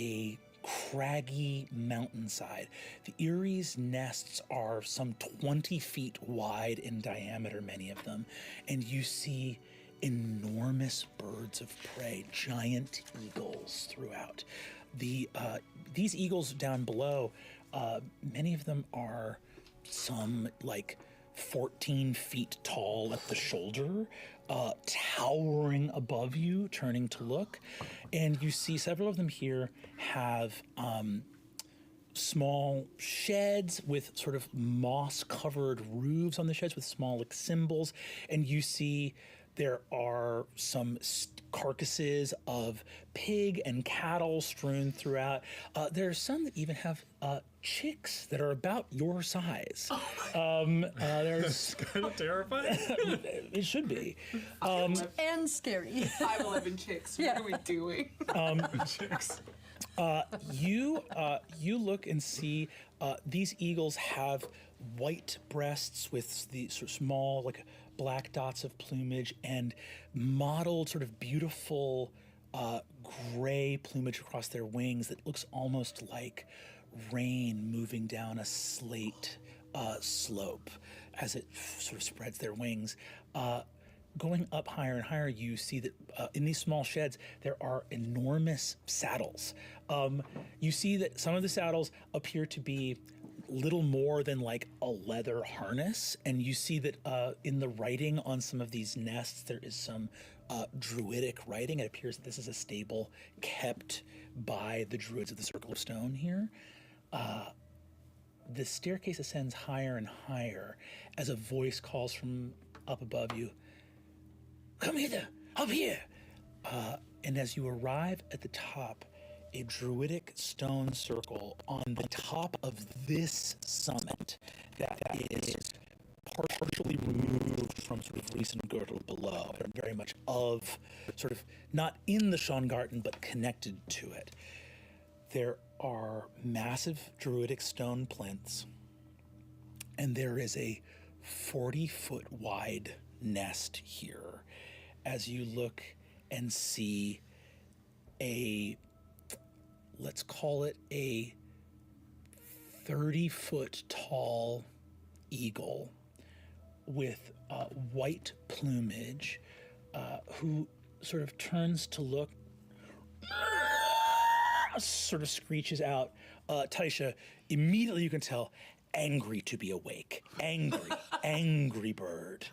a craggy mountainside. The Erie's nests are some 20 feet wide in diameter, many of them, and you see enormous birds of prey, giant eagles throughout. These eagles down below, many of them are some like 14 feet tall at the shoulder, towering above you, turning to look. And you see several of them here have small sheds with sort of moss-covered roofs on the sheds with small like symbols. And you see there are some carcasses of pig and cattle strewn throughout. There are some that even have chicks that are about your size. There's kind of terrifying. It should be. And scary. 5'11" chicks. What are we doing? Chicks. You look and see these eagles have white breasts with the sort of small, like black dots of plumage and mottled, sort of beautiful gray plumage across their wings that looks almost like rain moving down a slate slope as it sort of spreads their wings. Going up higher and higher, you see that in these small sheds, there are enormous saddles. You see that some of the saddles appear to be little more than like a leather harness. And you see that in the writing on some of these nests, there is some druidic writing. It appears that this is a stable kept by the druids of the Circle of Stone here. The staircase ascends higher and higher as a voice calls from up above you. Come hither, up here. And as you arrive at the top, a druidic stone circle on the top of this summit that is partially removed from sort of Riesengirdle below, but very much of, sort of not in the Schongarten, but connected to it. There are massive druidic stone plinths, and there is a 40-foot wide nest here as you look and see let's call it a 30-foot tall eagle with white plumage who sort of turns to look, sort of screeches out. Taisha, immediately you can tell, angry to be awake. Angry bird.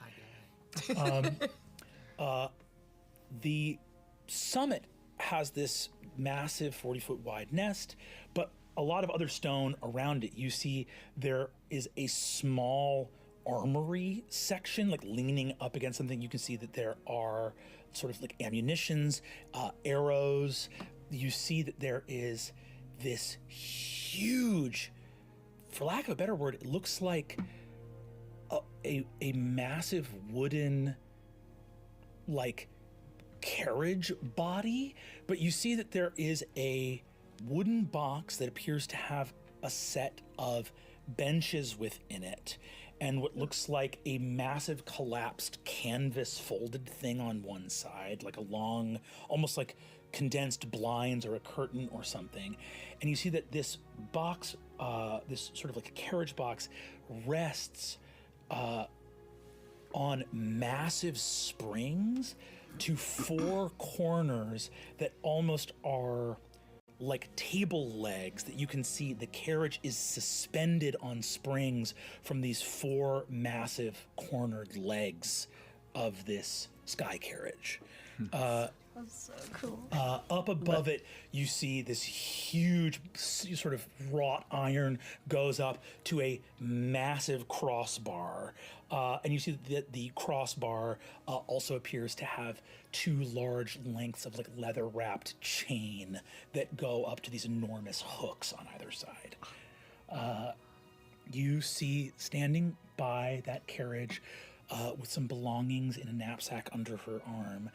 The summit has this massive 40-foot wide nest, but a lot of other stone around it. You see there is a small armory section, like leaning up against something. You can see that there are sort of like ammunitions, arrows. You see that there is this huge, for lack of a better word, it looks like a massive wooden, like, carriage body, but you see that there is a wooden box that appears to have a set of benches within it and what looks like a massive collapsed canvas folded thing on one side, like a long, almost like condensed blinds or a curtain or something. And you see that this box, this sort of like a carriage box, rests on massive springs to four corners that almost are like table legs that you can see. The carriage is suspended on springs from these four massive cornered legs of this sky carriage. That's so cool. Up above it, you see this huge sort of wrought iron goes up to a massive crossbar. And you see that the crossbar also appears to have two large lengths of like leather-wrapped chain that go up to these enormous hooks on either side. You see standing by that carriage with some belongings in a knapsack under her arm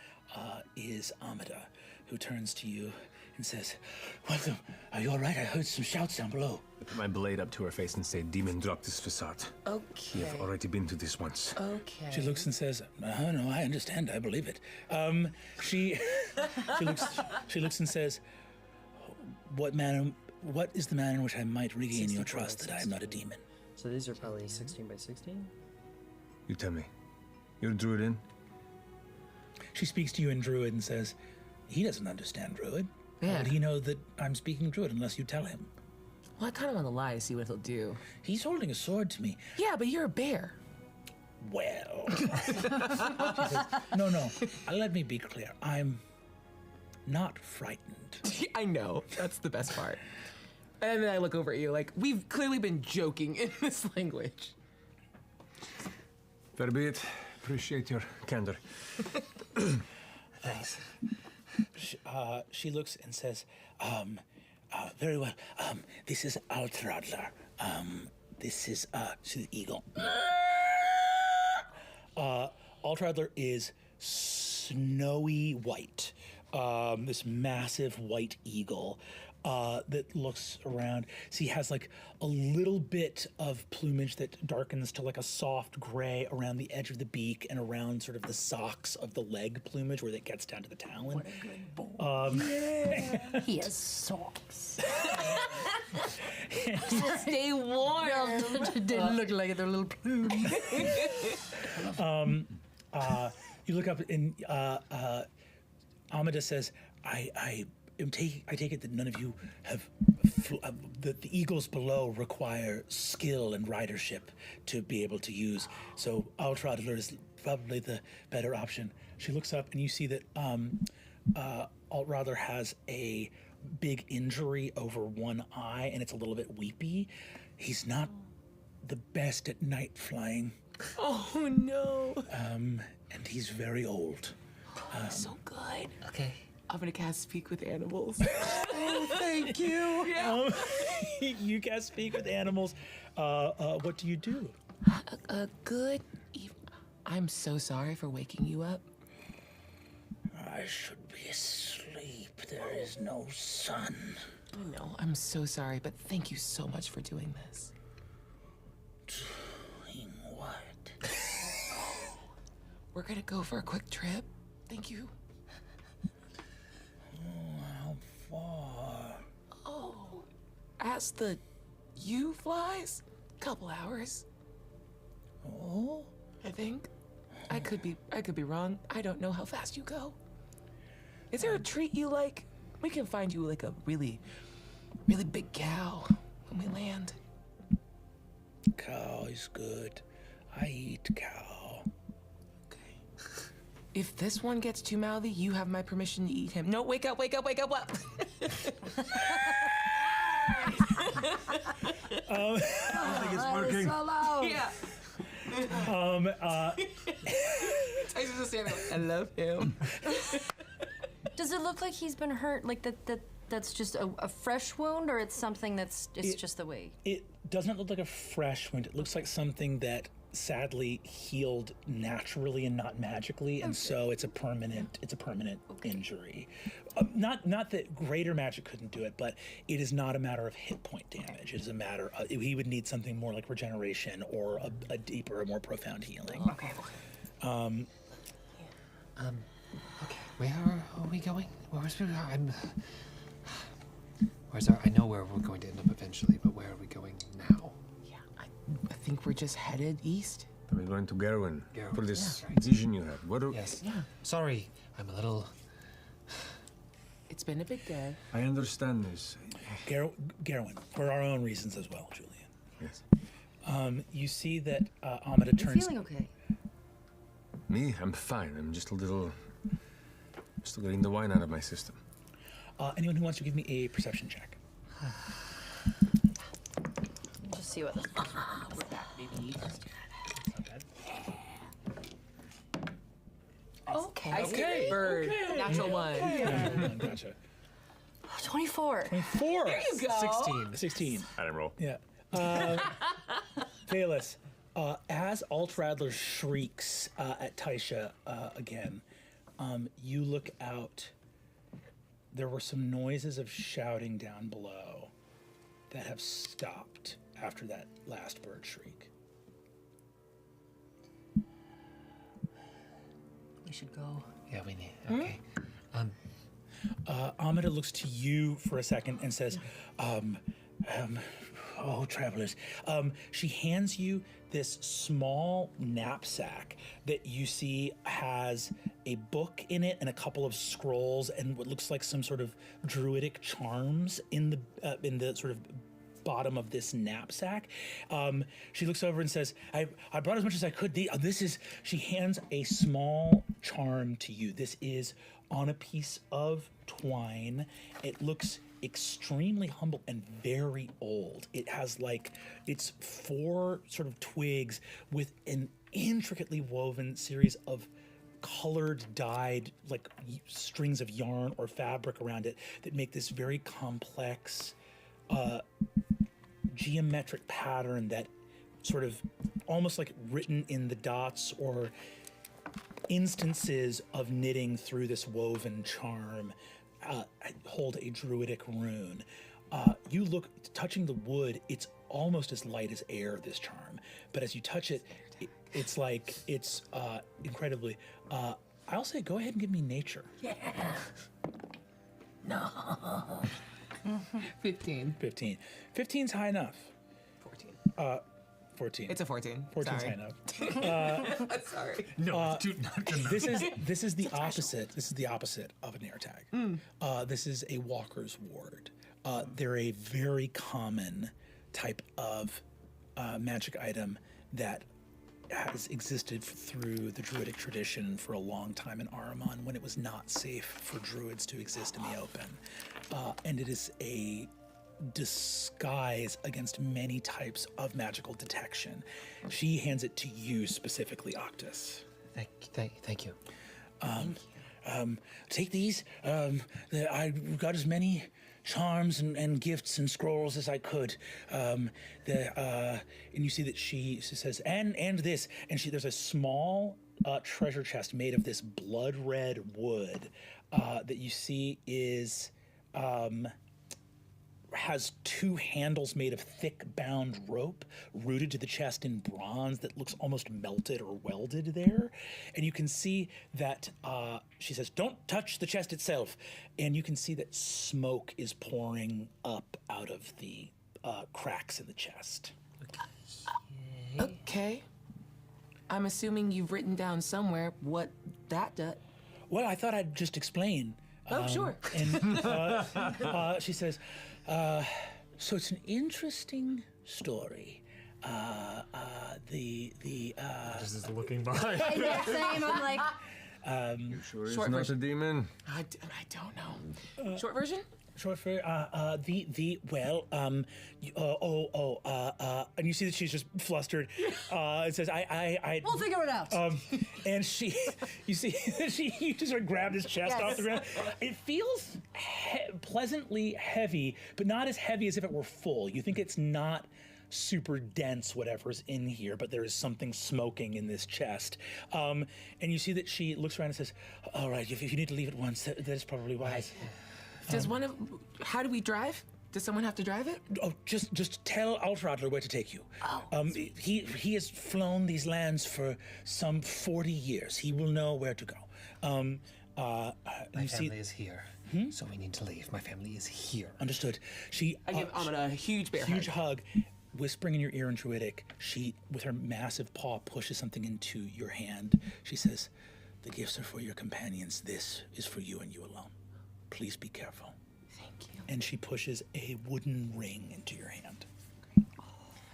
is Amida, who turns to you and says, "Welcome. Are you all right? I heard some shouts down below." I put my blade up to her face and say, "Demon, drop this facade. Okay. We have already been to this once." Okay. She looks and says, "No, I understand. I believe it." She looks and says, What is the manner in which I might regain your trust that I am not a demon? So these are probably 16 by 16? You tell me. You're a druid. She speaks to you in Druid and says, he doesn't understand Druid. How Yeah. would he know that I'm speaking Druid unless you tell him? Well, I kind of want to lie to see what he'll do. He's holding a sword to me. Yeah, but you're a bear. Well. She says, no, let me be clear. I'm not frightened. I know. That's the best part. And then I look over at you like, we've clearly been joking in this language. Fair be it. Appreciate your candor. Thanks. She looks and says, very well. This is Altradler. This is the eagle. Altradler is snowy white. This massive white eagle that looks around. So he has like a little bit of plumage that darkens to like a soft gray around the edge of the beak and around sort of the socks of the leg plumage where it gets down to the talon. What a good boy. He has socks. Stay warm. They look like their little plumes. You look up and Amada says, I take it that none of you have, that the eagles below require skill and ridership to be able to use. So Altradler is probably the better option. She looks up and you see that Altradler has a big injury over one eye and it's a little bit weepy. He's not the best at night flying. Oh, no. And he's very old. So good. Okay. I'm going to cast Speak with Animals. Thank you. Yeah. You guys speak with animals. What do you do? Good. I'm so sorry for waking you up. I should be asleep. There is no sun. I know. I'm so sorry, but thank you so much for doing this. Doing what? We're going to go for a quick trip. Thank you. How far? Oh, as the you flies, couple hours, Oh? I think. I could be wrong. I don't know how fast you go. Is there a treat you like? We can find you like a really, really big cow when we land. Cow is good. I eat cow. Okay. If this one gets too mouthy, you have my permission to eat him. No, wake up, wake up, wake up, what? I think it's working. So loud. Yeah. Tyson's just standing there. I love him. Does it look like he's been hurt? Like that's just a fresh wound, or it's something it's just the way? It doesn't look like a fresh wound. It looks like something that sadly healed naturally and not magically, and so it's a permanent injury. Not that greater magic couldn't do it, but it is not a matter of hit point damage. It is a matter of he would need something more like regeneration or a deeper, a more profound healing. Okay. Okay, where are we going? Where's I know where we're going to end up eventually, but where are we going now? Yeah, I think we're just headed east. Are we going to Garwin Garwin, for this yeah, right. vision you had? What do Yes. Yeah. Sorry, I'm a little... It's been a big day. I understand this. Garwin, for our own reasons as well, Julian. Yes. You see that Amada You turns. feeling okay? Me? I'm fine. I'm just a little... Still getting the wine out of my system. Anyone who wants to give me a perception check? Just see what this. We're back, baby. Okay. I see bird. Natural one. Gotcha. 24. 4. There you go. 16. I didn't roll. Yeah. Valus, as Altradler shrieks at Taisha again, you look out. There were some noises of shouting down below that have stopped after that last bird shriek. We should go. Yeah, we need... Okay. Amida looks to you for a second and says, oh, travelers. She hands you this small knapsack that you see has a book in it and a couple of scrolls and what looks like some sort of druidic charms in the sort of bottom of this knapsack. She looks over and says, I brought as much as I could. She hands a small charm to you. This is on a piece of twine. It looks extremely humble and very old. It has it's 4 sort of twigs with an intricately woven series of colored dyed strings of yarn or fabric around it that make this very complex geometric pattern that sort of almost like written in the dots or instances of knitting through this woven charm hold a druidic rune. You look, touching the wood, it's almost as light as air, this charm. But as you touch it, it's incredibly. I'll say go ahead and give me nature. Yeah. No. 15. 15. 15's high enough. 14. 14. It's a 14. 14's Sorry. high enough. Sorry. No, dude, not enough. This is the opposite. This is the opposite of an air tag. This is a walker's ward. They're a very common type of magic item that has existed through the druidic tradition for a long time in Ahriman when it was not safe for druids to exist in the open. And it is a disguise against many types of magical detection. She hands it to you specifically, Octus. Thank you. Take these. I got as many charms and gifts and scrolls as I could. And you see that she says, and this, and there's a small treasure chest made of this blood red wood that you see is has 2 handles made of thick bound rope rooted to the chest in bronze that looks almost melted or welded there. And you can see that she says, don't touch the chest itself. And you can see that smoke is pouring up out of the cracks in the chest. Okay. I'm assuming you've written down somewhere what that does. Well, I thought I'd just explain. Oh, sure. And she says, so it's an interesting story. Just is looking behind. Yeah, same. I'm like, You sure it's Short not version. a demon? I don't know. Short version? Short for and you see that she's just flustered. It says, I we'll figure it out. and you see that you just sort of grabbed his chest off the ground. It feels pleasantly heavy, but not as heavy as if it were full. You think it's not super dense, whatever's in here, but there is something smoking in this chest. And you see that she looks around and says, all right, if you need to leave at once, that is probably wise. Does how do we drive? Does someone have to drive it? Oh, just tell Altradler where to take you. He has flown these lands for some 40 years. He will know where to go. My family is here, so we need to leave. My family is here. Understood. I give Amida a huge bear huge hug. hug, whispering in your ear in Druidic. She, with her massive paw, pushes something into your hand. She says, "The gifts are for your companions. This is for you and you alone. Please be careful." Thank you. And she pushes a wooden ring into your hand.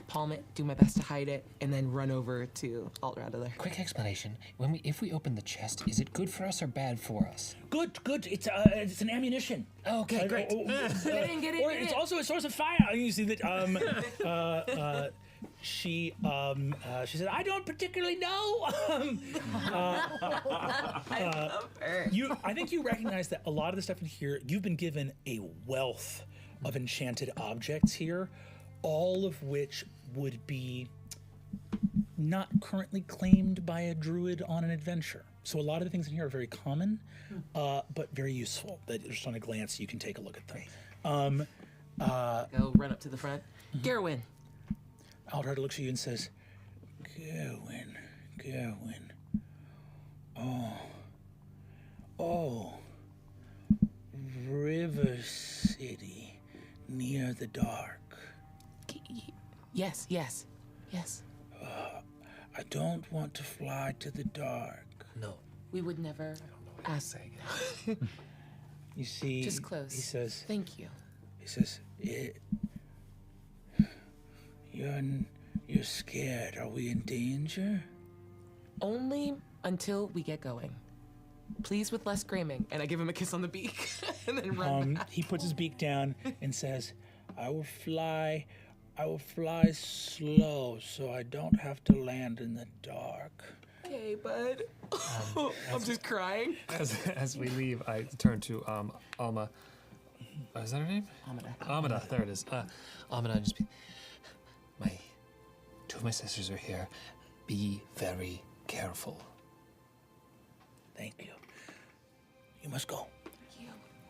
Palm it, do my best to hide it, and then run over to Altradler. Quick explanation: if we open the chest, is it good for us or bad for us? Good. It's an ammunition. Okay, great. Get in, Or get it's in. also a source of fire. You see that she says, I don't particularly know. I think you recognize that a lot of the stuff in here, you've been given a wealth of enchanted objects here, all of which would be not currently claimed by a druid on an adventure. So a lot of the things in here are very common, but very useful. That just on a glance you can take a look at them. Go run up to the front. Gerwin. Aldred looks at you and says, Gerwin. Oh. River City, near the dark. Yes. I don't want to fly to the dark. No. We would never ask. You see, Just close. He says, Thank you. he says, you're scared. Are we in danger? Only until we get going. Please, with less screaming. And I give him a kiss on the beak, and then run back. He puts his beak down and says, I will fly slow so I don't have to land in the dark. Okay, bud. I'm just crying. As we leave, I turn to Alma. Is that her name? Amida. There it is. Amida, just be. Two of my sisters are here. Be very careful. Thank you. You must go.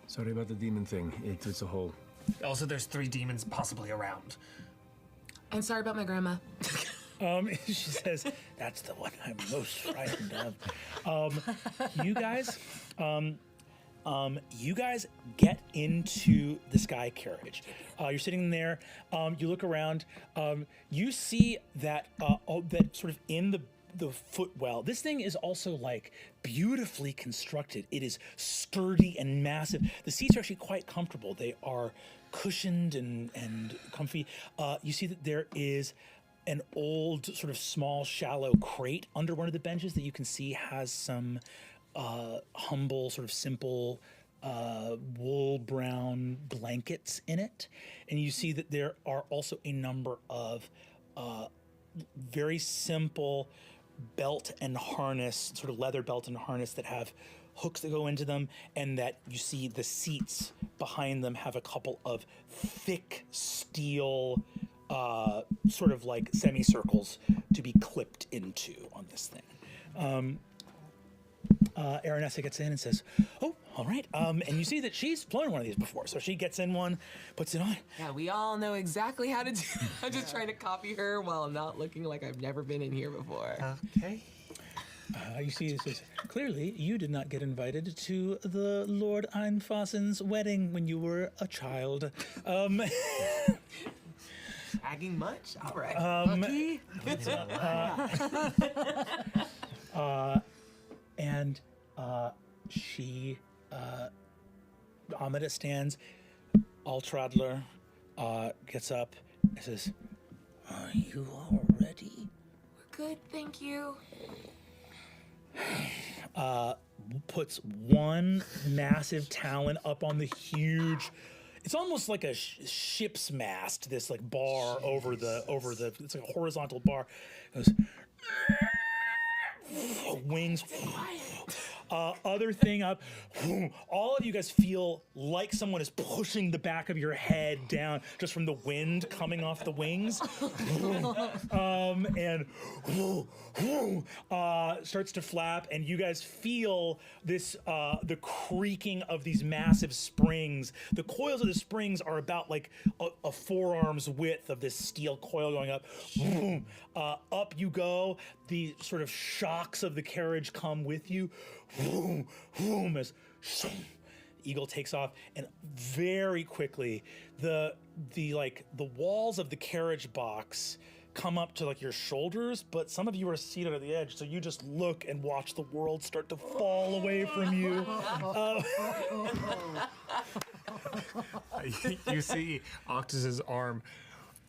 Sorry about the demon thing. It's a whole. Also, there's 3 demons possibly around. And sorry about my grandma. She says, that's the one I'm most frightened of. You guys get into the sky carriage. You're sitting there. You look around. You see that that sort of in the footwell. This thing is also like beautifully constructed. It is sturdy and massive. The seats are actually quite comfortable. They are cushioned and comfy. You see that there is an old sort of small shallow crate under one of the benches that you can see has some humble sort of simple wool brown blankets in it. And you see that there are also a number of very simple belt and harness, sort of leather belt and harness that have hooks that go into them, and that you see the seats behind them have a couple of thick steel sort of like semicircles to be clipped into on this thing. Aranessa gets in and says, oh, all right. And you see that she's flown one of these before. So she gets in one, puts it on. Yeah, we all know exactly how to do it. I'm just trying to copy her while not looking like I've never been in here before. Okay. You see, it says, clearly you did not get invited to the Lord Einfasen's wedding when you were a child. Agging much? All right. Lucky. And she, Amida stands, Altradler gets up and says, are you all ready? Good, thank you. Puts one massive talon up on the huge, it's almost like a ship's mast, this like bar over the, it's like a horizontal bar. It goes, wings, other thing up. All of you guys feel like someone is pushing the back of your head down just from the wind coming off the wings. And starts to flap, and you guys feel this, the creaking of these massive springs. The coils of the springs are about like a forearm's width of this steel coil going up. Up you go. The sort of shocks of the carriage come with you. As Eagle takes off, and very quickly the walls of the carriage box come up to like your shoulders, but some of you are seated at the edge, so you just look and watch the world start to fall away from you. You see Octus's arm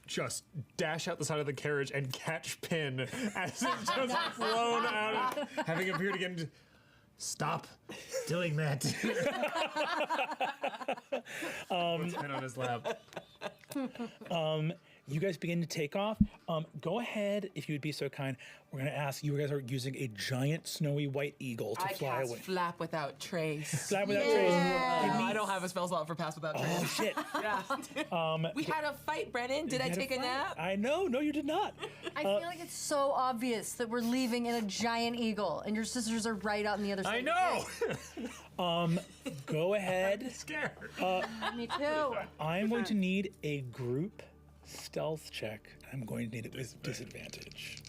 just dash out the side of the carriage and catch Pin as it's just flown out, having appeared again. Stop doing that. Puts Pin on his lap. You guys begin to take off. Go ahead, if you would be so kind. We're going to ask, you guys are using a giant snowy white eagle to fly I cast away. Flap Without Trace. Flap without trace. I don't have a spell slot for Pass Without Trace. Oh, shit. Yeah. We had a fight, Brennan. Did I take a nap? I know. No, you did not. I feel like it's so obvious that we're leaving in a giant eagle, and your sisters are right out on the other side. I know! Go ahead. I'm scared. Me too. I'm going to need a group stealth check. I'm going to need it with disadvantage.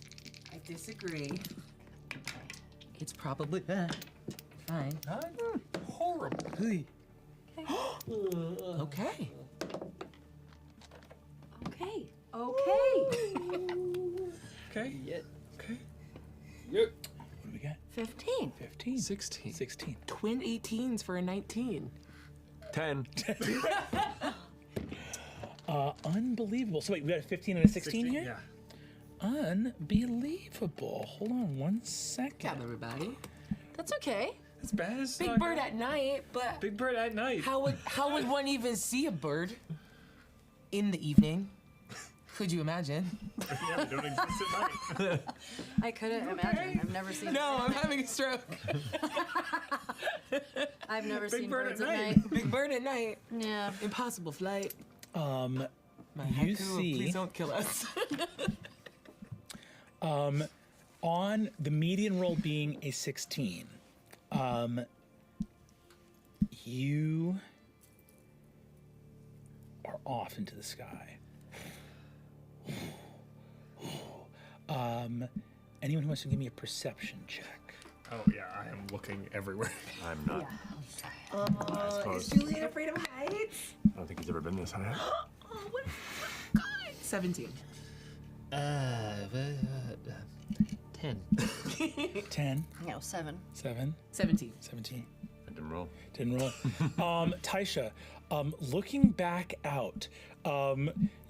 I disagree. It's probably fine. Horrible. Okay. Okay. Okay. Okay. Okay. What do we got? 15. 15. 16. 16. Twin 18s for a 19. 10. Unbelievable. So wait, we got a 15 and a 16 here? Yeah. Unbelievable. Hold on one second. Got everybody. That's okay. It's bad. It's Big not bird good. at night, but Big bird at night. how would one even see a bird in the evening? Could you imagine? Yeah, they don't exist at night. I couldn't imagine. I've never seen. No, I'm having a stroke. I've never Big seen bird birds at at night. night. Big bird at night. Yeah. Impossible flight. My you haiku, see- please don't kill us. On the median roll being a 16, you are off into the sky. Anyone who wants to give me a perception check? Oh yeah, I am looking everywhere. I'm not. I suppose. Julian afraid of heights? I don't think he's ever been this high. Oh, what? God. 17. 10. 10, No, 7. 7, 17. 17. I didn't roll. Didn't roll. Taisha, looking back out,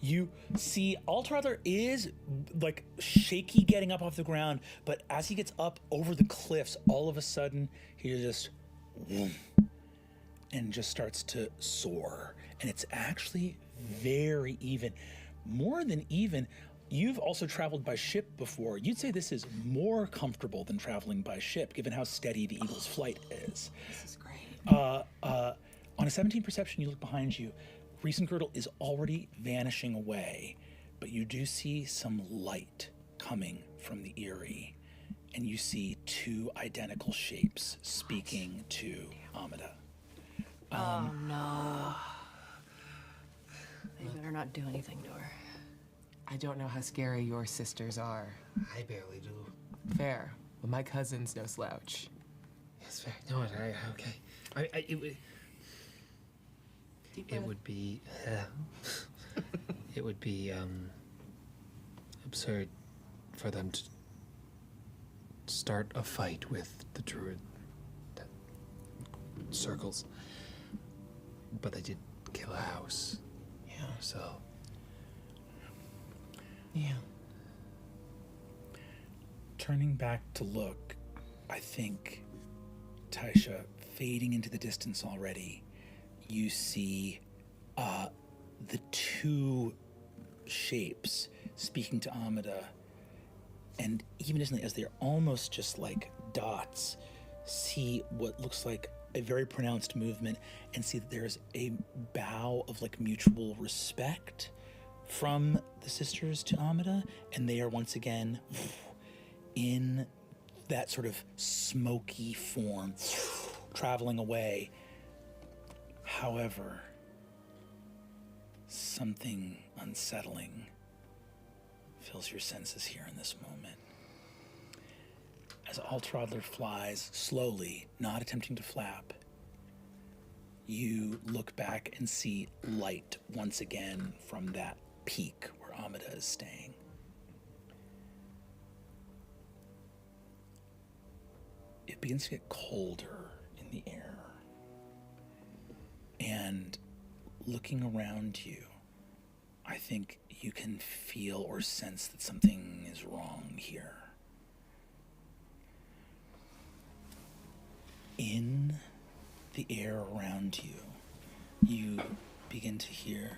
you see Altarather is like shaky getting up off the ground, but as he gets up over the cliffs, all of a sudden he just whoom, and just starts to soar. And it's actually very even. More than even. You've also traveled by ship before. You'd say this is more comfortable than traveling by ship, given how steady the Eagle's flight is. This is great. On a 17 perception, you look behind you. Recent Girdle is already vanishing away, but you do see some light coming from the Eyrie, and you see two identical shapes speaking to Amida. Oh no. They better not do anything to her. I don't know how scary your sisters are. I barely do. Fair. But my cousin's no slouch. Yes, fair. No, okay. It would be. It would be absurd for them to start a fight with the druid that circles. But they did kill a house. Yeah. So. Yeah. Turning back to look, I think, Taisha, fading into the distance already, you see the two shapes speaking to Amida, and even as they're almost just like dots, see what looks like a very pronounced movement and see that there's a bow of like mutual respect from the sisters to Amida, and they are once again in that sort of smoky form, traveling away. However, something unsettling fills your senses here in this moment. As Altaradler flies slowly, not attempting to flap, you look back and see light once again from that peak where Amida is staying. It begins to get colder in the air. And looking around you, I think you can feel or sense that something is wrong here. In the air around you, you begin to hear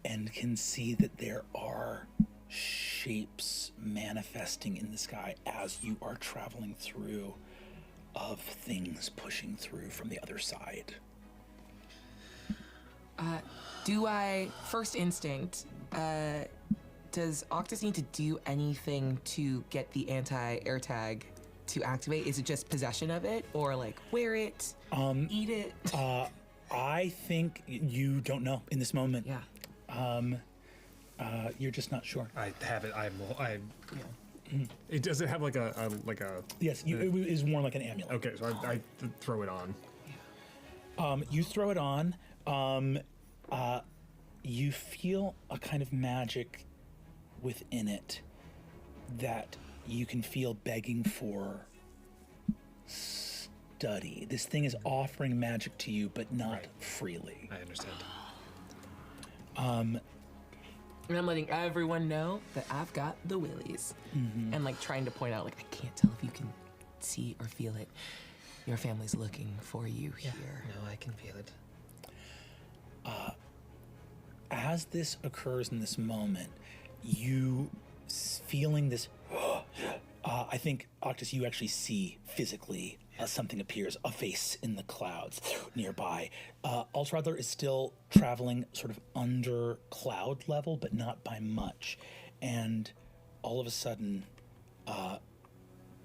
and can see that there are shapes manifesting in the sky as you are traveling through, of things pushing through from the other side. Do I, first instinct, does Octus need to do anything to get the anti-air tag to activate? Is it just possession of it, or like wear it, eat it? I think you don't know in this moment. Yeah. You're just not sure. I have it. Does it have like a Yes, it is worn like an amulet. Okay, so I throw it on. You throw it on. You feel a kind of magic within it that you can feel begging for study. This thing is offering magic to you, but not freely. I understand. And I'm letting everyone know that I've got the willies. And like trying to point out, like, I can't tell if you can see or feel it. Your family's looking for you here. No, I can feel it. As this occurs in this moment, you feeling this. I think, Octus, you actually see physically something appears, a face in the clouds nearby. Altradler is still traveling sort of under cloud level, but not by much. And all of a sudden,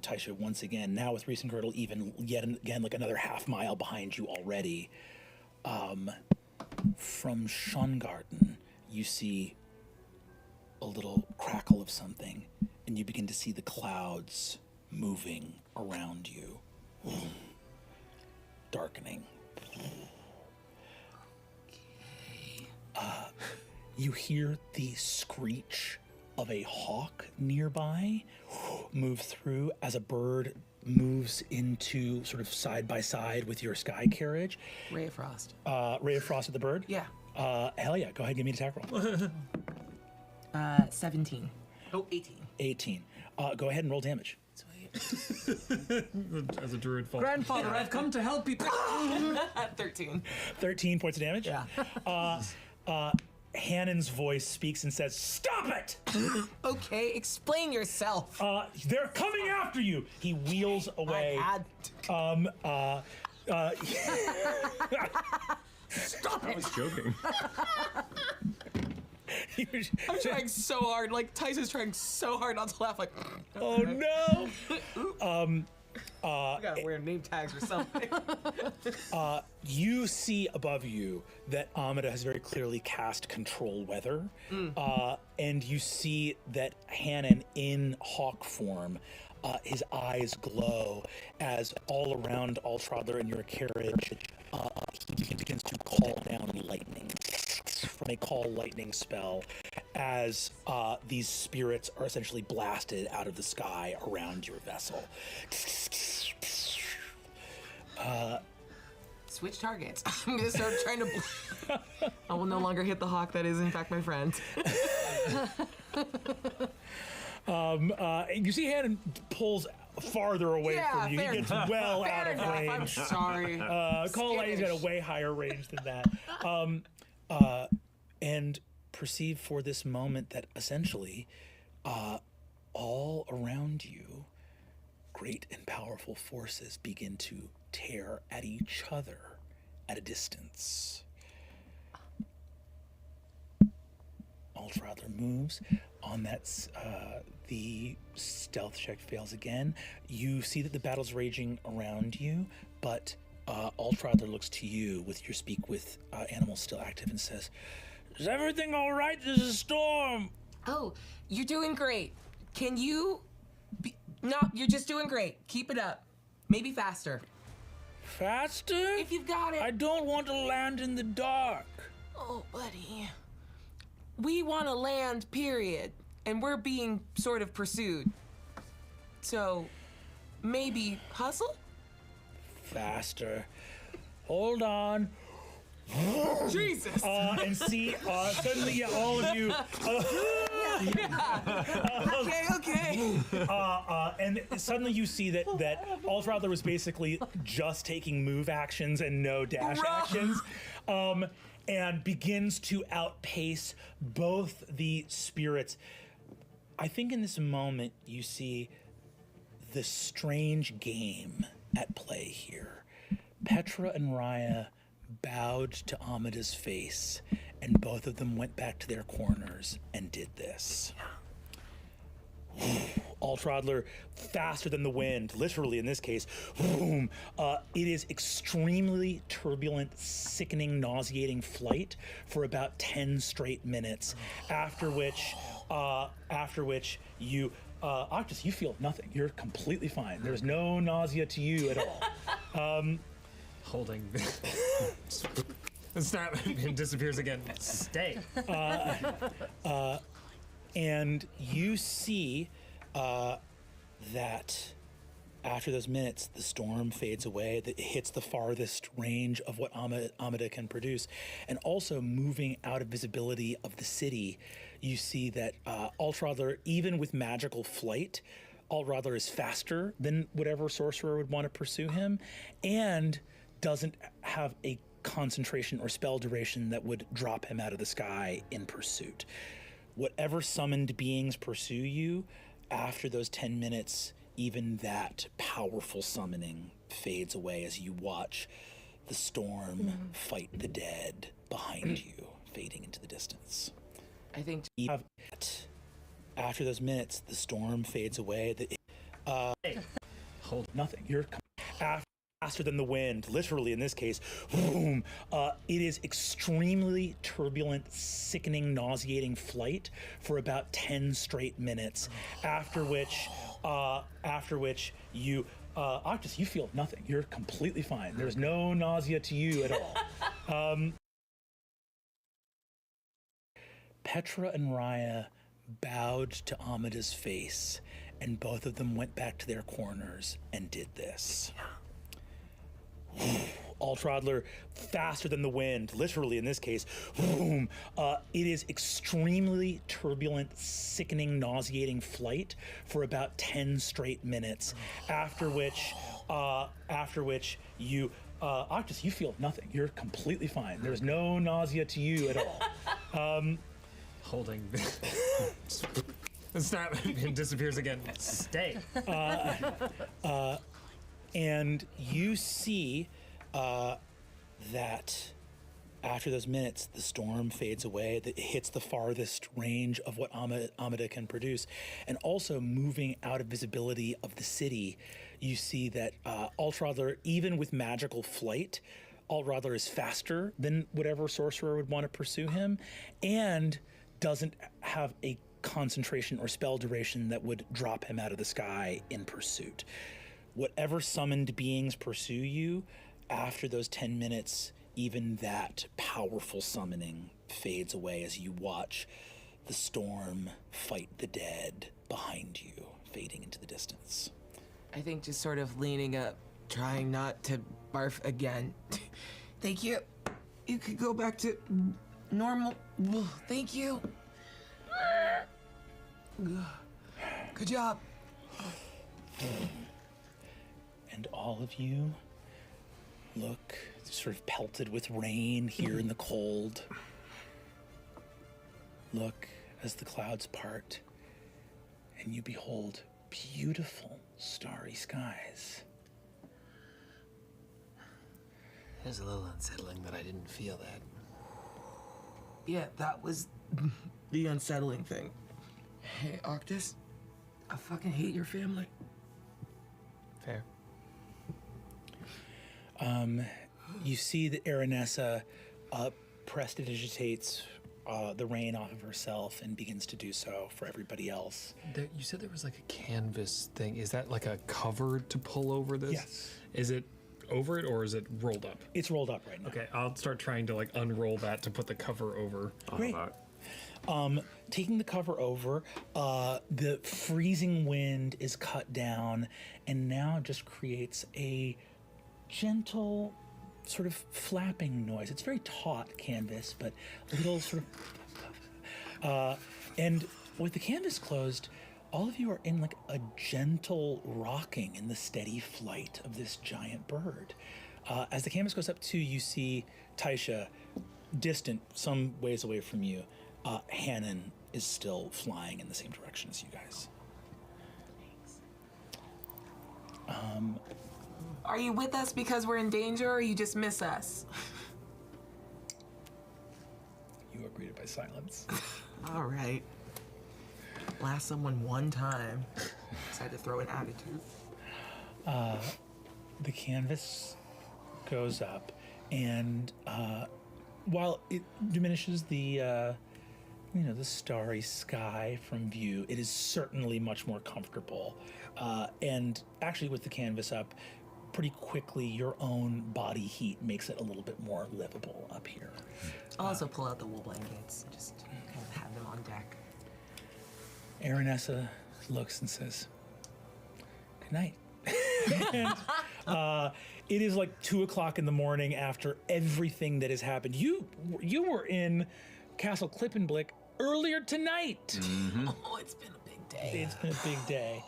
Taisha, once again, now with Reese and Girdle yet again like another half mile behind you already, from Schongarten, you see a little crackle of something, and you begin to see the clouds moving around you, darkening. You hear the screech of a hawk nearby move through as a bird moves into sort of side by side with your sky carriage. Ray of Frost. Ray of Frost at the bird? Yeah. Hell yeah, go ahead and give me an attack roll. 17. Oh, 18. 18. Go ahead and roll damage. As a druid fall. Grandfather, I've come to help you. 13. 13 points of damage? Yeah. Hannon's voice speaks and says, "Stop it! Okay, explain yourself. They're coming after you!" He wheels away. I had Stop it! I was joking. I'm trying so hard. Like, Tyson's trying so hard not to laugh. Like, Oh no! I gotta wear name tags or something. You see above you that Amida has very clearly cast Control Weather, and you see that Hannon in hawk form, his eyes glow as all around Altradler in your carriage, he begins to call down lightning from a call lightning spell as these spirits are essentially blasted out of the sky around your vessel. Switch targets. I'm gonna start trying to. I will no longer hit the hawk that is, in fact, my friend. You see Hannon pulls farther away from you. He gets well out of range. I'm sorry. Call Lightning's got a way higher range than that. And perceive for this moment that essentially all around you, great and powerful forces begin to tear at each other at a distance. Altradler moves. On that, the stealth check fails again. You see that the battle's raging around you, but Altradler looks to you with your speak with animal still active and says, "Is everything all right? There's a storm." Oh, you're doing great. Can you? No, you're just doing great. Keep it up. Maybe faster. Faster? If you've got it. I don't want to land in the dark. Oh, buddy. We want to land, period. And we're being sort of pursued. So, maybe hustle? Faster. Hold on. Jesus! And see, suddenly, all of you. Okay. And suddenly you see that Altradler was basically just taking move actions and no dash actions. And begins to outpace both the spirits. I think in this moment you see the strange game at play here. Petra and Raya bowed to Amida's face, and both of them went back to their corners and did this. Altradler, faster than the wind, literally in this case, boom. It is extremely turbulent, sickening, nauseating flight for about 10 straight minutes, after which you Octus, you feel nothing. You're completely fine. There's no nausea to you at all. Holding. Snap and disappears again. Stay. And you see that after those minutes, the storm fades away. It hits the farthest range of what Amida can produce. And also moving out of visibility of the city, you see that Altradler, even with magical flight, Altradler is faster than whatever sorcerer would want to pursue him, and doesn't have a concentration or spell duration that would drop him out of the sky in pursuit. Whatever summoned beings pursue you, after those 10 minutes, even that powerful summoning fades away as you watch the storm fight the dead behind you, fading into the distance. I think After those minutes, the storm fades away. Hold. Nothing. You're faster than the wind, literally in this case. Boom. It is extremely turbulent, sickening, nauseating flight for about 10 straight minutes. After which you, Octus, you feel nothing. You're completely fine. There's no nausea to you at all. Petra and Raya bowed to Amida's face, and both of them went back to their corners and did this. Altradler, faster than the wind, literally in this case. Boom. It is extremely turbulent, sickening, nauseating flight for about 10 straight minutes. After which you, Octus, you feel nothing. You're completely fine. There's no nausea to you at all. Holding. Snap and disappears again. Stay. And you see that after those minutes, the storm fades away. It hits the farthest range of what Amida can produce. And also moving out of visibility of the city, you see that Altradler, even with magical flight, Altradler is faster than whatever sorcerer would want to pursue him, and doesn't have a concentration or spell duration that would drop him out of the sky in pursuit. Whatever summoned beings pursue you, after those 10 minutes, even that powerful summoning fades away as you watch the storm fight the dead behind you, fading into the distance. I think just sort of leaning up, trying not to barf again. Thank you. You could go back to normal. Thank you. Good job. And all of you look sort of pelted with rain here in the cold. Look as the clouds part, and you behold beautiful starry skies. It was a little unsettling that I didn't feel that. Yeah, that was the unsettling thing. Hey, Octus, I fucking hate your family. Fair. You see that Aranessa prestidigitates the rain off of herself and begins to do so for everybody else. You said there was like a canvas thing. Is that like a cover to pull over this? Yes. Is it over it or is it rolled up? It's rolled up right now. Okay, I'll start trying to like unroll that to put the cover over. Great. Taking the cover over, the freezing wind is cut down and now just creates a gentle sort of flapping noise. It's very taut canvas, but a little sort of... and with the canvas closed, all of you are in like a gentle rocking in the steady flight of this giant bird. As the canvas goes up too, you see Taisha, distant, some ways away from you. Hannon is still flying in the same direction as you guys. Are you with us because we're in danger, or you just miss us? You are greeted by silence. All right. Last someone one time. Decided to throw an attitude. The canvas goes up, and while it diminishes the the starry sky from view, it is certainly much more comfortable. And actually, with the canvas up, pretty quickly your own body heat makes it a little bit more livable up here. I'll also pull out the wool blankets and just kind of have them on deck. Aranessa looks and says, "Good night." And, it is like 2:00 in the morning after everything that has happened. You were in Castle Klippenblick earlier tonight. Oh, it's been a big day. It's been a big day.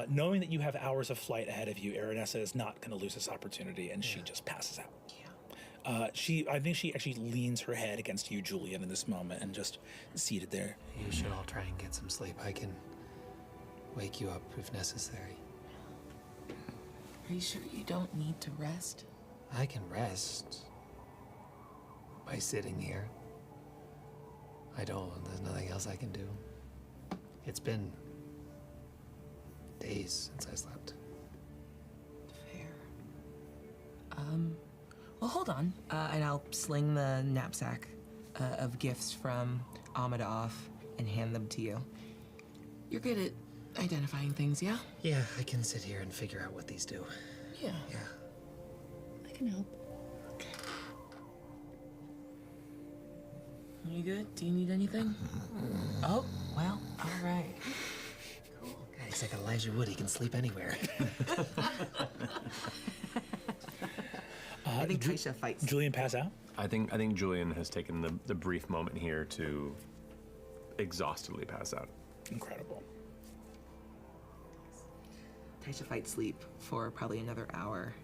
Knowing that you have hours of flight ahead of you, Aranessa is not going to lose this opportunity, and she just passes out. Yeah. I think she actually leans her head against you, Julian, in this moment, and just seated there. You should all try and get some sleep. I can wake you up if necessary. Are you sure you don't need to rest? I can rest by sitting here. I don't. There's nothing else I can do. It's been days since I slept. Fair. Well, hold on. And I'll sling the knapsack of gifts from Amida off and hand them to you. You're good at identifying things, yeah? Yeah, I can sit here and figure out what these do. Yeah. Yeah. I can help. You good? Do you need anything? Oh, well, all right. He's like Elijah Wood. He can sleep anywhere. I think Taisha fights. Julian pass out? I think Julian has taken the brief moment here to exhaustedly pass out. Incredible. Taisha fights sleep for probably another hour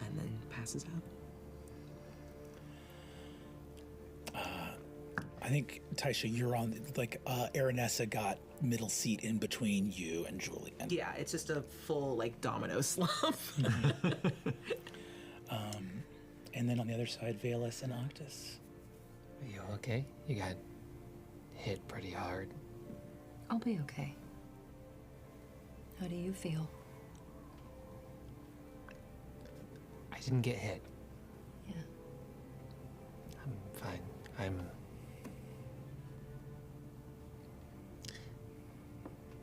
and then passes out. I think, Taisha, you're on, Aranessa got middle seat in between you and Julian. Yeah, it's just a full, domino slump. And then on the other side, Valus and Octus. Are you okay? You got hit pretty hard. I'll be okay. How do you feel? I didn't get hit. Yeah. I'm fine.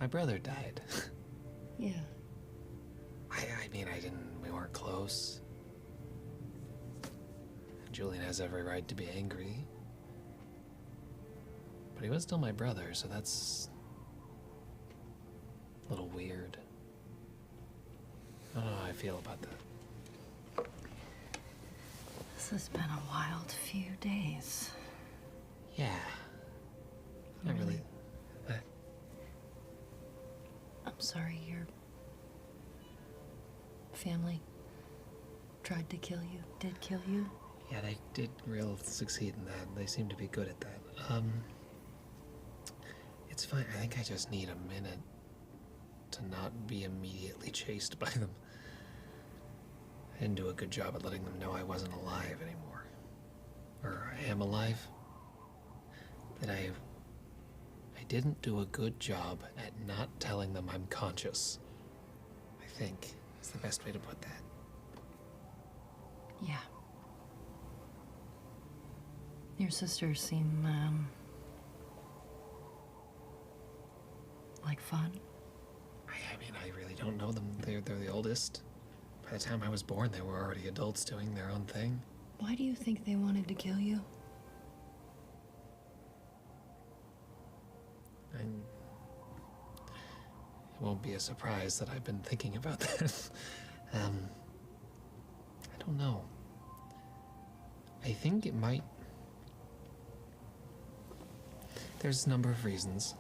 My brother died. Yeah. I mean, we weren't close. Julian has every right to be angry. But he was still my brother, so that's a little weird. I don't know how I feel about that. This has been a wild few days. Yeah. Not really. I'm sorry your family tried to kill you, did kill you. Yeah, they did real succeed in that. They seem to be good at that. It's fine. I think I just need a minute to not be immediately chased by them. I didn't do a good job at letting them know I wasn't alive anymore. Or I am alive. That I didn't do a good job at not telling them I'm conscious. I think is the best way to put that. Yeah. Your sisters seem, like fun. I mean, I really don't know them. They're the oldest. By the time I was born, they were already adults doing their own thing. Why do you think they wanted to kill you? And it won't be a surprise that I've been thinking about this. I don't know. I think it might... There's a number of reasons.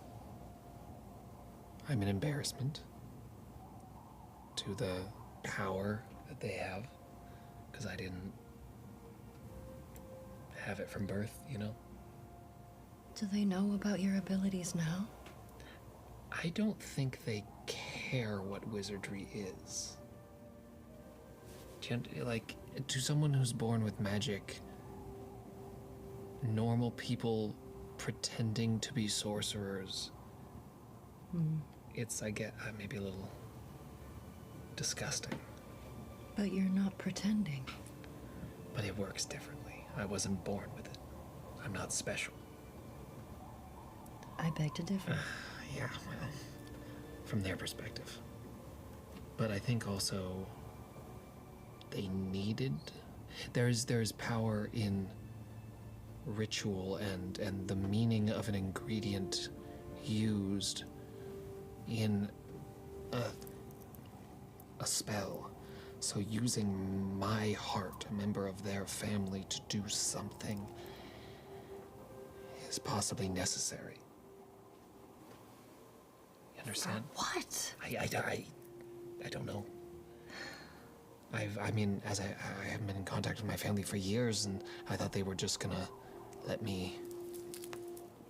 I'm an embarrassment to the power that they have, because I didn't have it from birth, you know? Do they know about your abilities now? I don't think they care what wizardry is. Like, to someone who's born with magic, normal people pretending to be sorcerers, it's, I get, maybe a little disgusting. But you're not pretending. But it works differently. I wasn't born with it. I'm not special. I beg to differ. Yeah, well, from their perspective. But I think also they needed. There's power in ritual and the meaning of an ingredient used in a spell. So using my heart, a member of their family, to do something is possibly necessary. You understand? What? I don't know. I mean, as I haven't been in contact with my family for years, and I thought they were just gonna let me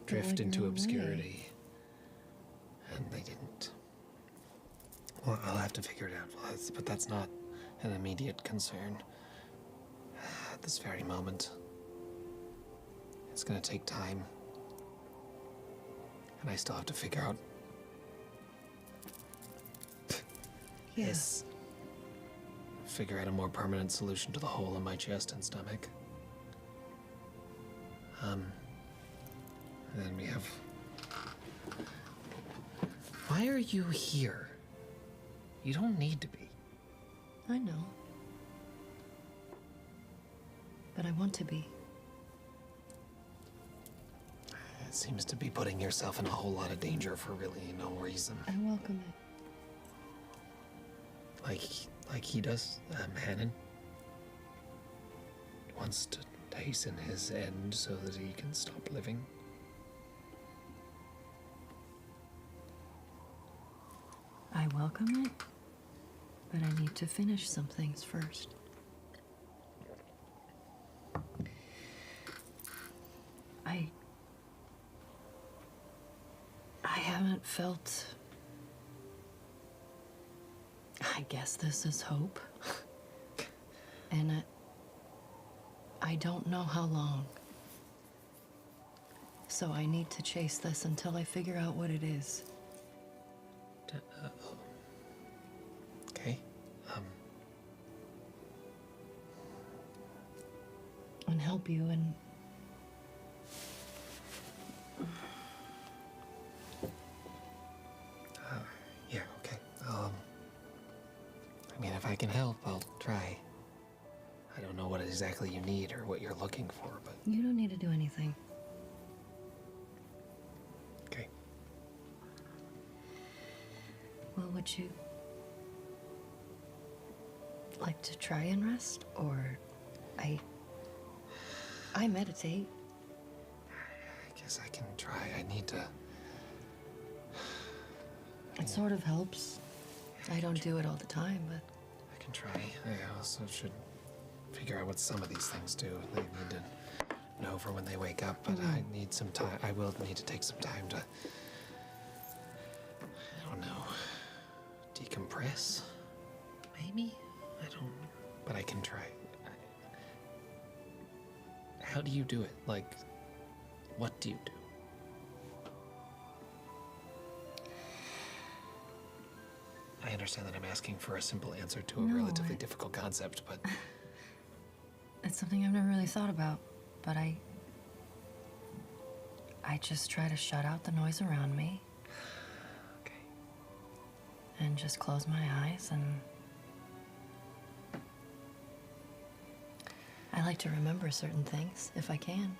drift into obscurity. And they didn't. Well, I'll have to figure it out. But that's not an immediate concern at this very moment. It's gonna take time. And I still have to figure out Yes. figure out a more permanent solution to the hole in my chest and stomach. And then we have... Why are you here? You don't need to be. I know. But I want to be. It seems to be putting yourself in a whole lot of danger for really no reason. I welcome it. Like he does, Hannon. Wants to hasten his end so that he can stop living. I welcome it, but I need to finish some things first. I haven't felt... I guess this is hope. And I don't know how long. So I need to chase this until I figure out what it is. Okay. And help you and... Yeah, okay. I mean, if I can help, I'll try. I don't know what exactly you need or what you're looking for, but... You don't need to do anything. Okay. Well, would you like to try and rest? Or I meditate. I guess I can try. I need to... It sort of helps. I don't do it all the time, but I can try. I also should figure out what some of these things do. They need to know for when they wake up, but I need some time. I will need to take some time to... I don't know. Decompress? Maybe? I don't... But I can try. How do you do it? Like, what do you do? I understand that I'm asking for a simple answer to a No, relatively difficult concept, but... it's something I've never really thought about. But I just try to shut out the noise around me. Okay. And just close my eyes, and I like to remember certain things, if I can.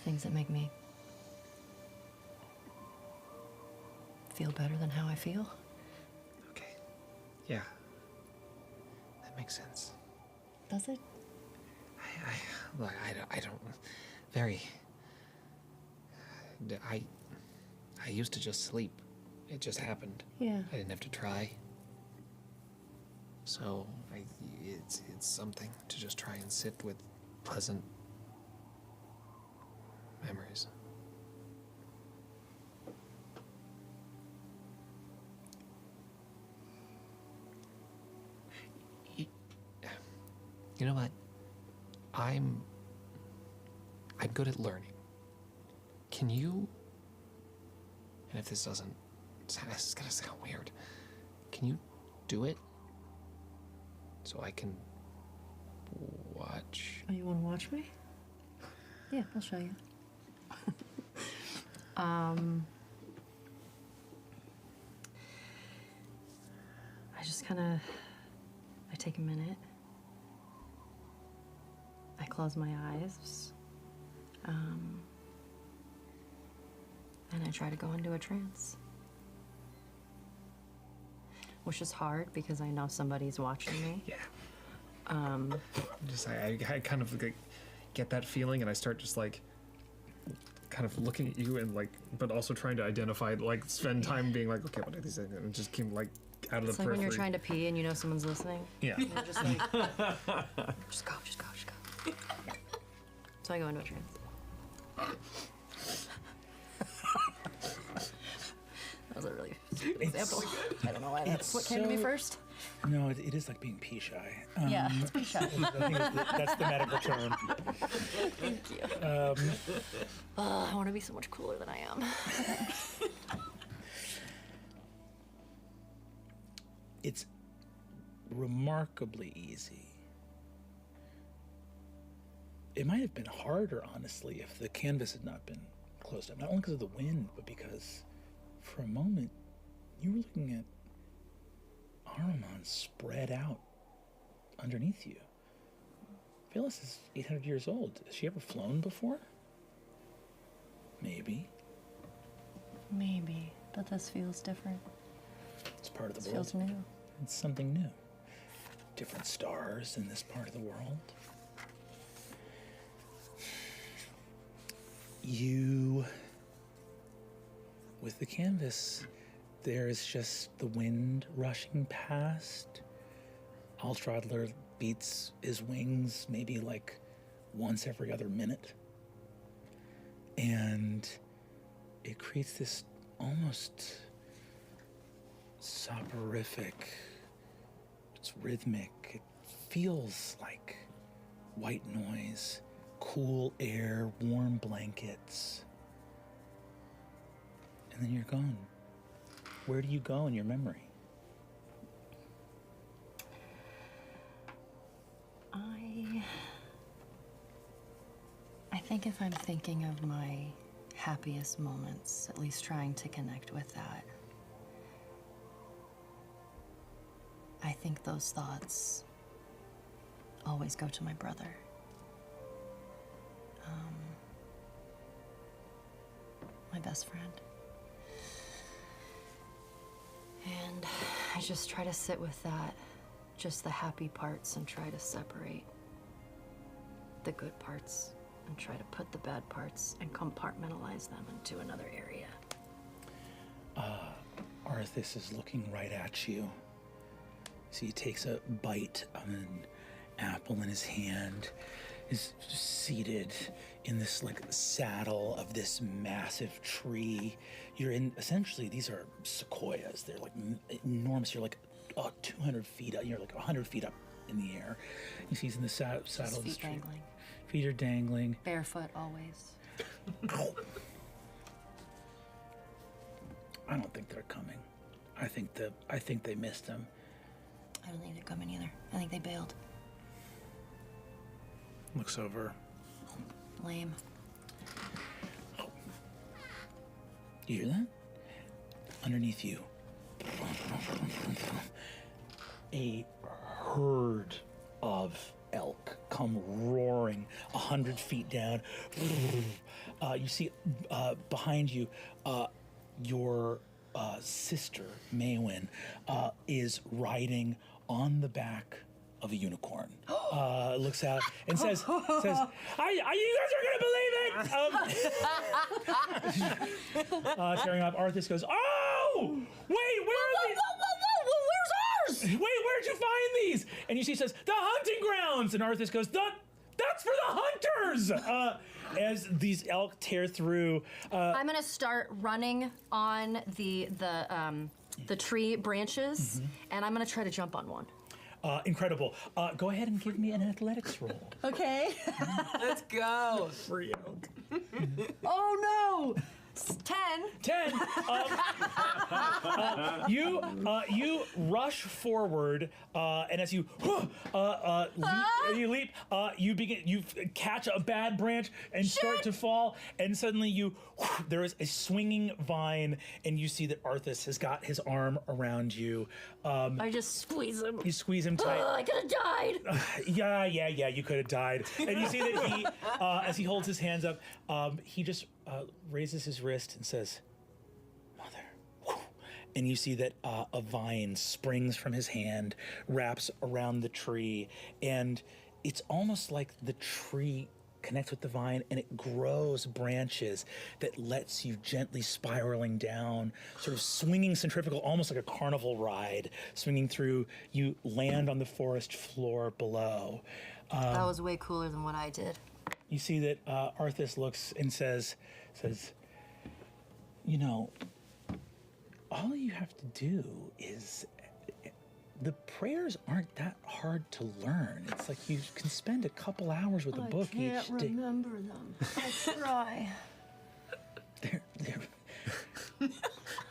Things that make me feel better than how I feel. Okay. Yeah. That makes sense. Does it? I don't... Very... I used to just sleep. It just happened. Yeah. I didn't have to try. So, it's something to just try and sit with pleasant memories. You know what? I'm good at learning. Can you... And if this doesn't... This is gonna sound weird. Can you do it? So I can watch? Oh, you want to watch me? Yeah, I'll show you. I just I take a minute. I close my eyes. And I try to go into a trance. Which is hard because I know somebody's watching me. Yeah. I kind of like get that feeling, and I start just like kind of looking at you and like, but also trying to identify, like spend time being like, okay, what are these things? And just keep like out of It's the like periphery. when you're trying to pee and you know someone's listening. Yeah. And you're just like, just go. So I go into a trance. That was a really stupid example. I don't know why that's what came to me first. No, it is like being pee shy. Yeah, it's pretty shy. I think that's the medical term. Thank you. I want to be so much cooler than I am. It's remarkably easy. It might have been harder, honestly, if the canvas had not been closed up. Not only because of the wind, but because for a moment you were looking at Ahriman spread out underneath you. Phyllis is 800 years old. Has she ever flown before? Maybe. Maybe, but this feels different. It's part of the This world. feels new. It's something new. Different stars in this part of the world. You, with the canvas, there is just the wind rushing past. Altradler beats his wings maybe like once every other minute. And it creates this almost soporific, it's rhythmic, it feels like white noise, cool air, warm blankets. And then you're gone. Where do you go in your memory? I think if I'm thinking of my happiest moments, at least trying to connect with that, I think those thoughts always go to my brother. My best friend. And I just try to sit with that, just the happy parts, and try to separate the good parts and try to put the bad parts and compartmentalize them into another area. Arthas is looking right at you. So he takes a bite of an apple in his hand, is seated in this like saddle of this massive tree. You're in, essentially, these are sequoias. They're like enormous. You're like 200 feet up. You're like 100 feet up in the air. You see he's in the saddle of this Feet tree. dangling. Feet are dangling. Barefoot always. Ow. I don't think they're coming. I think they missed him. I don't think they're coming either. I think they bailed. Looks over. Lame. You hear that? Underneath you, a herd of elk come roaring 100 feet down. You see behind you, your sister, Maywin, is riding on the back of a unicorn. Looks out and says, you guys are gonna believe it! Tearing up, Arthas goes, oh! Wait, where are these? Where's ours? Wait, where'd you find these? And you see, says, the hunting grounds! And Arthas goes, that's for the hunters! As these elk tear through, I'm gonna start running on the tree branches, and I'm gonna try to jump on one. incredible. Go ahead and give me an athletics roll. Okay. Let's go. Free elk. Oh no! 10. 10. You rush forward, and as you leap, you catch a bad branch and start to fall, and suddenly there is a swinging vine, and you see that Arthas has got his arm around you. I just squeeze him. You squeeze him tight. I could have died. Yeah, you could have died. And you see that he, as he holds his hands up, he just raises his wrist and says, "Mother." And you see that a vine springs from his hand, wraps around the tree, and it's almost like the tree connects with the vine and it grows branches that lets you gently spiraling down, sort of swinging centrifugal, almost like a carnival ride, swinging through. You land on the forest floor below. That was way cooler than what I did. You see that Arthas looks and says, you know, all you have to do is, the prayers aren't that hard to learn. It's like you can spend a couple hours with a book each day. I can't remember them. I try. They're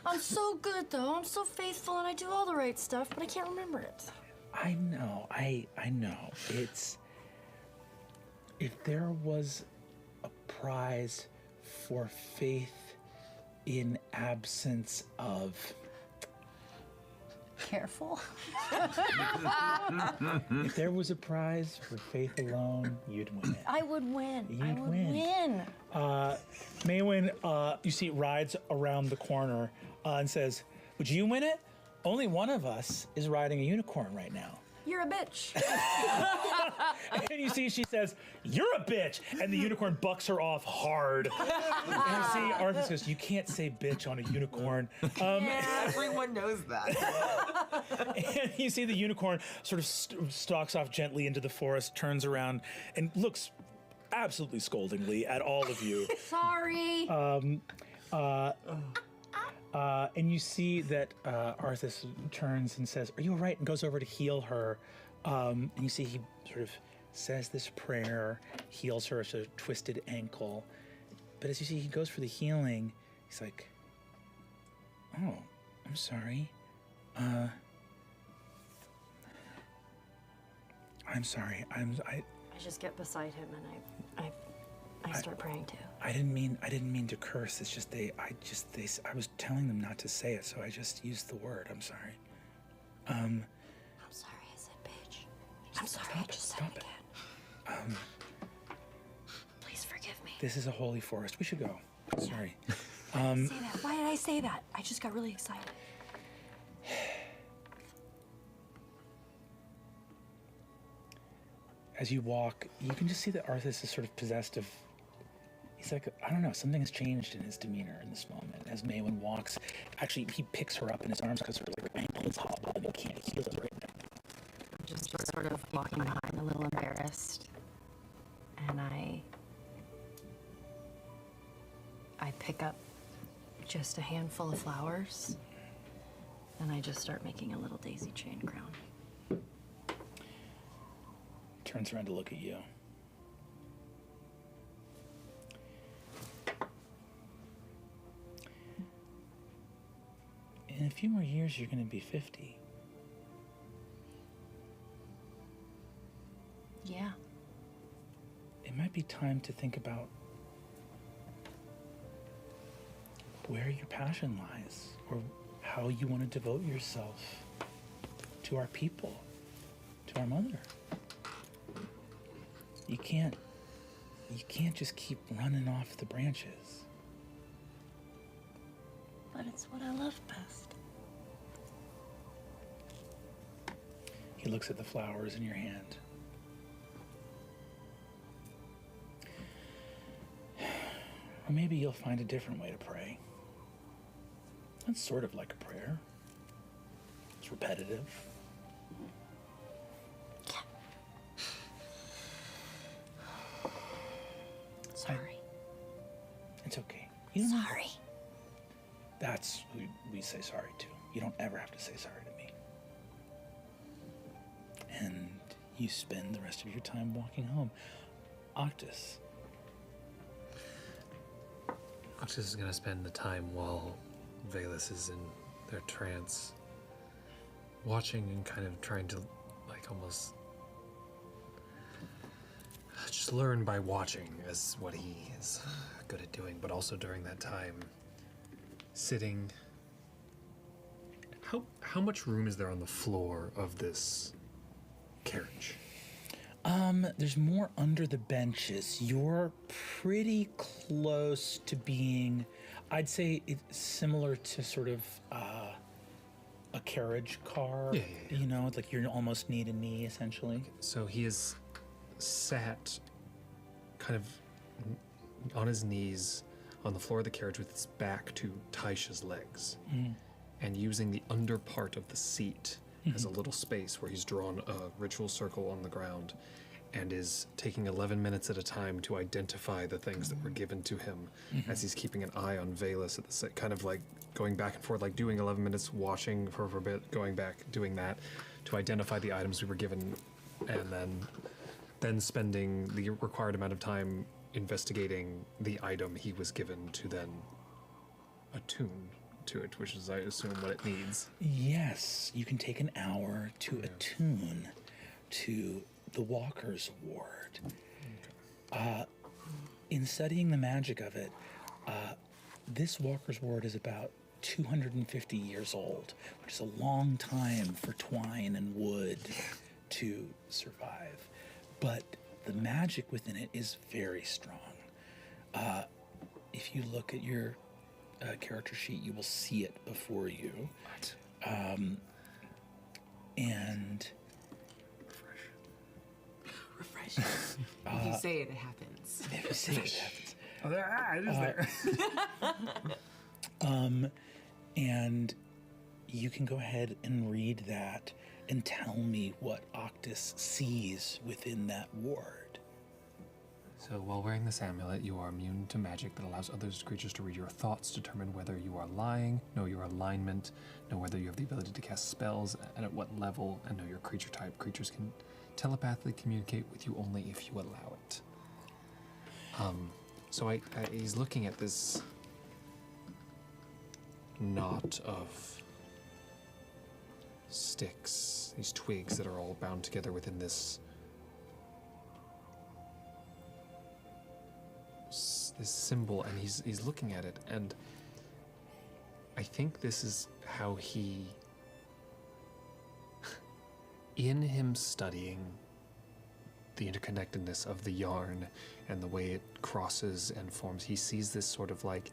I'm so good though. I'm so faithful and I do all the right stuff, but I can't remember it. I know. It's, if there was a prize for faith in absence of... Careful. If there was a prize for faith alone, you'd win it. I would win. You'd win. Maywin, you see, rides around the corner and says, "Would you win it? Only one of us is riding a unicorn right now." You're a bitch. And you see, she says, "You're a bitch," and the unicorn bucks her off hard. And you see, Arthur says, "You can't say bitch on a unicorn." Everyone knows that. And you see the unicorn sort of stalks off gently into the forest, turns around, and looks absolutely scoldingly at all of you. Sorry. And you see that Arthas turns and says, "Are you all right?" and goes over to heal her. And you see he sort of says this prayer, heals her sort of twisted ankle. But as you see he goes for the healing, he's like, "Oh, I'm sorry. I'm sorry. I just get beside him and I start praying too. I didn't mean to curse. It's just I was telling them not to say it, so I just used the word. I'm sorry." I'm sorry I said bitch. I'm sorry I just said it again. Please forgive me. This is a holy forest. We should go. Sorry. Say that. Why did I say that? I just got really excited. As you walk, you can just see that Arthas is sort of possessed of... He's like, I don't know, something has changed in his demeanor in this moment. As Maywin walks, actually, he picks her up in his arms because her ankle's hobbled and he can't heal it right now. Just sort of walking behind, a little embarrassed. And I pick up just a handful of flowers and I just start making a little daisy chain crown. Turns around to look at you. In a few more years, you're going to be 50. Yeah. It might be time to think about where your passion lies, or how you want to devote yourself to our people, to our mother. You can't just keep running off the branches. But it's what I love best. He looks at the flowers in your hand. Or maybe you'll find a different way to pray. That's sort of like a prayer. It's repetitive. Sorry. It's okay. You don't Sorry. That's who we say sorry to. You don't ever have to say sorry to me. And you spend the rest of your time walking home. Octus. Octus is gonna spend the time while Valus is in their trance, watching and kind of trying to, like, almost just learn by watching as what he is good at doing, but also during that time, sitting. How much room is there on the floor of this carriage? There's more under the benches. You're pretty close to being, I'd say it's similar to sort of a carriage car. Yeah. You know, it's like you're almost knee to knee, essentially. So he is sat kind of on his knees on the floor of the carriage with his back to Taisha's legs, and using the under part of the seat as a little space where he's drawn a ritual circle on the ground and is taking 11 minutes at a time to identify the things that were given to him as he's keeping an eye on Valus at the kind of like going back and forth, like doing 11 minutes, watching for a bit, going back, doing that to identify the items we were given, and then spending the required amount of time investigating the item he was given to then attune to it, which is, I assume, what it needs. Yes, you can take an hour to attune to the Walker's Ward. In studying the magic of it, this Walker's Ward is about 250 years old, which is a long time for twine and wood to survive. But the magic within it is very strong. If you look at your character sheet, you will see it before you. And Refreshing. If you say it, it happens. if you say it happens. Oh, it is there. And you can go ahead and read that and tell me what Octus sees within that ward. So while wearing this amulet, you are immune to magic that allows other creatures to read your thoughts, determine whether you are lying, know your alignment, know whether you have the ability to cast spells, and at what level, and know your creature type. Creatures can telepathically communicate with you only if you allow it. So he's looking at this knot of sticks, these twigs that are all bound together within this symbol, and he's looking at it, and I think this is how he, in him studying the interconnectedness of the yarn and the way it crosses and forms, he sees this sort of like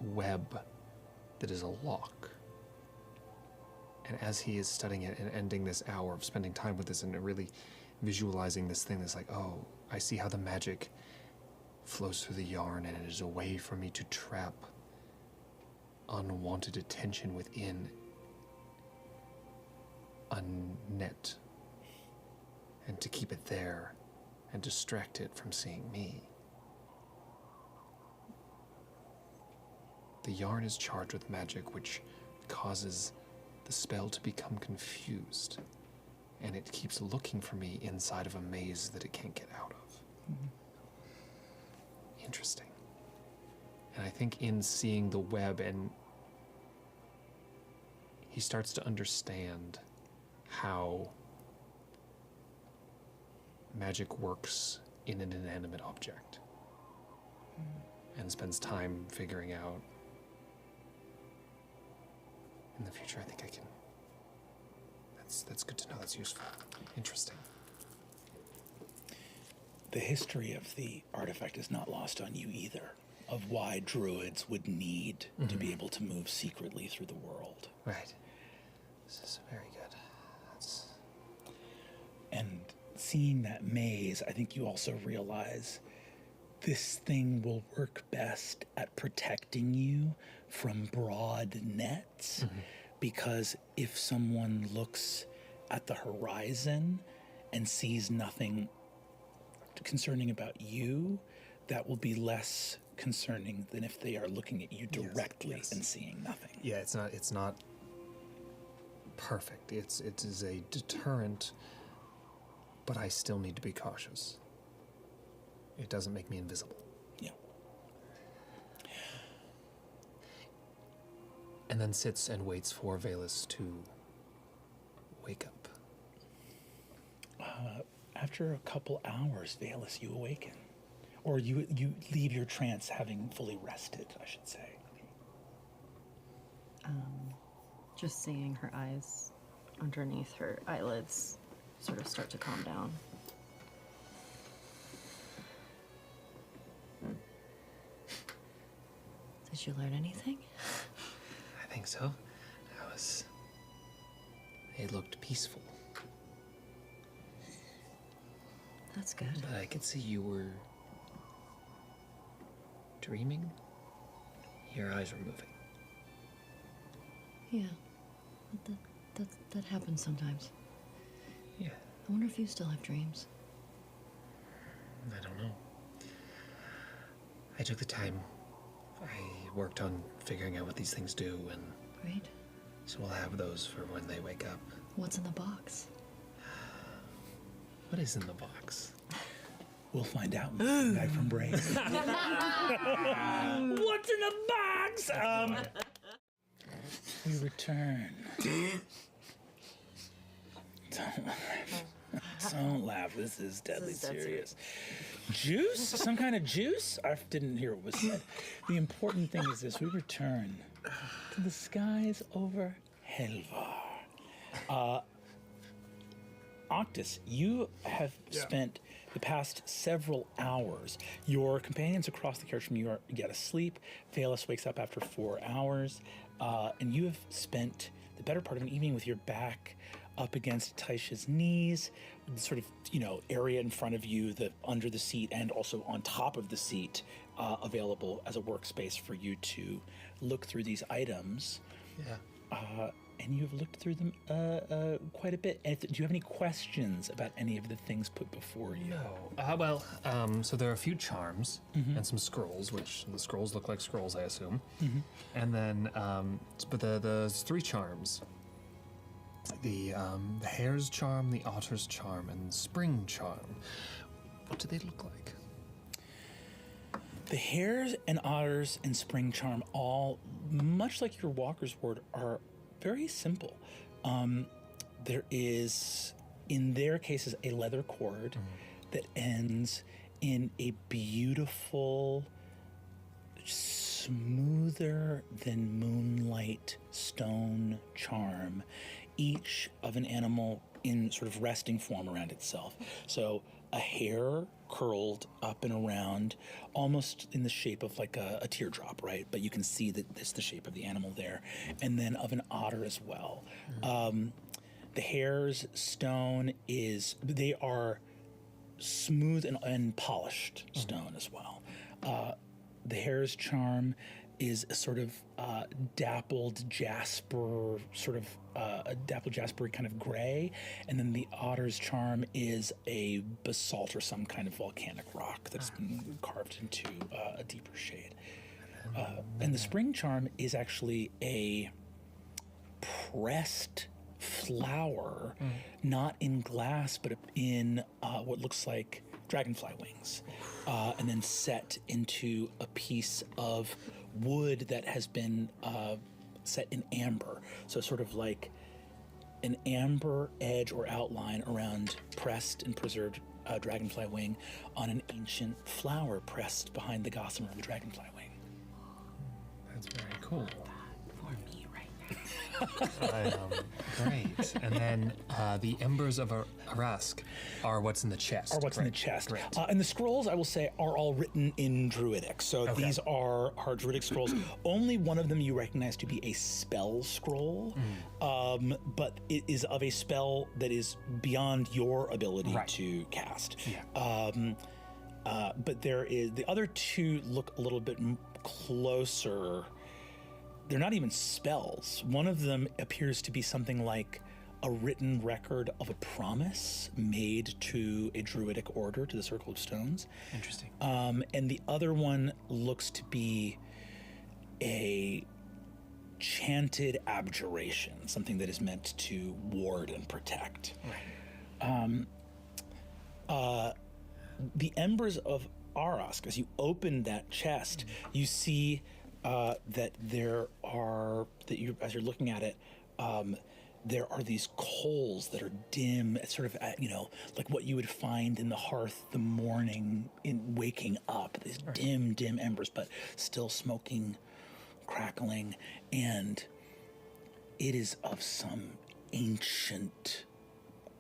web that is a lock. And as he is studying it and ending this hour of spending time with this and really visualizing this thing, that's like, oh, I see how the magic flows through the yarn, and it is a way for me to trap unwanted attention within a net and to keep it there and distract it from seeing me. The yarn is charged with magic, which causes the spell to become confused, and it keeps looking for me inside of a maze that it can't get out of. Interesting. And I think in seeing the web, and he starts to understand how magic works in an inanimate object, and spends time figuring out. In the future, I think I can. That's good to know. That's useful. Interesting. The history of the artifact is not lost on you either, of why druids would need to be able to move secretly through the world. Right. This is very good. And seeing that maze, I think you also realize this thing will work best at protecting you from broad nets, because if someone looks at the horizon and sees nothing concerning about you, that will be less concerning than if they are looking at you directly and seeing nothing. Yeah, it's not perfect. It is a deterrent, but I still need to be cautious. It doesn't make me invisible. Yeah. and then sits and waits for Valus to wake up. After a couple hours, Valus, you awaken. Or you leave your trance having fully rested, I should say. Just seeing her eyes underneath her eyelids sort of start to calm down. Did you learn anything? I think so. It looked peaceful. That's good. But I could see you were dreaming. Your eyes were moving. Yeah. That happens sometimes. Yeah. I wonder if you still have dreams. I don't know. I took the time. I worked on figuring out what these things do, and Great. so we'll have those for when they wake up. What's in the box? What is in the box? We'll find out when we come back from break. What's in the box? We return. Don't laugh. This is deadly dead serious. Juice? Some kind of juice? I didn't hear what was said. The important thing is this. We return to the skies over Helvar. Octus, you have spent the past several hours. Your companions across the carriage from you are yet asleep. Valus wakes up after 4 hours. And you have spent the better part of an evening with your back up against Taisha's knees, sort of, area in front of you, under the seat and also on top of the seat, available as a workspace for you to look through these items. Yeah. And you've looked through them quite a bit. And do you have any questions about any of the things put before you? No. So there are a few charms and some scrolls, which the scrolls look like scrolls, I assume. And then, but the 3 charms. The hare's charm, the otter's charm, and the spring charm. What do they look like? The hares and otters and spring charm, all much like your walker's ward, are very simple. There is, in their cases, a leather cord that ends in a beautiful, smoother than moonlight stone charm, each of an animal in sort of resting form around itself. So a hare curled up and around, almost in the shape of like a teardrop, right? But you can see that it's the shape of the animal there. And then of an otter as well. The hare's stone they are smooth and polished stone as well. The hare's charm is a sort of dappled jasper, a dappled jasper kind of gray, and then the otter's charm is a basalt or some kind of volcanic rock that's been carved into a deeper shade. And the spring charm is actually a pressed flower, not in glass, but in what looks like dragonfly wings, and then set into a piece of wood that has been set in amber. So sort of like an amber edge or outline around pressed and preserved dragonfly wing on an ancient flower pressed behind the gossamer of the dragonfly wing. That's very cool. For me right now. Great. And then the embers of Arask are what's in the chest. What's in the chest. Great. And the scrolls, I will say, are all written in Druidic. So these are Druidic scrolls. Only one of them you recognize to be a spell scroll, but it is of a spell that is beyond your ability to cast. But there is, the other 2 look a little bit closer. They're not even spells. One of them appears to be something like a written record of a promise made to a druidic order, to the Circle of Stones. Interesting. And the other one looks to be a chanted abjuration, something that is meant to ward and protect. The embers of Arask, as you open that chest, you see that there are as you're looking at it. There are these coals that are dim, sort of, like what you would find in the hearth the morning in waking up. These dim embers, but still smoking, crackling, and it is of some ancient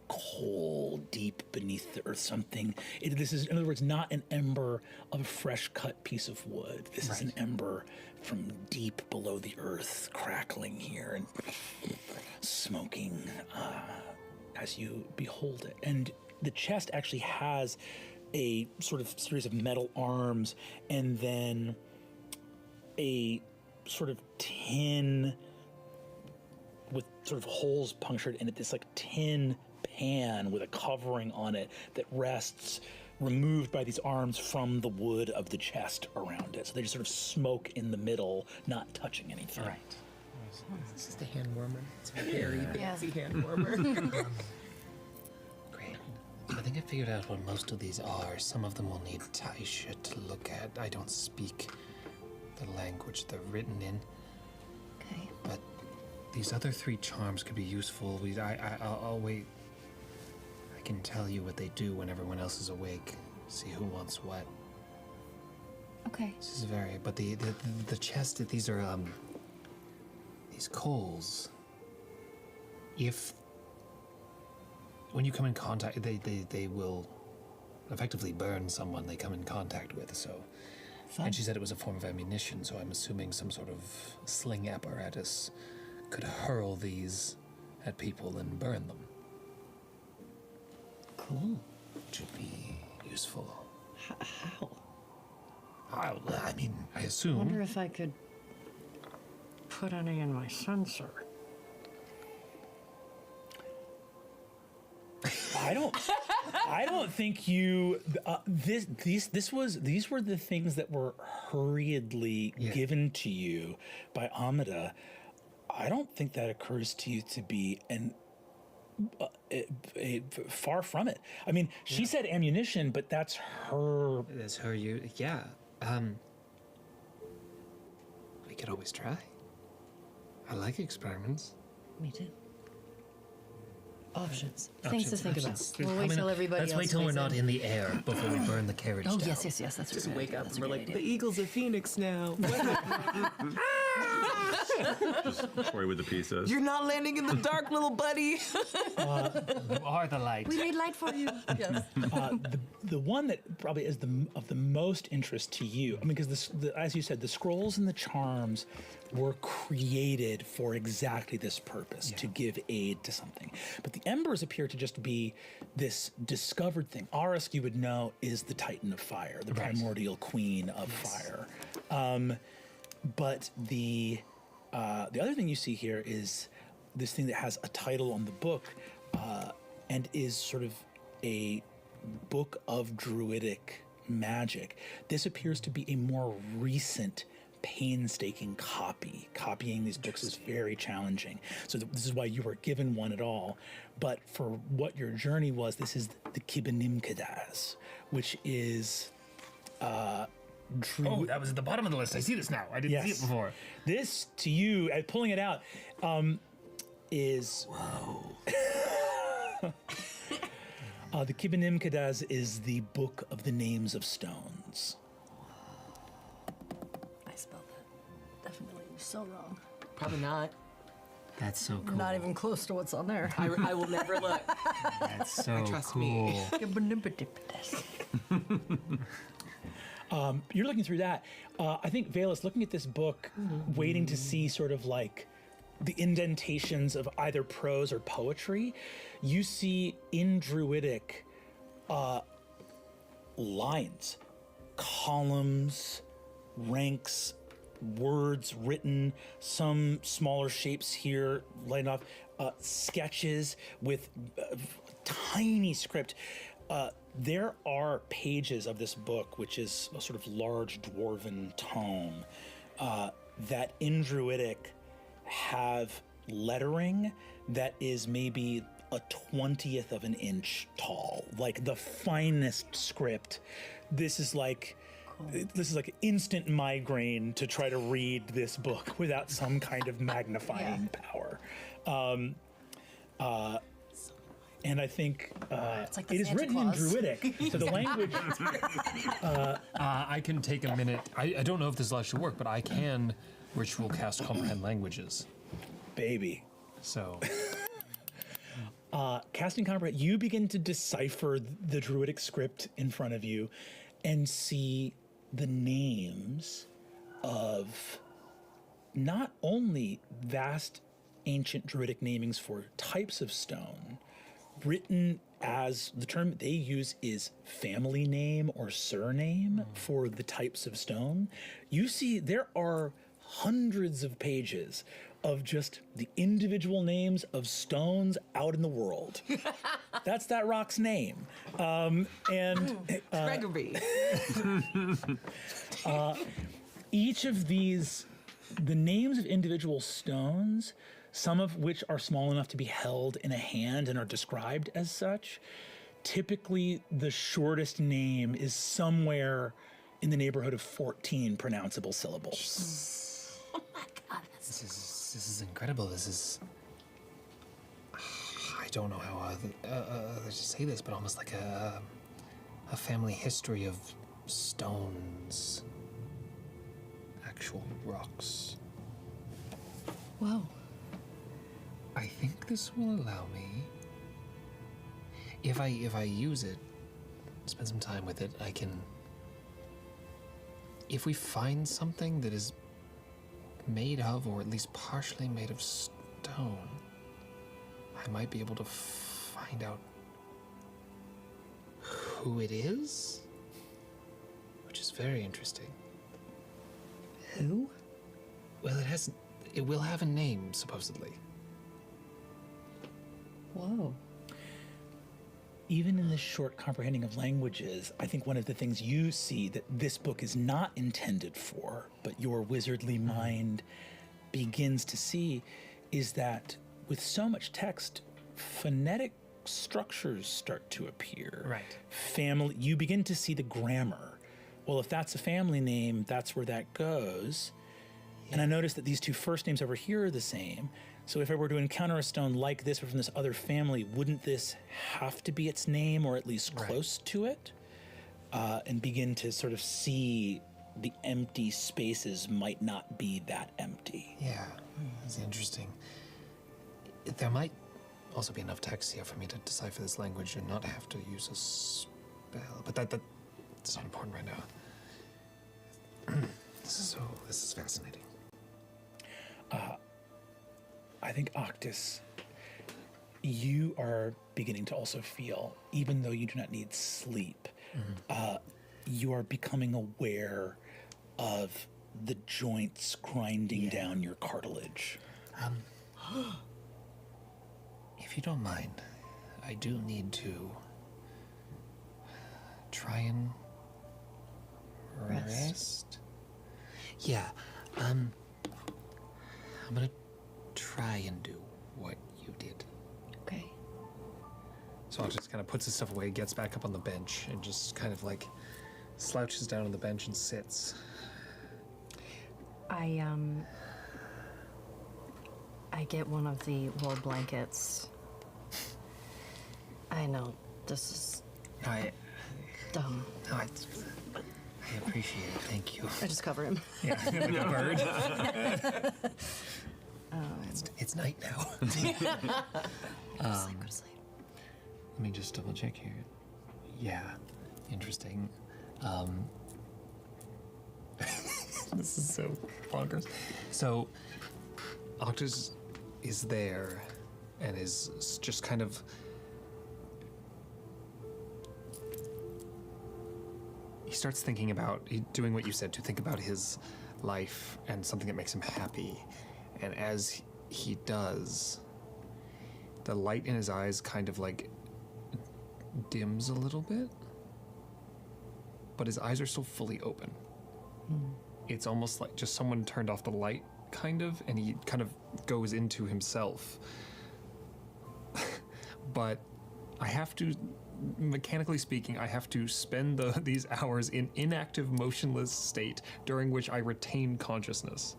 coal deep beneath the earth. Something. This is, in other words, not an ember of a fresh cut piece of wood. This is an ember from deep below the earth, crackling here and smoking as you behold it. And the chest actually has a sort of series of metal arms and then a sort of tin with sort of holes punctured in it, this like tin pan with a covering on it that rests removed by these arms from the wood of the chest around it. So they just sort of smoke in the middle, not touching anything. Right. This is the hand warmer. It's a very fancy hand warmer. Great. I think I figured out what most of these are. Some of them will need Taisha to look at. I don't speak the language they're written in. Okay. But these other 3 charms could be useful. I'll wait. I can tell you what they do when everyone else is awake. See who wants what. Okay. This is very. But the chest. These are these coals. When you come in contact, they will effectively burn someone they come in contact with. So. Fun. And she said it was a form of ammunition. So I'm assuming some sort of sling apparatus could hurl these at people and burn them. Cool. Which would be useful. How? I mean, I I assume. wonder if I could put any in my sensor. I don't think you. These were the things that were hurriedly given to you by Amida. I don't think that occurs to you to be far from it. I mean, she said ammunition, but that's her. That's her. Yeah. We could always try. I like experiments. Me too. Options. Things to think Options. about. We'll wait till everybody Let's else wait till we're weighs not in the air before we burn the carriage Oh, down. yes. That's Just right. wake up That's and a we're good like, idea. the eagle's a phoenix now. Toy with the pieces. You're not landing in the dark, little buddy. You are the light. We made light for you. Yes. The one that probably is of the most interest to you, I mean, because as you said, the scrolls and the charms were created for exactly this purpose, to give aid to something. But the embers appear to just be this discovered thing. Arisk, you would know, is the Titan of Fire, the primordial queen of fire. But the other thing you see here is this thing that has a title on the book and is sort of a book of druidic magic. This appears to be a more recent, painstaking copy. Copying these books is very challenging. So this is why you were given one at all. But for what your journey was, this is the Kibanimkadaz, which is Oh, that was at the bottom of the list. I see this now. I didn't see it before. This, to you, pulling it out, is... the Kibanimkadaz is the book of the names of stones. I spelled that definitely so wrong. Probably not. That's so cool. Not even close to what's on there. I will never look. That's so Trust cool. me. You're looking through that. I think Valus, looking at this book, waiting to see sort of like the indentations of either prose or poetry, you see in Druidic lines, columns, ranks, words written, some smaller shapes here lighting off, sketches with tiny script. There are pages of this book, which is a sort of large dwarven tome, that in Druidic have lettering that is maybe a 20th of an inch tall, like the finest script. This is like this is like instant migraine to try to read this book without some kind of magnifying power. And I think like the it is Santa written Claus. in Druidic, so the language. I can take a minute. I don't know if this will actually work, but I can ritual cast comprehend languages. Baby. So Casting comprehend, you begin to decipher the Druidic script in front of you and see the names of not only vast ancient Druidic namings for types of stone, written as the term they use is family name or surname for the types of stone. You see there are hundreds of pages of just the individual names of stones out in the world. That's that rock's name. Gregory. Each of these, the names of individual stones, some of which are small enough to be held in a hand and are described as such, typically the shortest name is somewhere in the neighborhood of 14 pronounceable syllables. Oh my god, this is incredible. This is. I don't know how to say this, but almost like a family history of stones, actual rocks. Whoa. I think this will allow me. If I use it, spend some time with it, I can. If we find something that is made of, or at least partially made of stone, I might be able to find out who it is, which is very interesting. Who? Well, it will have a name, supposedly. Whoa. Even in this short comprehending of languages, I think one of the things you see that this book is not intended for, but your wizardly mind begins to see, is that with so much text, phonetic structures start to appear. Right. Family, you begin to see the grammar. Well, if that's a family name, that's where that goes. And I noticed that these two first names over here are the same. So if I were to encounter a stone like this or from this other family, wouldn't this have to be its name or at least close to it? And begin to sort of see the empty spaces might not be that empty. Yeah, that's interesting. There might also be enough text here for me to decipher this language and not have to use a spell, but that's not important right now. This is fascinating. I think Octus, you are beginning to also feel, even though you do not need sleep, you are becoming aware of the joints grinding down your cartilage. If you don't mind, I do need to try and rest. Yeah, I'm gonna try and do what you did. Okay. So I'll just kind of puts his stuff away, gets back up on the bench, and just kind of like slouches down on the bench and sits. I get one of the wool blankets. I know, this is dumb. No, I appreciate it. Thank you. I just cover him. Yeah, like a bird. It's night now. Go to sleep, go to sleep. Let me just double check here. Yeah, interesting. This is so bonkers. So, Octus is there and is just kind of. He starts thinking about doing what you said, to think about his life and something that makes him happy. And as he does, the light in his eyes kind of like dims a little bit, but his eyes are still fully open. It's almost like just someone turned off the light, kind of, and he kind of goes into himself. But I have to mechanically speaking, I have to spend these hours in inactive, motionless state during which I retain consciousness.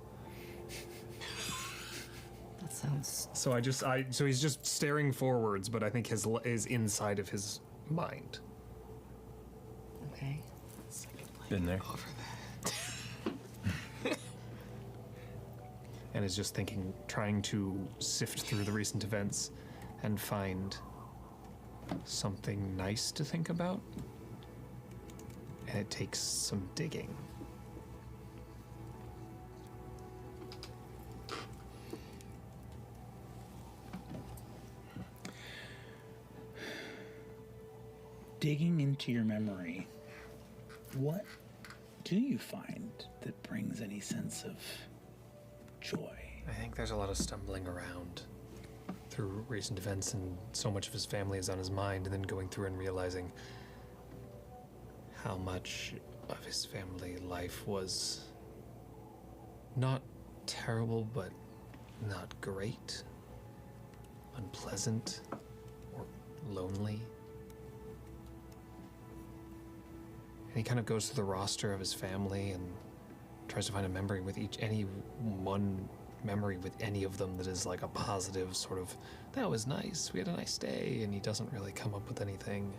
That sounds. So so he's just staring forwards, but I think his is inside of his mind. Okay. Been there. And is just thinking, trying to sift through the recent events and find something nice to think about. And it takes some digging. Digging into your memory, what do you find that brings any sense of joy? I think there's a lot of stumbling around Through recent events, and so much of his family is on his mind, and then going through and realizing how much of his family life was not terrible, but not great, unpleasant, or lonely. And he kind of goes through the roster of his family and tries to find a memory with any one memory with any of them that is like a positive sort of, that was nice, we had a nice day, and he doesn't really come up with anything.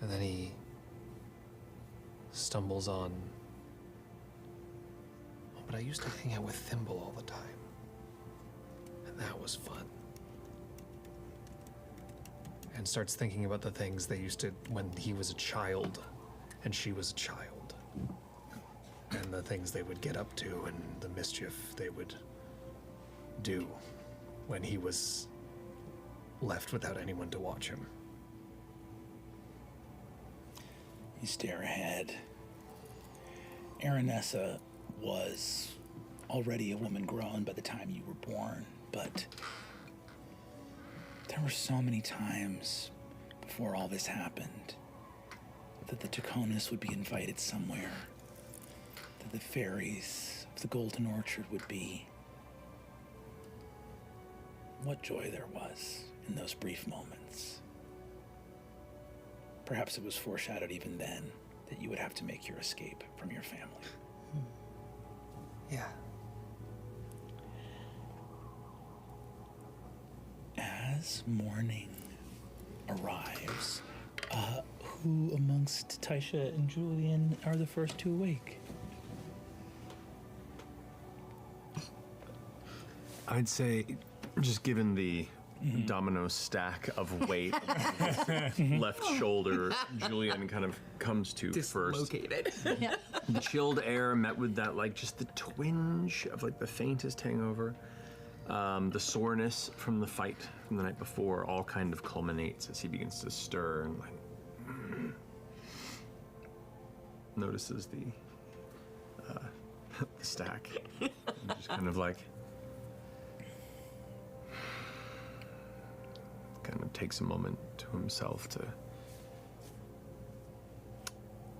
And then he stumbles on, oh, but I used to hang out with Thimble all the time. And that was fun. And starts thinking about the things they used to, when he was a child and she was a child. And the things they would get up to and the mischief they would do when he was left without anyone to watch him. You stare ahead. Aranessa was already a woman grown by the time you were born, but there were so many times before all this happened that the Taconis would be invited somewhere, that the fairies of the Golden Orchard would be. What joy there was in those brief moments. Perhaps it was foreshadowed even then that you would have to make your escape from your family. Yeah. As morning arrives, who amongst Taisha and Julian are the first to awake? I'd say, just given the domino stack of weight on his left shoulder, Julian kind of comes to first. Dislocated. The chilled air met with that, like, just the twinge of, like, the faintest hangover. The soreness from the fight from the night before all kind of culminates as he begins to stir and, like, notices the stack. And just kind of, like, kind of takes a moment to himself to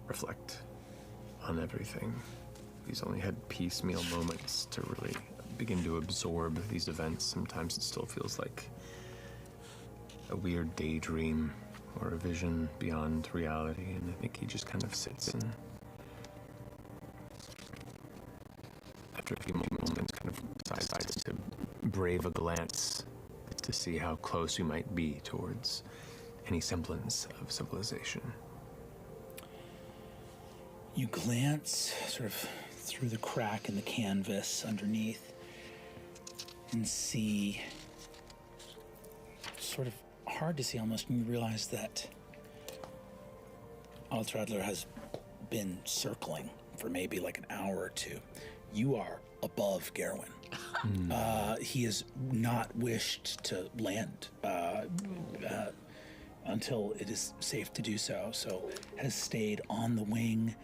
reflect on everything. He's only had piecemeal moments to really begin to absorb these events. Sometimes it still feels like a weird daydream or a vision beyond reality, and I think he just kind of sits and, after a few moments, kind of decides to brave a glance to see how close we might be towards any semblance of civilization. You glance sort of through the crack in the canvas underneath and see, sort of hard to see almost, and you realize that Altradler has been circling for maybe like an hour or two. You are above Gerwin. He has not wished to land until it is safe to do so, so has stayed on the wing,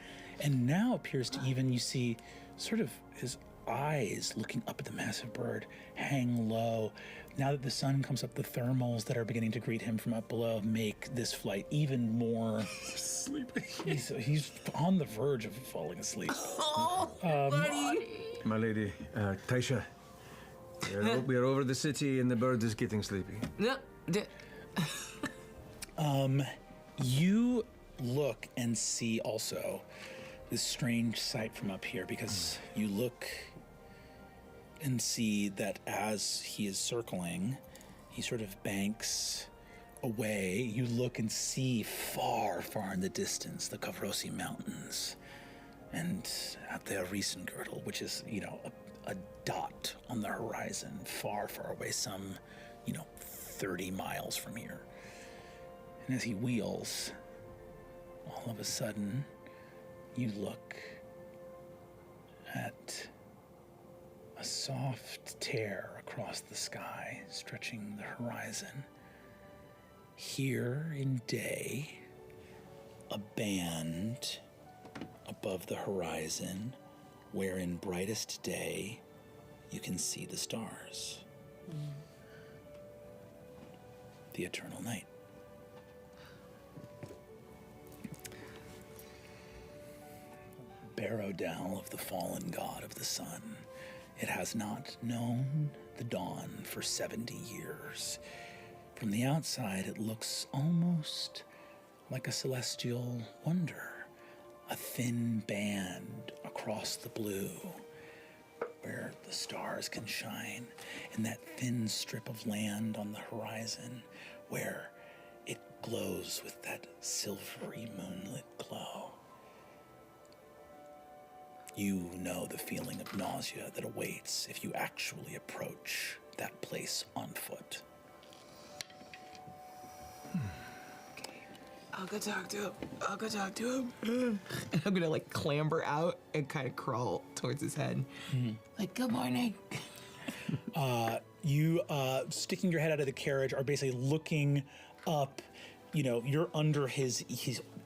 and now appears to even, you see, sort of his eyes looking up at the massive bird hang low. Now that the sun comes up, the thermals that are beginning to greet him from up below make this flight even more sleepy. He's on the verge of falling asleep. My lady, Taisha, we are over the city and the bird is getting sleepy. No, You look and see also this strange sight from up here, because you look and see that as he is circling, he sort of banks away. You look and see far, far in the distance the Kavrosi Mountains, and at the Riesengirdle, which is, a dot on the horizon, far, far away, some, 30 miles from here. And as he wheels, all of a sudden, you look at a soft tear across the sky, stretching the horizon. Here in day, a band above the horizon, where in brightest day, you can see the stars. The eternal night. Barrow-Dal of the fallen god of the sun. It has not known the dawn for 70 years. From the outside, it looks almost like a celestial wonder, a thin band across the blue, where the stars can shine, and that thin strip of land on the horizon, where it glows with that silvery moonlit glow. You know the feeling of nausea that awaits if you actually approach that place on foot. I'll go talk to him. And I'm gonna clamber out and kind of crawl towards his head. Like, good morning. You, sticking your head out of the carriage, are basically looking up. You're under his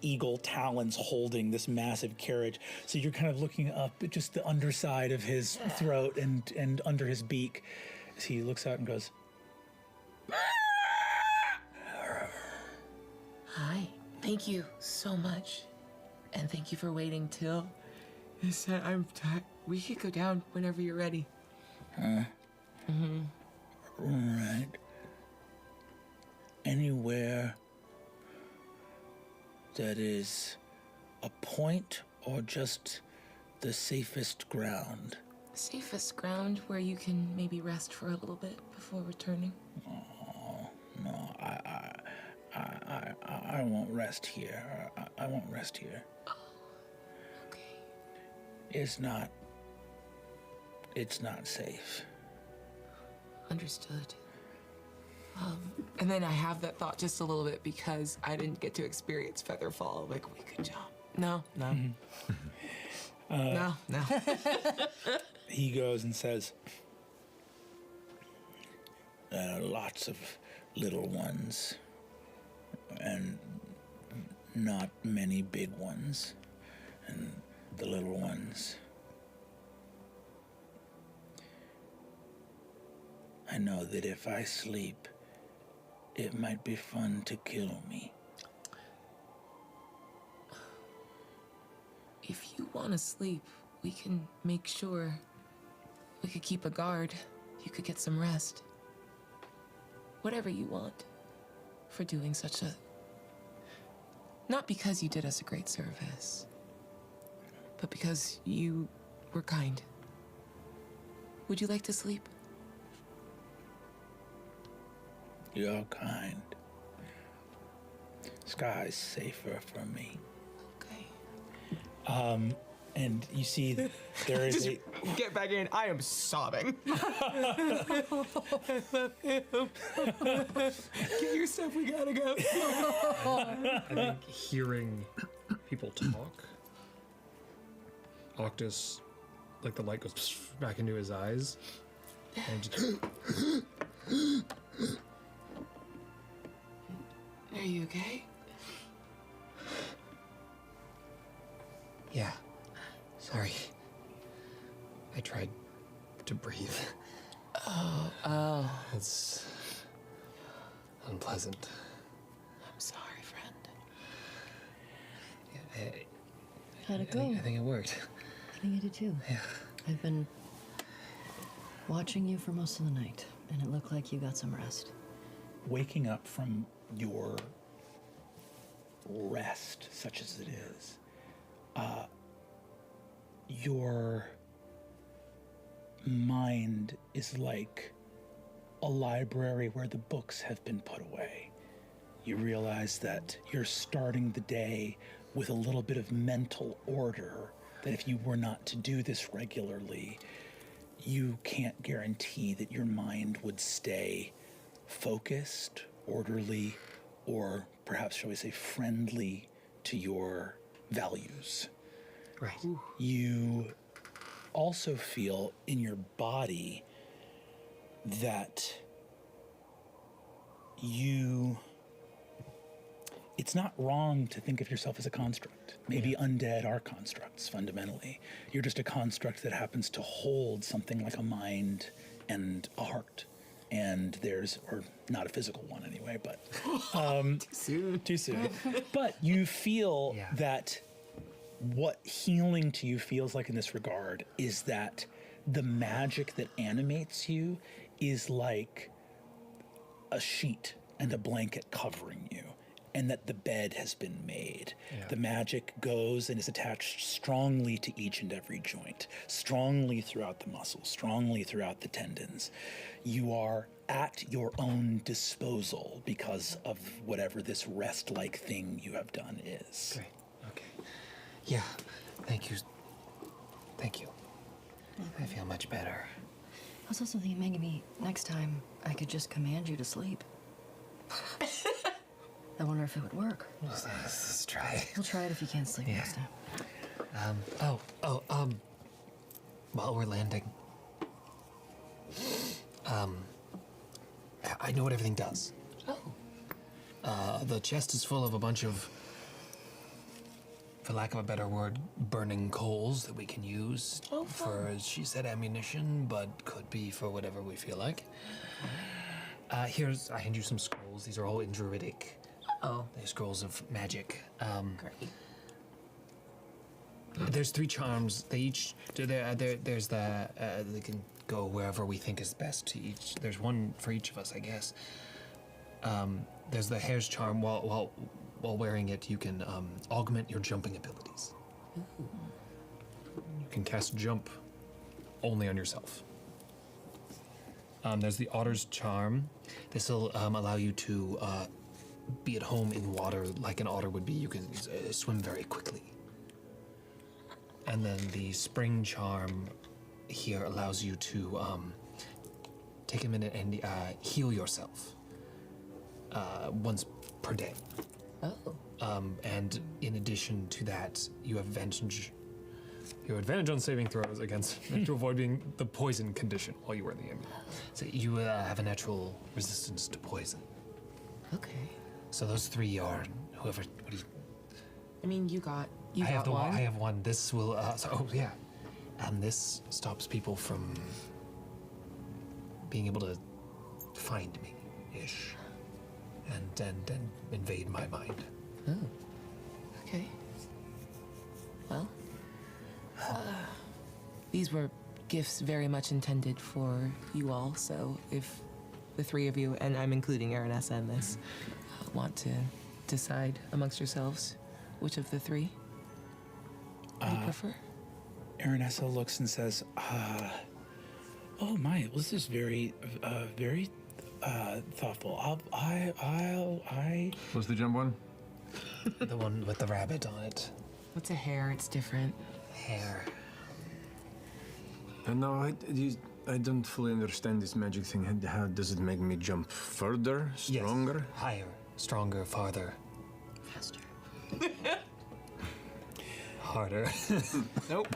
eagle talons holding this massive carriage. So you're kind of looking up at just the underside of his throat and under his beak as he looks out and goes, Hi. Thank you so much. And thank you for waiting till. He said, I'm tired. We could go down whenever you're ready. right. Anywhere that is a point or just the safest ground? Safest ground where you can maybe rest for a little bit before returning. No, I won't rest here. I won't rest here. Okay. It's not safe. Understood. And then I have that thought just a little bit because I didn't get to experience Featherfall. Like, we could jump. No. No. He goes and says, there are lots of little ones and not many big ones. And the little ones, I know that if I sleep, it might be fun to kill me. If you want to sleep, we can make sure we could keep a guard. You could get some rest. Whatever you want for doing such a... Not because you did us a great service, but because you were kind. Would you like to sleep? You're kind. Sky's safer for me. Okay. And you see there is a... Get back in. I am sobbing. Get your stuff, we gotta go. I think hearing people talk, Octus, like the light goes back into his eyes, and just Are you okay? Yeah. Sorry. I tried to breathe. Oh. It's unpleasant. I'm sorry, friend. How'd it go? I think it worked. I think I did too. Yeah. I've been watching you for most of the night, and it looked like you got some rest. waking up from your rest, such as it is, your mind is like a library where the books have been put away. You realize that you're starting the day with a little bit of mental order, that if you were not to do this regularly, you can't guarantee that your mind would stay focused, orderly, or perhaps, shall we say, friendly to your values. Right. You also feel in your body that it's not wrong to think of yourself as a construct. Maybe undead are constructs fundamentally. You're just a construct that happens to hold something like a mind and a heart. And or not a physical one anyway, but too soon. But you feel that what healing to you feels like in this regard is that the magic that animates you is like a sheet and a blanket covering you, and that the bed has been made. Yeah. The magic goes and is attached strongly to each and every joint, strongly throughout the muscles, strongly throughout the tendons. You are at your own disposal because of whatever this rest-like thing you have done is. Great. Okay. Yeah. Thank you. Thank you. I feel much better. I was also thinking maybe next time I could just command you to sleep. I wonder if it would work. Let's try. We'll try it if you can't sleep next time. While we're landing, I know what everything does. The chest is full of a bunch of, for lack of a better word, burning coals that we can use for, as she said, ammunition, but could be for whatever we feel like. I hand you some scrolls. These are all in Druidic. They're scrolls of magic. Great. There's 3 charms. They each there's they can go wherever we think is best to each. There's one for each of us, I guess. There's the hare's charm. While wearing it, you can augment your jumping abilities. Ooh. You can cast jump only on yourself. There's the otter's charm. This will allow you to be at home in water like an otter would be. You can swim very quickly. And then the spring charm here allows you to take a minute and heal yourself once per day. And in addition to that, you have advantage. You have advantage on saving throws against to avoid being the poison condition while you wear the amulet. So you have a natural resistance to poison. Okay. So those 3 are whoever. What do you? I mean, you got I have one. This will. And this stops people from being able to find me, ish, and invade my mind. Oh. Okay. Well, these were gifts very much intended for you all. So if the 3 of you, and I'm including Aranessa in this, want to decide amongst yourselves which of the 3 you prefer? Aranessa looks and says, oh my, well, this is very, very thoughtful. What's the jump one? The one with the rabbit on it. What's a hare? It's different. Hare. No, I don't fully understand this magic thing. How does it make me jump further, stronger? Yes. Higher, stronger, farther. Faster. Harder. Nope.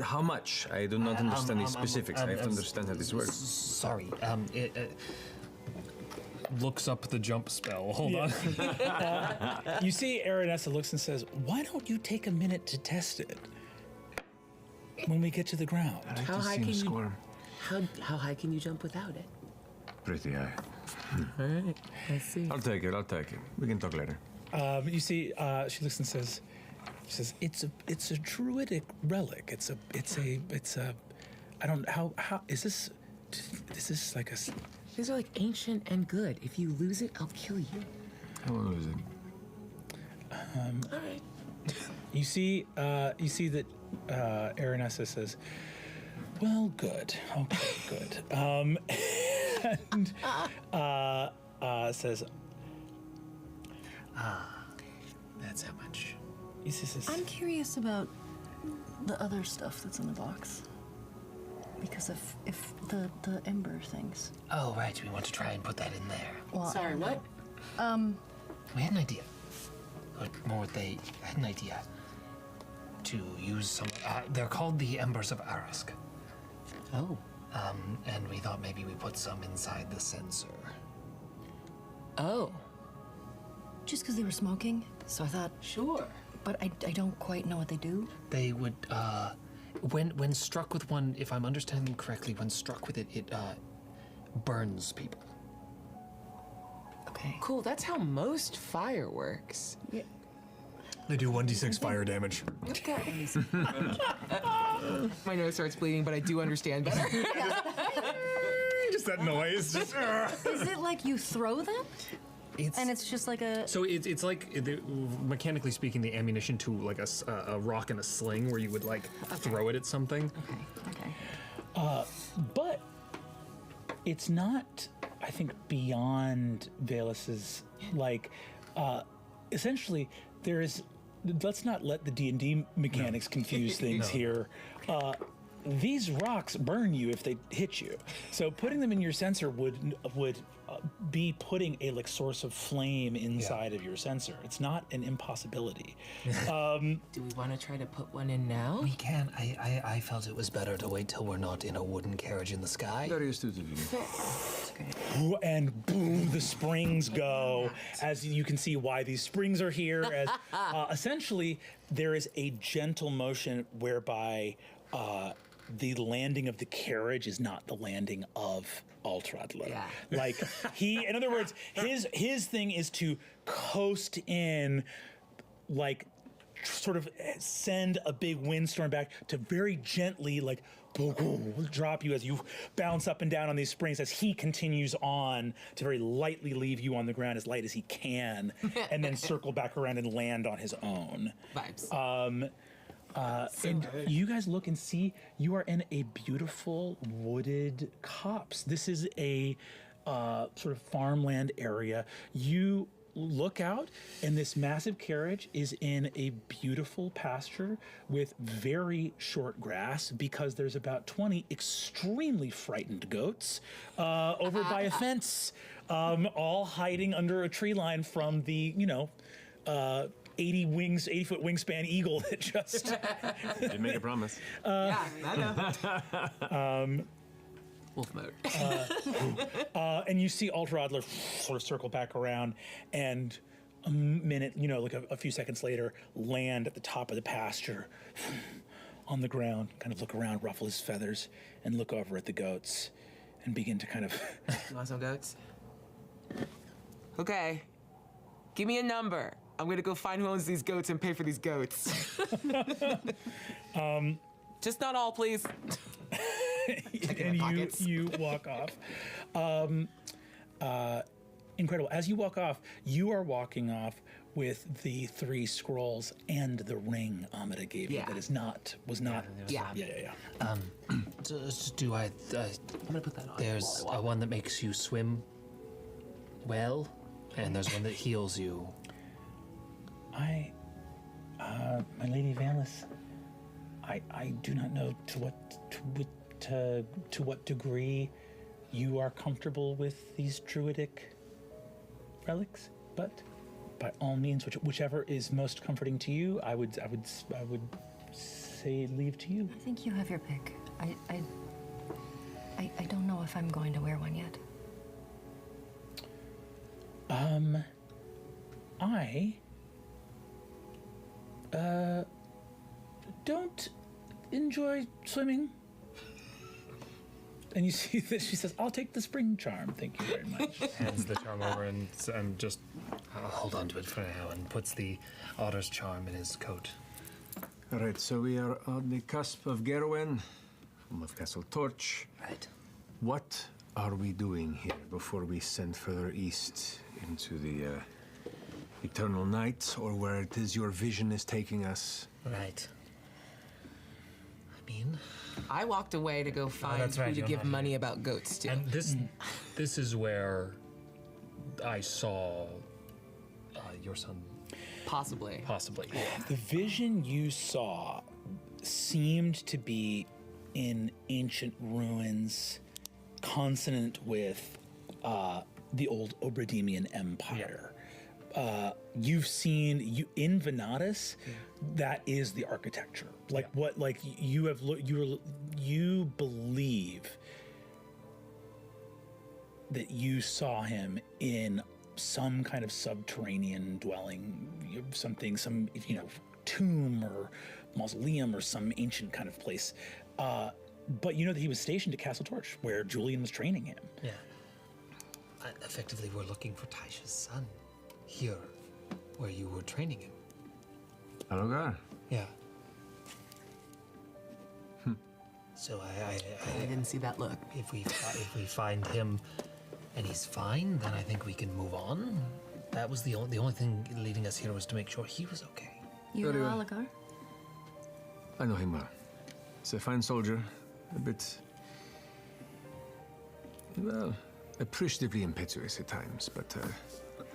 How much? I do not understand the specifics. I have to understand how this works. Sorry. It looks up the jump spell. Hold on. You see Aranessa looks and says, why don't you take a minute to test it when we get to the ground? How high can you? How high can you jump without it? Pretty high. All right. Let's see. I'll take it. We can talk later. You see, she looks and says, it's a druidic relic. It's a I don't how is this like a These are like ancient and good. If you lose it, I'll kill you. I won't lose it. All right. you see that Aranessa says, well, good. Okay, good. And says, That's how much. he says, I'm curious about the other stuff that's in the box. Because if the ember things. Oh, right. We want to try and put that in there. Well, Sorry, what? We had an idea. Or more, they had an idea to use some. They're called the Embers of Arask. Oh. And we thought maybe we put some inside the sensor. Oh. Just because they were smoking, so I thought. Sure. But I don't quite know what they do. They would, when struck with one, if I'm understanding them correctly, when struck with it, it burns people. Okay. Cool. That's how most fire works. They do 1d6 fire damage. Okay. My nose starts bleeding, but I do understand better. Just that noise. Just, Is it like you throw them? And it's just like a. So it's like, mechanically speaking, the ammunition to like a rock in a sling where you would like throw it at something. Okay. but it's not, I think, beyond Velus's, like, essentially, there is, let's not let the D&D mechanics confuse things here. These rocks burn you if they hit you. So putting them in your sensor would be putting a like source of flame inside of your sensor. It's not an impossibility. Do we want to try to put one in now? We can. I felt it was better to wait till we're not in a wooden carriage in the sky. Very astute of you. And boom, the springs go. As you can see why these springs are here. As essentially, there is a gentle motion whereby the landing of the carriage is not the landing of Altradler. Yeah. Like in other words, his thing is to coast in, like sort of send a big windstorm back to very gently like drop you as you bounce up and down on these springs as he continues on to very lightly leave you on the ground as light as he can and then circle back around and land on his own. Vibes. And you guys look and see you are in a beautiful wooded copse. This is a sort of farmland area. You look out and this massive carriage is in a beautiful pasture with very short grass because there's about 20 extremely frightened goats over by a fence, all hiding under a tree line from the, 80-foot wingspan eagle that just Didn't make a promise. Yeah, I know. Wolf mode. and you see Altradler sort of circle back around and a minute, like a few seconds later, land at the top of the pasture on the ground, kind of look around, ruffle his feathers, and look over at the goats and begin to kind of... You want some goats? Okay. Give me a number. I'm gonna go find who owns these goats and pay for these goats. Just not all, please. and you walk off. Incredible. As you walk off, you are walking off with the 3 scrolls and the ring Amida gave you that was not. Yeah. Do I? I'm gonna put that on. There's one that makes you swim well, and there's one that heals you. My Lady Valus, I do not know to what degree you are comfortable with these druidic relics, but by all means, whichever is most comforting to you, I would say leave to you. I think you have your pick. I don't know if I'm going to wear one yet. I don't enjoy swimming. And you see that she says, I'll take the spring charm. Thank you very much. Hands the charm over and just I'll hold on to it for now and puts the otter's charm in his coat. All right, so we are on the cusp of Gerwen. of Castle Torch. Right. What are we doing here before we send further east into the eternal night, or where it is your vision is taking us? Right. I mean, I walked away to go find that's right, who to you're give not money about goats to. and this is where I saw your son Possibly. possibly. The vision you saw seemed to be in ancient ruins, consonant with the old Obradimian Empire. You've seen in Venatus, that is the architecture. Like what? Like you have you believe that you saw him in some kind of subterranean dwelling, something, some tomb or mausoleum or some ancient kind of place. But you know that he was stationed at Castle Torch, where Julian was training him. yeah. Effectively, we're looking for Taisha's son here, where you were training him. Alogar. Yeah. So I didn't see that look. if we find him and he's fine, then I think we can move on. That was the only thing leading us here was to make sure he was okay. You Very know well. Alagar? I know him well. He's a fine soldier, a bit, well, appreciatively impetuous at times, but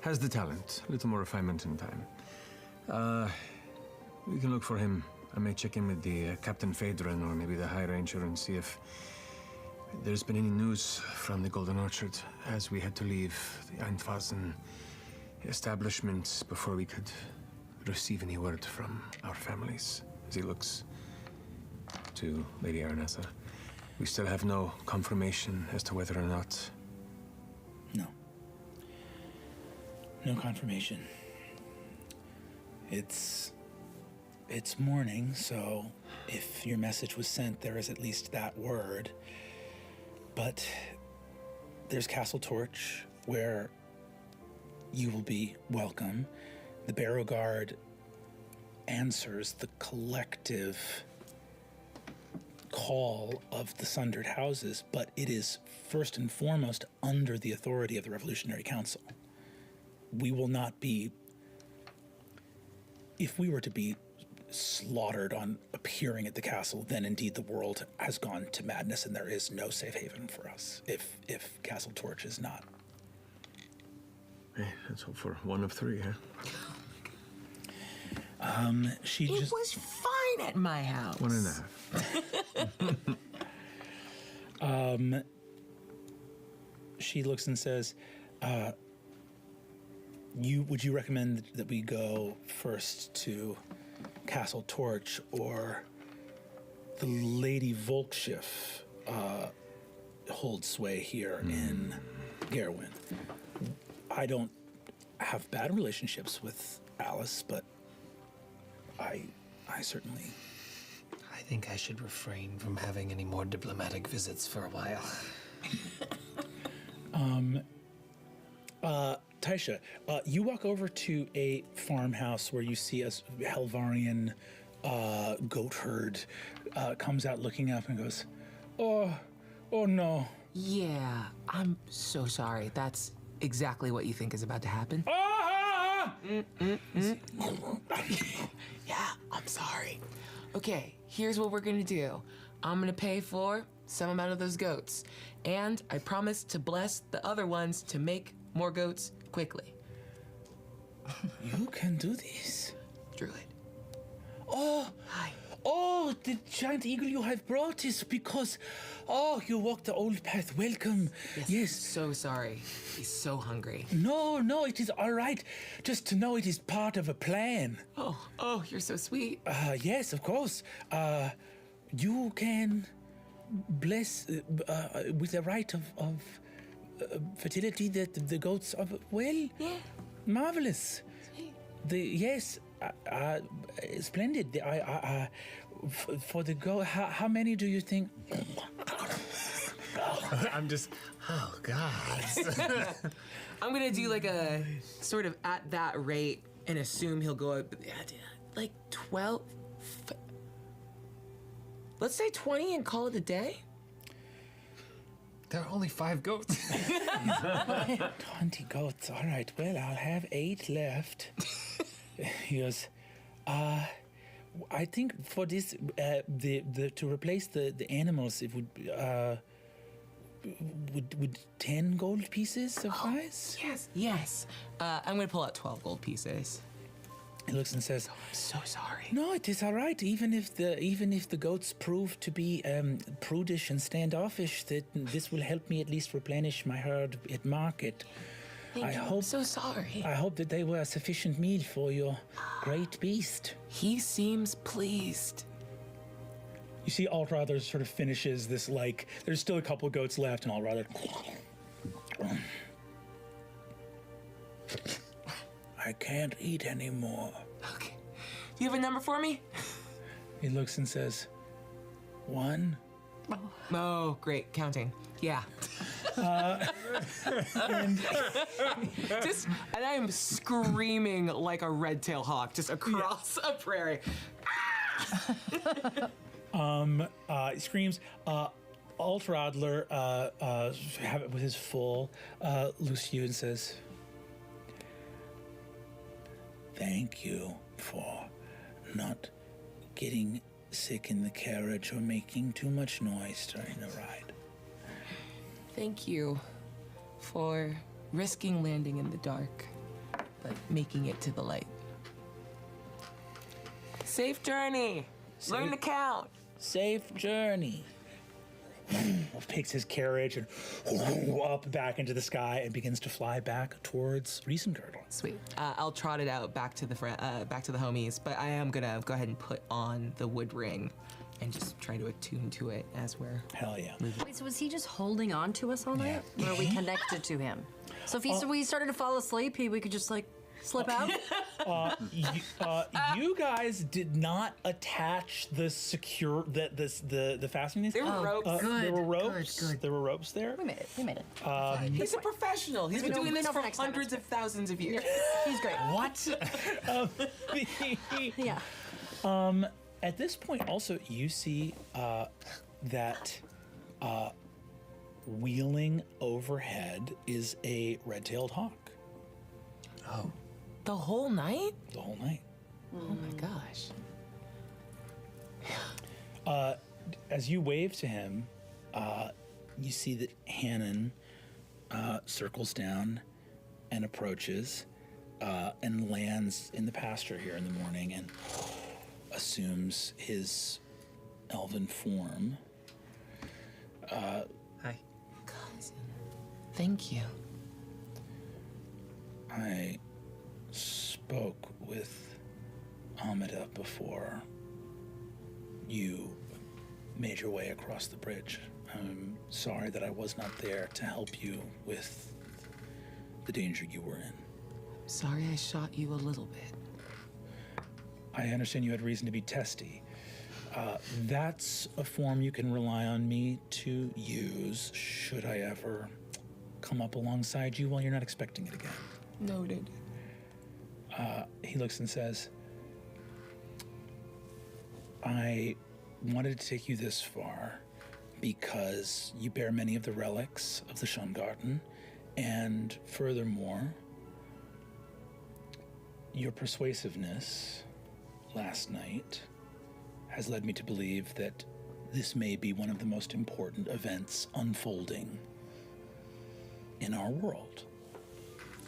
has the talent, a little more refinement in time. We can look for him. I may check in with the Captain Phaedron or maybe the High Ranger and see if there's been any news from the Golden Orchard, as we had to leave the Einfasen establishment before we could receive any word from our families. As he looks to Lady Aranessa, we still have no confirmation as to whether or not. No confirmation. It's morning, so if your message was sent, there is at least that word. But there's Castle Torch, where you will be welcome. The Barrow Guard answers the collective call of the Sundered Houses, but it is first and foremost under the authority of the Revolutionary Council. We will not be, if we were to be slaughtered on appearing at the castle, then indeed the world has gone to madness and there is no safe haven for us if Castle Torch is not. Hey, let's hope for one of three, huh? She It just was fine at my house. 1.5. she looks and says, would you recommend that we go first to Castle Torch, or the Lady Volkshift holds sway here in Gerwin? I don't have bad relationships with Alice, but I certainly... I think I should refrain from having any more diplomatic visits for a while. Taisha, you walk over to a farmhouse where you see a Helvarian goat herd comes out looking up and goes, oh no. Yeah, I'm so sorry. That's exactly what you think is about to happen. Yeah, I'm sorry. Okay, here's what we're gonna do. I'm gonna pay for some amount of those goats, and I promise to bless the other ones to make more goats quickly. You can do this. Druid. Oh, Hi. oh, the giant eagle you have brought is because, you walked the old path. Welcome. Yes. So sorry. He's so hungry. No, it is all right. Just to know it is part of a plan. Oh, you're so sweet. Yes, of course. You can bless with the right of fertility the goats of, well, marvelous. Yes, splendid. For the goat, how many do you think? I'm just, oh God. I'm gonna do like a sort of at that rate and assume he'll go up like 12. let's say 20 and call it a day. There are only 5 goats. 20 goats. All right. Well, I'll have 8 left. He goes, I think for this, the to replace the animals, it would 10 gold pieces suffice? Yes. I'm gonna pull out 12 gold pieces. He looks and says, I'm so sorry. "No, it is all right. Even if the goats prove to be prudish and standoffish, that this will help me at least replenish my herd at market. Thank you. I'm so sorry. I hope that they were a sufficient meal for your great beast." He seems pleased. You see, Altrather sort of finishes this, like, there's still a couple goats left, and Altrather. I can't eat anymore. Okay. Do you have a number for me? He looks and says, 1. Oh, great. Counting. Yeah. And And I am screaming like a red-tailed hawk just across a prairie. he screams. Altradler, have it with his full, looks you and says, "Thank you for not getting sick in the carriage or making too much noise during the ride." Thank you for risking landing in the dark, but making it to the light. Safe journey. Learn to count. Safe journey. Picks his carriage and up back into the sky and begins to fly back towards Riesengirdle. Sweet. I'll trot it out back to the homies, but I am gonna go ahead and put on the wood ring and just try to attune to it as we're Hell yeah. Wait, so was he just holding on to us all night? Or are we connected to him? So if we started to fall asleep, we could just like slip out? You guys did not attach the the fastenings. There were ropes. There were ropes. Good. There were ropes there. We made it. We made it. He's a professional. He's been doing this for hundreds of thousands of years. He's great. What? Yeah. At this point, also, you see that wheeling overhead is a red-tailed hawk. Oh. The whole night? The whole night. Oh my gosh. As you wave to him, you see that Hannon circles down and approaches and lands in the pasture here in the morning and assumes his elven form. Hi. Cousin. Thank you. I spoke with Amida before you made your way across the bridge. I'm sorry that I was not there to help you with the danger you were in. Sorry I shot you a little bit. I understand you had reason to be testy. That's a form you can rely on me to use should I ever come up alongside you while you're not expecting it again. Noted. He looks and says, I wanted to take you this far because you bear many of the relics of the Schöngarten, and furthermore, your persuasiveness last night has led me to believe that this may be one of the most important events unfolding in our world.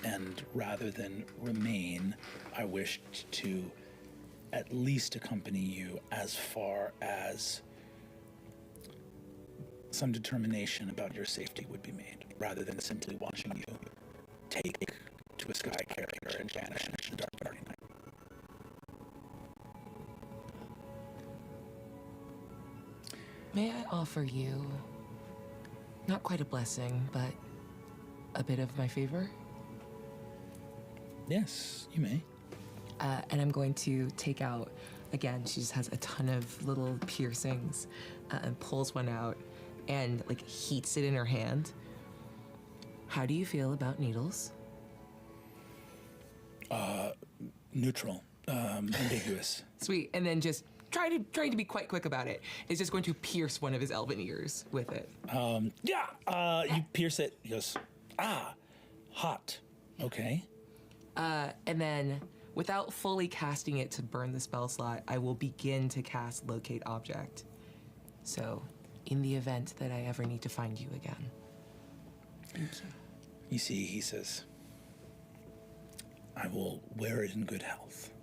And rather than remain, I wished to at least accompany you as far as some determination about your safety would be made, rather than simply watching you take to a sky carrier and vanish in the dark Friday night. May I offer you, not quite a blessing, but a bit of my favor? Yes, you may. And I'm going to take out, again, she just has a ton of little piercings, and pulls one out and like heats it in her hand. How do you feel about needles? Neutral, ambiguous. Sweet. And then just trying to be quite quick about it, is just going to pierce one of his elven ears with it. You pierce it. He goes, hot. Okay. And then, without fully casting it to burn the spell slot, I will begin to cast Locate Object. So, in the event that I ever need to find you again. Thank you. You see, he says, I will wear it in good health.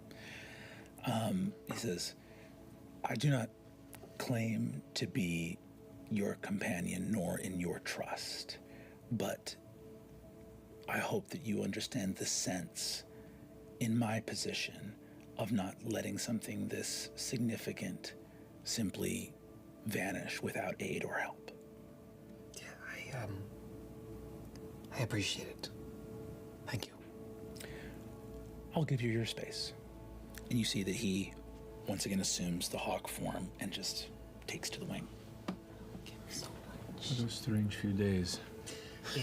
He says, I do not claim to be your companion nor in your trust, but I hope that you understand the sense in my position of not letting something this significant simply vanish without aid or help. Yeah, I appreciate it. Thank you. I'll give you your space. And you see that he once again assumes the hawk form and just takes to the wing. What a strange few days. Yeah.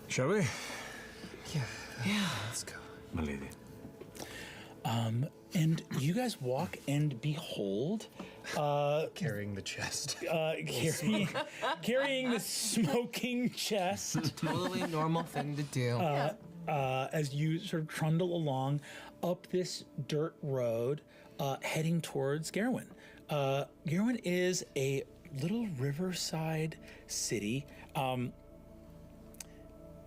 Shall we? Yeah. Let's go. My lady. And you guys walk and behold Carrying the chest. carrying the smoking chest Totally normal thing to do. as you sort of trundle along up this dirt road heading towards Gerwin. Gerwin is a little riverside city.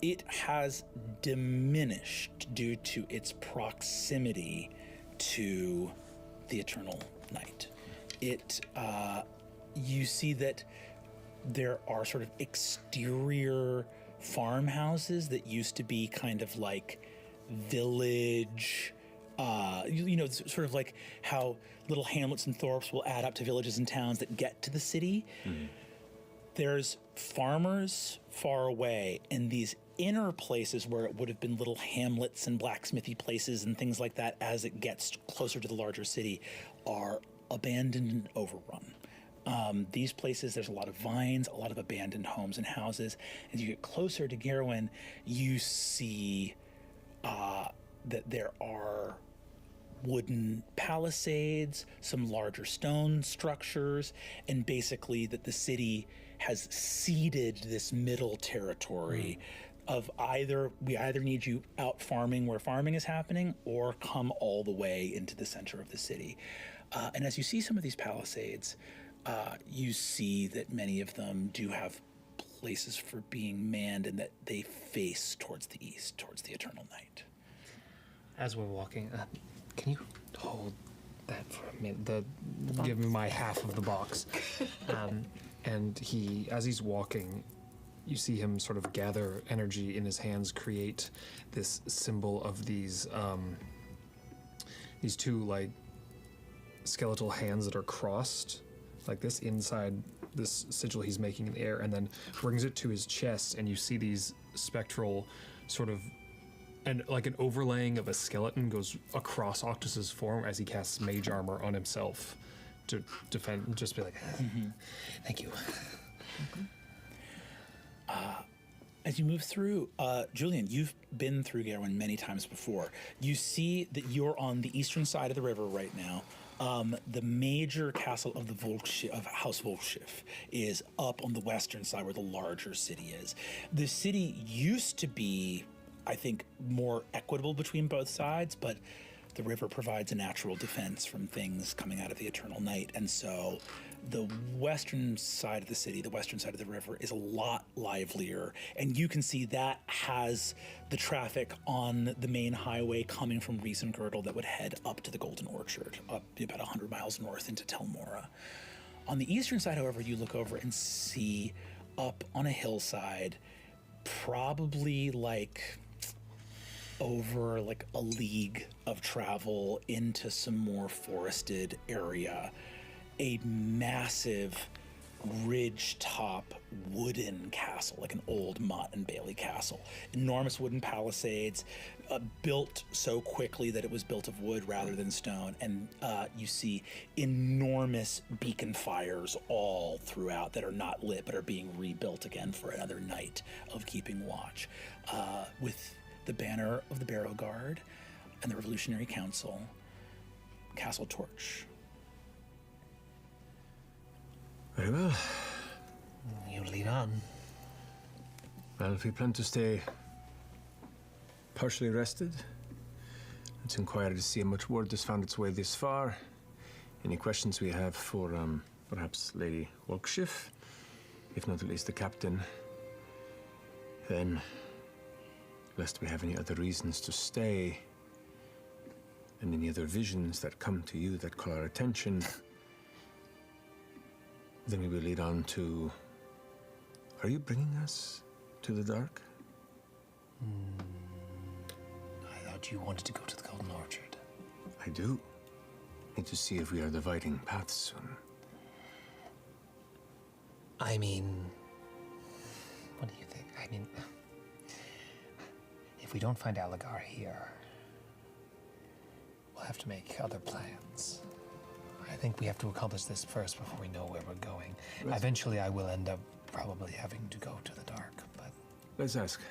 It has diminished due to its proximity to the Eternal Night. You see that there are sort of exterior farmhouses that used to be kind of like village, sort of like how little hamlets and thorps will add up to villages and towns that get to the city. There's farmers far away, and these inner places where it would have been little hamlets and blacksmithy places and things like that as it gets closer to the larger city are abandoned and overrun. These places, there's a lot of vines, a lot of abandoned homes and houses. As you get closer to Gerwin, you see that there are wooden palisades, some larger stone structures, and basically that the city has ceded this middle territory of we either need you out farming where farming is happening or come all the way into the center of the city. And as you see some of these palisades, you see that many of them do have places for being manned and that they face towards the east, towards the Eternal Night. As we're walking, can you hold that for a minute? Give me my half of the box. And as he's walking, you see him sort of gather energy in his hands, create this symbol of these two like skeletal hands that are crossed like this inside this sigil he's making in the air, and then brings it to his chest, and you see these spectral sort of, and like an overlaying of a skeleton goes across Octus's form as he casts mage armor on himself to defend, just be like, thank you. As you move through, Julian, you've been through Gerwin many times before. You see that you're on the eastern side of the river right now. The major castle of of House Volkschiff is up on the western side where the larger city is. The city used to be, I think, more equitable between both sides, but the river provides a natural defense from things coming out of the Eternal Night, and so the western side of the city, the western side of the river, is a lot livelier, and you can see that has the traffic on the main highway coming from Riesengirdle that would head up to the Golden Orchard, up about 100 miles north into Tel Mora. On the eastern side, however, you look over and see up on a hillside, probably like over like a league of travel into some more forested area, a massive ridge-top wooden castle, like an old Mott and Bailey castle. Enormous wooden palisades, built so quickly that it was built of wood rather than stone, and you see enormous beacon fires all throughout that are not lit but are being rebuilt again for another night of keeping watch, with the banner of the Barrow Guard and the Revolutionary Council Castle Torch. Very well. You lead on. Well, if we plan to stay partially rested, let's inquire to see how much word has found its way this far. Any questions we have for, perhaps Lady Walkshift, if not at least the captain. Then, lest we have any other reasons to stay, and any other visions that come to you that call our attention, then we will lead on to... Are you bringing us to the dark? I thought you wanted to go to the Golden Orchard. I do. Need to see if we are dividing paths soon. I mean, what do you think? I mean, if we don't find Aligar here, we'll have to make other plans. I think we have to accomplish this first before we know where we're going. Eventually, I will end up probably having to go to the dark, but... Let's ask.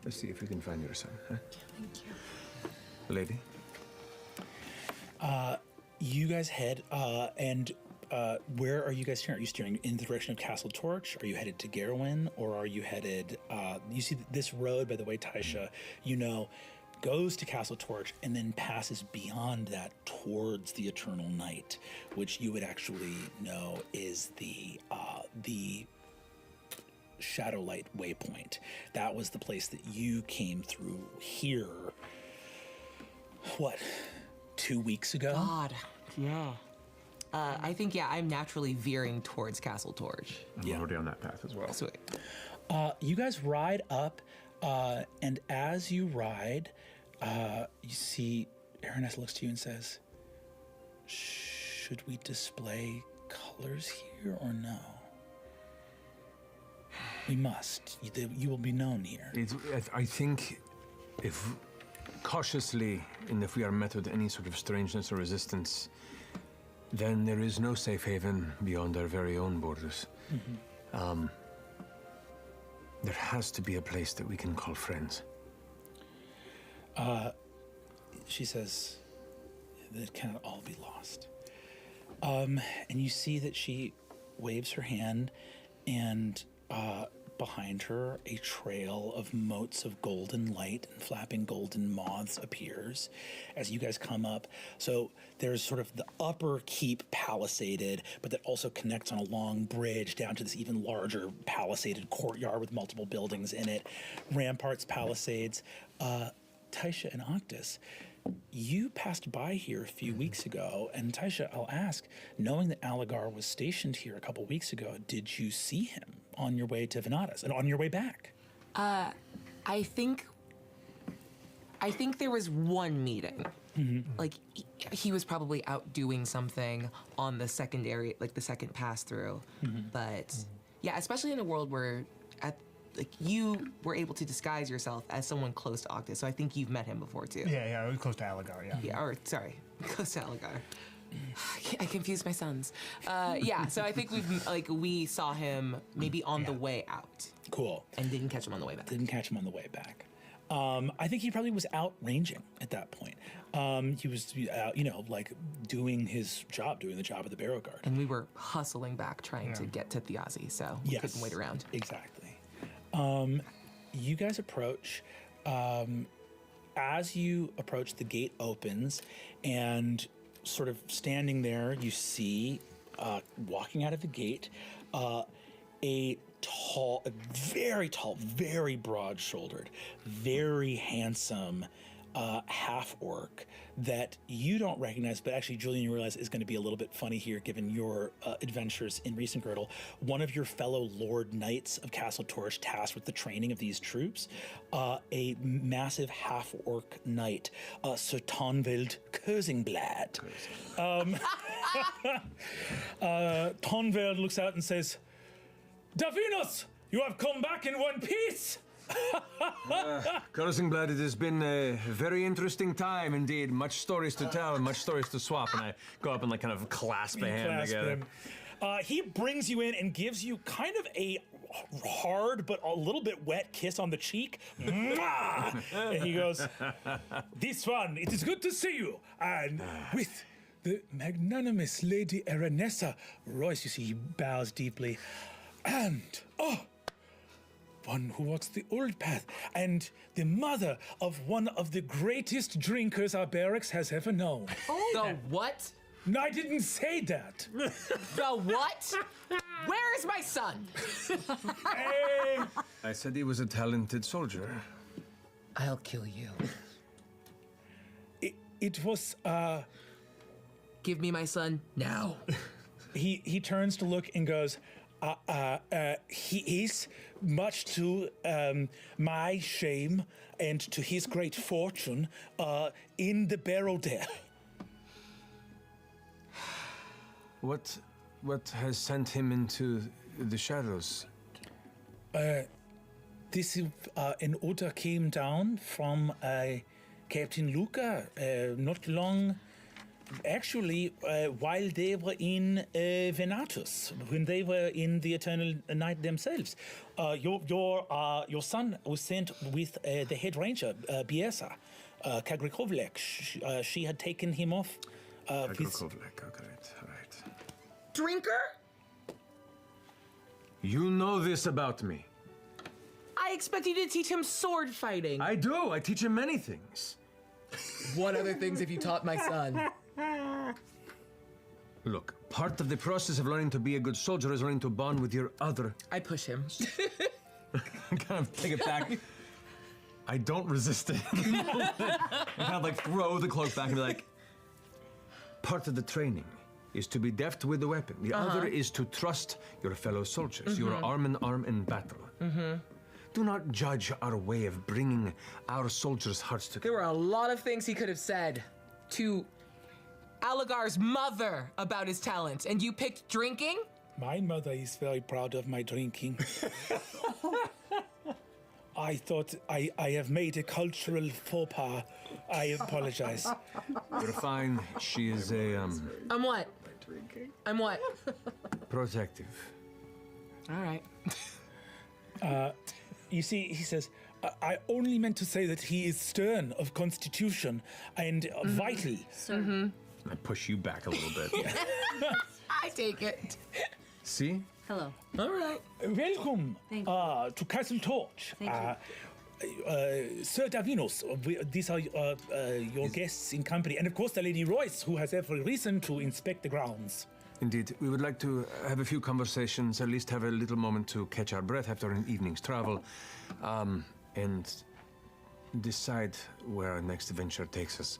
Let's see if we can find your son, huh? Thank you. Lady? You guys head, and where are you guys steering? Are you steering in the direction of Castle Torch? Are you headed to Garwin? Or are you headed, you see this road, by the way, Taisha, you know, goes to Castle Torch and then passes beyond that towards the Eternal Night, which you would actually know is the Shadowlight Waypoint. That was the place that you came through here, what, 2 weeks ago? God, yeah. I think, yeah, I'm naturally veering towards Castle Torch. I'm already on that path as well. Sweet. You guys ride up, and as you ride, you see Araneth looks to you and says, should we display colors here or no? We must. You will be known here. I think if cautiously, and if we are met with any sort of strangeness or resistance, then there is no safe haven beyond our very own borders. There has to be a place that we can call friends. She says, that cannot all be lost. And you see that she waves her hand, and behind her, a trail of motes of golden light and flapping golden moths appears as you guys come up. So there's sort of the upper keep palisaded, but that also connects on a long bridge down to this even larger palisaded courtyard with multiple buildings in it. Ramparts, palisades. Taisha and Octus, you passed by here a few weeks ago, and Taisha, I'll ask, knowing that Aligar was stationed here a couple weeks ago, did you see him on your way to Venatus and on your way back? I think there was one meeting. Like, he was probably out doing something on the secondary, like the second pass through. But yeah, especially in a world where you were able to disguise yourself as someone close to Octus, so I think you've met him before too. Yeah, I was close to Aligar, yeah. Yeah, or sorry, close to Aligar. I confused my sons. Yeah, so I think we saw him maybe on the way out. Cool. And didn't catch him on the way back. Didn't catch him on the way back. I think he probably was out ranging at that point. He was out, like doing his job, doing the job of the Barrow Guard. And we were hustling back trying to get to Thiazi, so we couldn't wait around. Exactly. You guys approach. As you approach, the gate opens, and sort of standing there, you see, walking out of the gate, a very tall, very broad-shouldered, very handsome half-orc that you don't recognize, but actually, Julian, you realize is going to be a little bit funny here, given your adventures in recent Girdle. One of your fellow Lord Knights of Castle Torch, tasked with the training of these troops, a massive half-orc knight, Sir Tonveld Kösingblad. Tonveld looks out and says, Davinos, you have come back in one piece! Kösingblad, it has been a very interesting time indeed. Much stories to tell and much stories to swap. And I go up and kind of clasp a hand together. He brings you in and gives you kind of a hard but a little bit wet kiss on the cheek. And he goes, this one, it is good to see you. And with the magnanimous Lady Aranessa Royce. You see, he bows deeply. And, one who walks the old path, and the mother of one of the greatest drinkers our barracks has ever known. The what? No, I didn't say that. The what? Where is my son? I said he was a talented soldier. I'll kill you. It was, Give me my son now. he turns to look and goes, he is, much to my shame and to his great fortune, in the barrel dell. What has sent him into the shadows? This is an order came down from Captain Luca not long. Actually, while they were in Venatus, when they were in the Eternal Night themselves, your son was sent with the head ranger, Biesa, Kagrikovlek. She had taken him off. Kagrikovlek, all right. Drinker? You know this about me. I expect you to teach him sword fighting. I do. I teach him many things. What other things have you taught my son? Look, part of the process of learning to be a good soldier is learning to bond with your other. I push him. Kind of take it back. I don't resist it. I kind of like throw the cloak back and be like, part of the training is to be deft with the weapon. The other is to trust your fellow soldiers. You are arm in arm in battle. Do not judge our way of bringing our soldiers' hearts together. There were a lot of things he could have said to Aligar's mother about his talent, and you picked drinking? My mother is very proud of my drinking. I thought I have made a cultural faux pas. I apologize. You're fine. She is a, I'm what? I'm what? protective. All right. You see, he says, I only meant to say that he is stern of constitution and vital. I push you back a little bit. I take it. See? Hello. All right. Welcome Thank you. to Castle Torch. Thank Sir Davinos, these are your guests in company. And of course, the Lady Royce, who has every reason to inspect the grounds. Indeed. We would like to have a few conversations, at least have a little moment to catch our breath after an evening's travel, and decide where our next adventure takes us.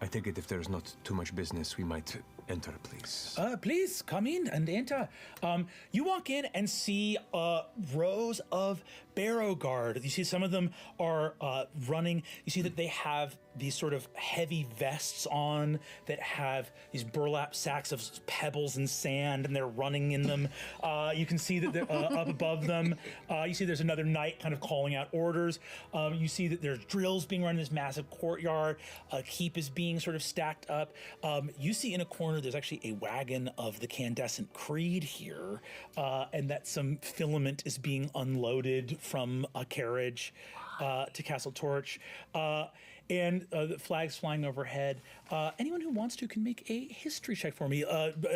I take it if there's not too much business, we might enter, please. Please come in and enter. You walk in and see rows of Barrow Guard. You see some of them are running. You see that they have these sort of heavy vests on that have these burlap sacks of pebbles and sand, and they're running in them. You can see that they're up above them. You see there's another knight kind of calling out orders. You see that there's drills being run in this massive courtyard. A keep is being sort of stacked up. You see in a corner there's actually a wagon of the Candescent Creed here, and that some filament is being unloaded from a carriage to Castle Torch. And the flags flying overhead. Anyone who wants to can make a history check for me.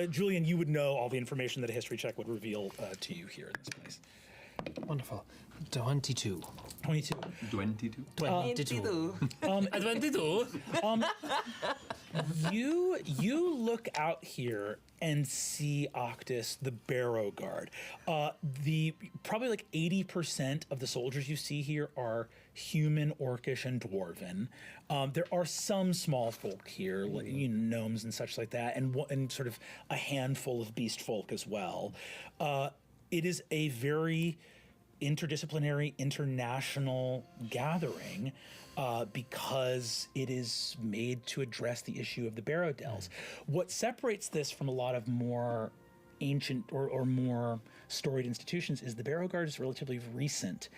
Julian, you would know all the information that a history check would reveal to you here in this place. Wonderful. 22. 22. 22? 22. 22. You look out here and see Octus, the Barrow Guard. The probably like 80% of the soldiers you see here are human, orcish, and dwarven. There are some small folk here, like, gnomes and such like that, and sort of a handful of beast folk as well. It is a very interdisciplinary, international gathering because it is made to address the issue of the Barrow Dells. What separates this from a lot of more ancient or more storied institutions is the Barrow Guard is relatively recent,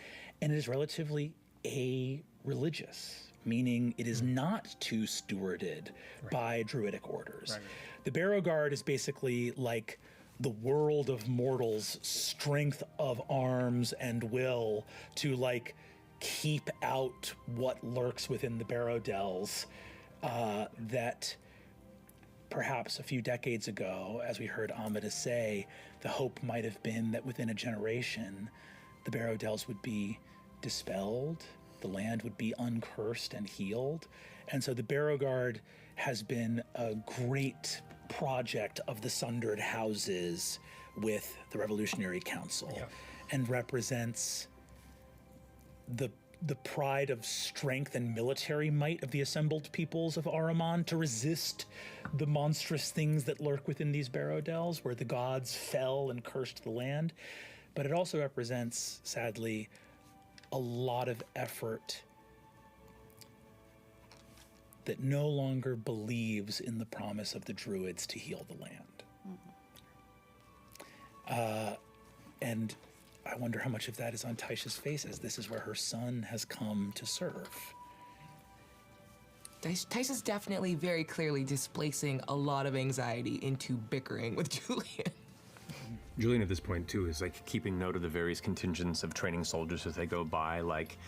and it is relatively a-religious, meaning it is not too stewarded by druidic orders. The Barrow Guard is basically like the world of mortals' strength of arms and will to like keep out what lurks within the Barrow Dells that perhaps a few decades ago, as we heard Amida say, the hope might have been that within a generation, the Barrow Dells would be dispelled, the land would be uncursed and healed. And so the Barrow Guard has been a great project of the Sundered Houses with the Revolutionary Council, and represents the pride of strength and military might of the assembled peoples of Ahriman to resist the monstrous things that lurk within these Barrow Dells, where the gods fell and cursed the land. But it also represents, sadly, a lot of effort that no longer believes in the promise of the Druids to heal the land. And I wonder how much of that is on Taisha's face, as this is where her son has come to serve. Taisha's definitely very clearly displacing a lot of anxiety into bickering with Julian. Julian at this point too is like keeping note of the various contingents of training soldiers as they go by. Like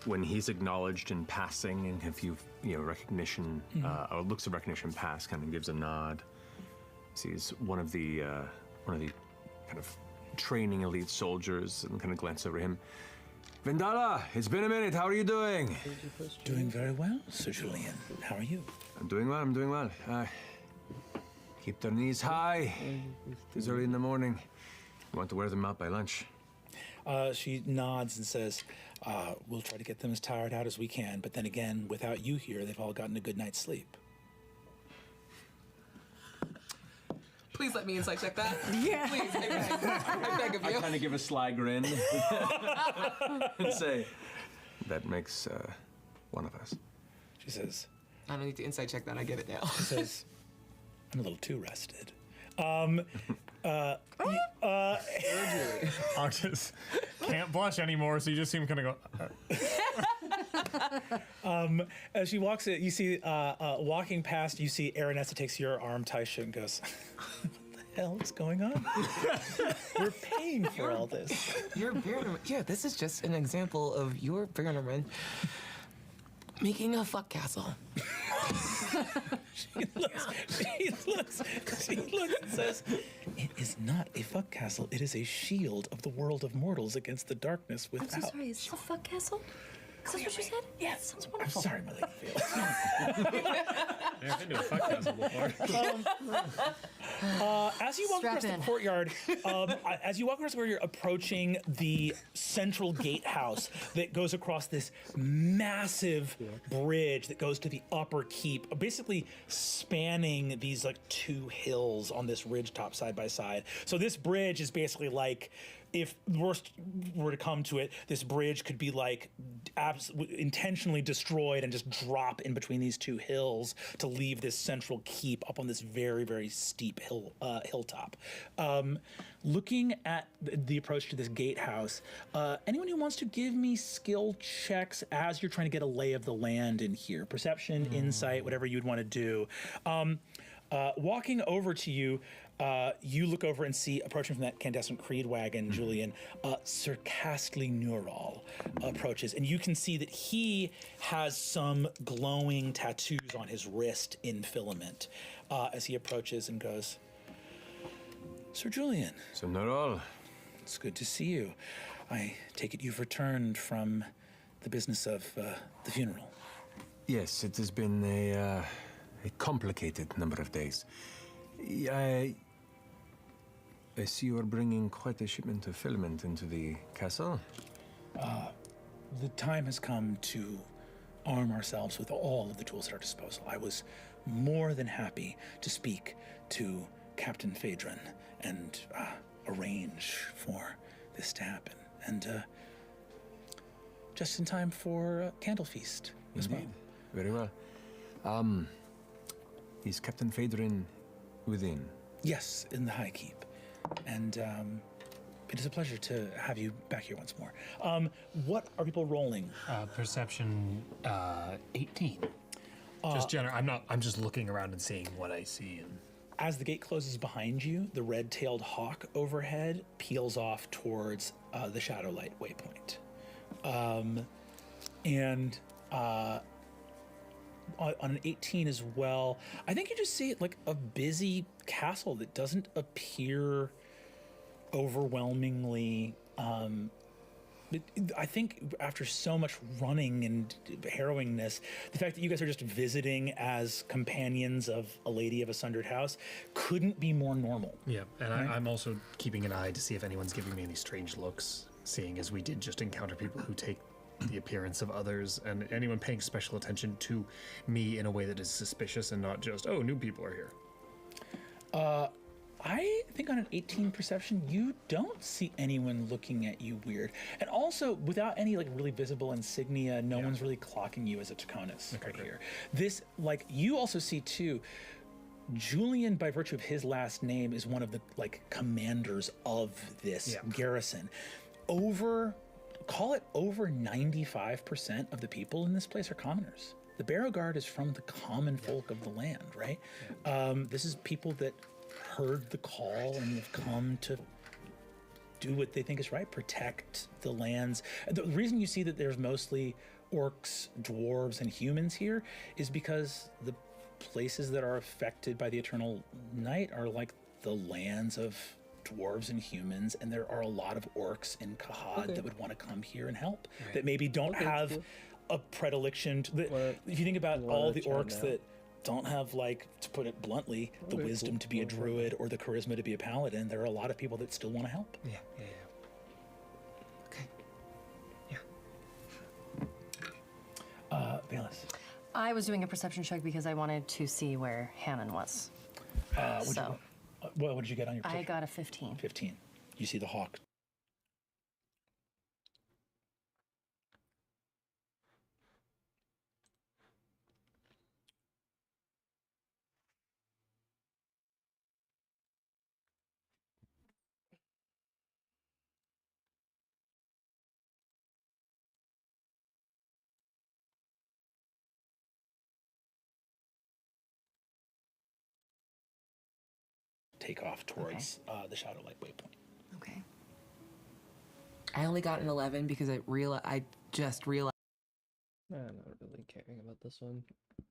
when he's acknowledged in passing and a few, recognition or looks of recognition pass, kind of gives a nod. Sees one of the kind of training elite soldiers and kind of glance over him. Vendala, it's been a minute. How are you doing? Doing very well, Sir Julian. How are you? I'm doing well. Keep their knees high. It's early in the morning. You want to wear them out by lunch? She nods and says, we'll try to get them as tired out as we can, but then again, without you here, they've all gotten a good night's sleep. Please let me insight check that. Yeah. Please, I beg of you. I kind of give a sly grin and say, that makes one of us. She says, I don't need to insight check that. I get it now. She says, I'm a little too rested. Octus can't blush anymore, so you just see him kind of go. As she walks in, you see, walking past, you see Aranessa takes your arm, Taisha, and goes, what the hell is going on? We're paying for all this. Your Baron, yeah, this is just an example of your Baron making a fuck castle. She looks and says, it is not a fuck castle, it is a shield of the world of mortals against the darkness without. I'm so sorry, is this a fuck castle? Is that what you said? Yeah, That sounds I'm wonderful. sorry, my lady Felix. I've been to a fuck castle before. As you walk Strap across in. the courtyard, you're approaching the central gatehouse that goes across this massive bridge that goes to the upper keep, basically spanning these like two hills on this ridge top side by side. So this bridge is basically like, if the worst were to come to it, this bridge could be like intentionally destroyed and just drop in between these two hills to leave this central keep up on this very, very steep hilltop. Looking at the approach to this gatehouse, anyone who wants to give me skill checks as you're trying to get a lay of the land in here, perception, insight, whatever you'd want to do. Walking over to you, you look over and see, approaching from that Candescent Creed wagon, Julian, Sir Castly Neural approaches, and you can see that he has some glowing tattoos on his wrist in filament as he approaches and goes, Sir Julian. So Neural. It's good to see you. I take it you've returned from the business of the funeral. Yes, it has been a complicated number of days. I see you are bringing quite a shipment of filament into the castle. The time has come to arm ourselves with all of the tools at our disposal. I was more than happy to speak to Captain Phaedron and arrange for this to happen. And just in time for Candle Feast as well. Very well. Is Captain Phaedron within? Yes, in the High Keep. And it is a pleasure to have you back here once more. What are people rolling? Perception 18. Just general. I'm just looking around and seeing what I see. And As the gate closes behind you, the red-tailed hawk overhead peels off towards the Shadowlight waypoint. on an 18 as well. I think you just see like a busy castle that doesn't appear overwhelmingly. I think after so much running and harrowingness, the fact that you guys are just visiting as companions of a lady of a sundered house couldn't be more normal. Yeah, and Right. I'm also keeping an eye to see if anyone's giving me any strange looks, seeing as we did just encounter people who take the appearance of others, and anyone paying special attention to me in a way that is suspicious and not just, oh, new people are here. I think on an 18 perception, you don't see anyone looking at you weird. And also, without any like really visible insignia, no one's really clocking you as a Taconis right here. This, like, you also see too, Julian, by virtue of his last name, is one of the like commanders of this garrison. Call it over 95% of the people in this place are commoners. The Barrow Guard is from the common folk of the land, right? This is people that heard the call and have come to do what they think is right, protect the lands. The reason you see that there's mostly orcs, dwarves, and humans here is because the places that are affected by the Eternal Night are like the lands of dwarves and humans, and there are a lot of orcs in Kahad that would want to come here and help, that maybe don't have a predilection. If you think about all the orcs that don't have, like, to put it bluntly, the wisdom to be a druid or the charisma to be a paladin, there are a lot of people that still want to help. Yeah. Okay. Bayless. I was doing a perception check because I wanted to see where Hannon was. What did you get on your I perception? got a 15. 15. You see the hawk. Take off towards the Shadowlight waypoint. Okay. I only got an 11 because I just realized. I'm not really caring about this one.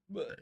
But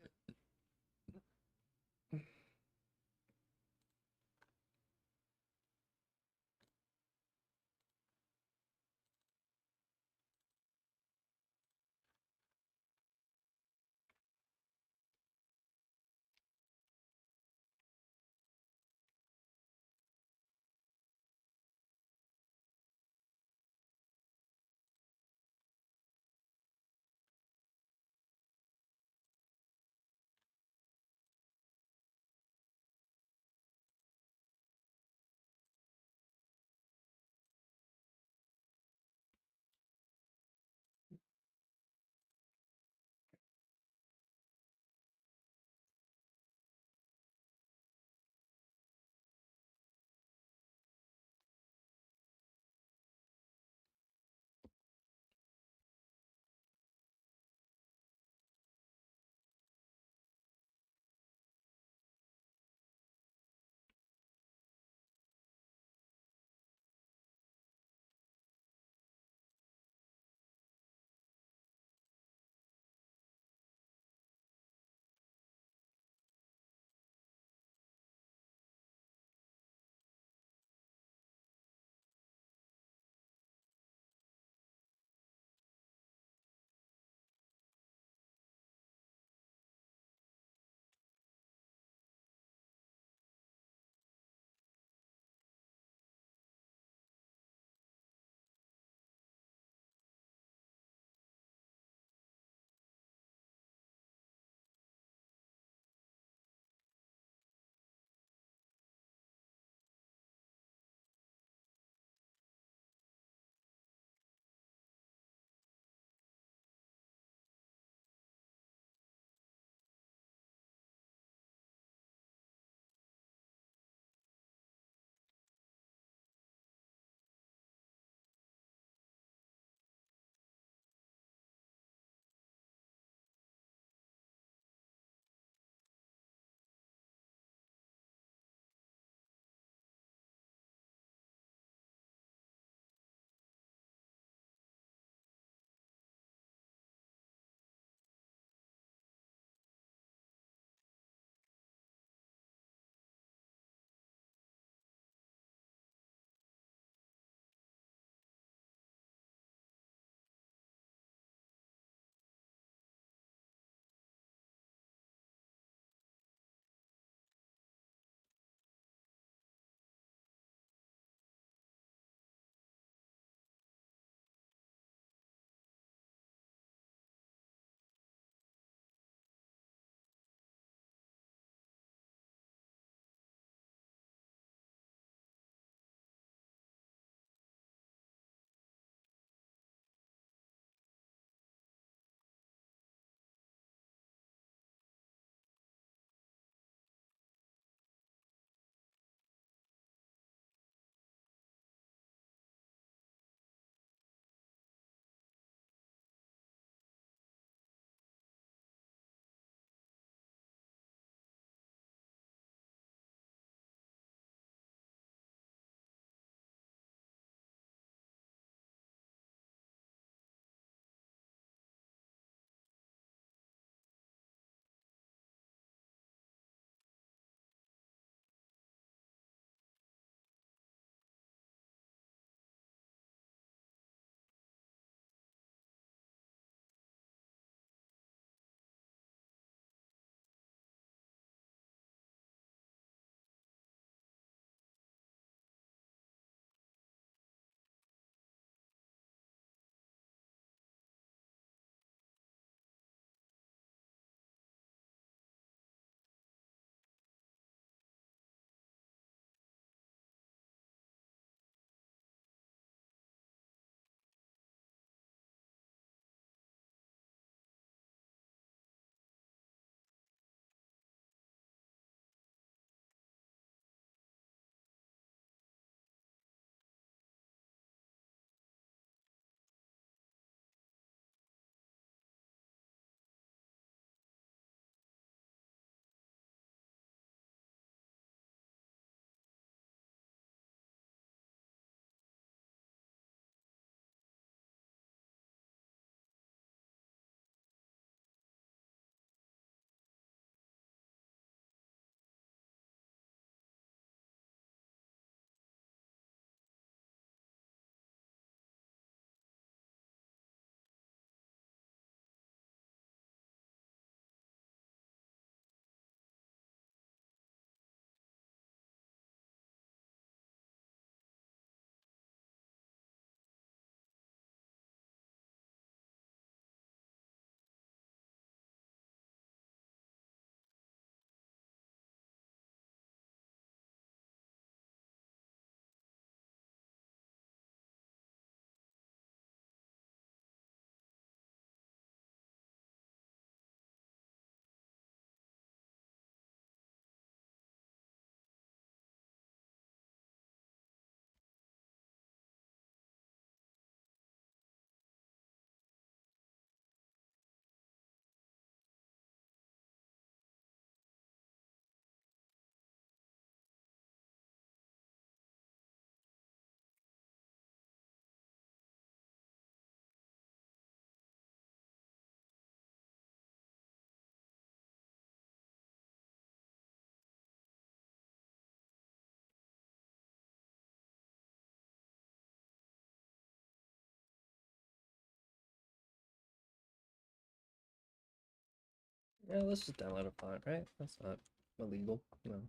Yeah, let's just download a font, right? That's not illegal. No.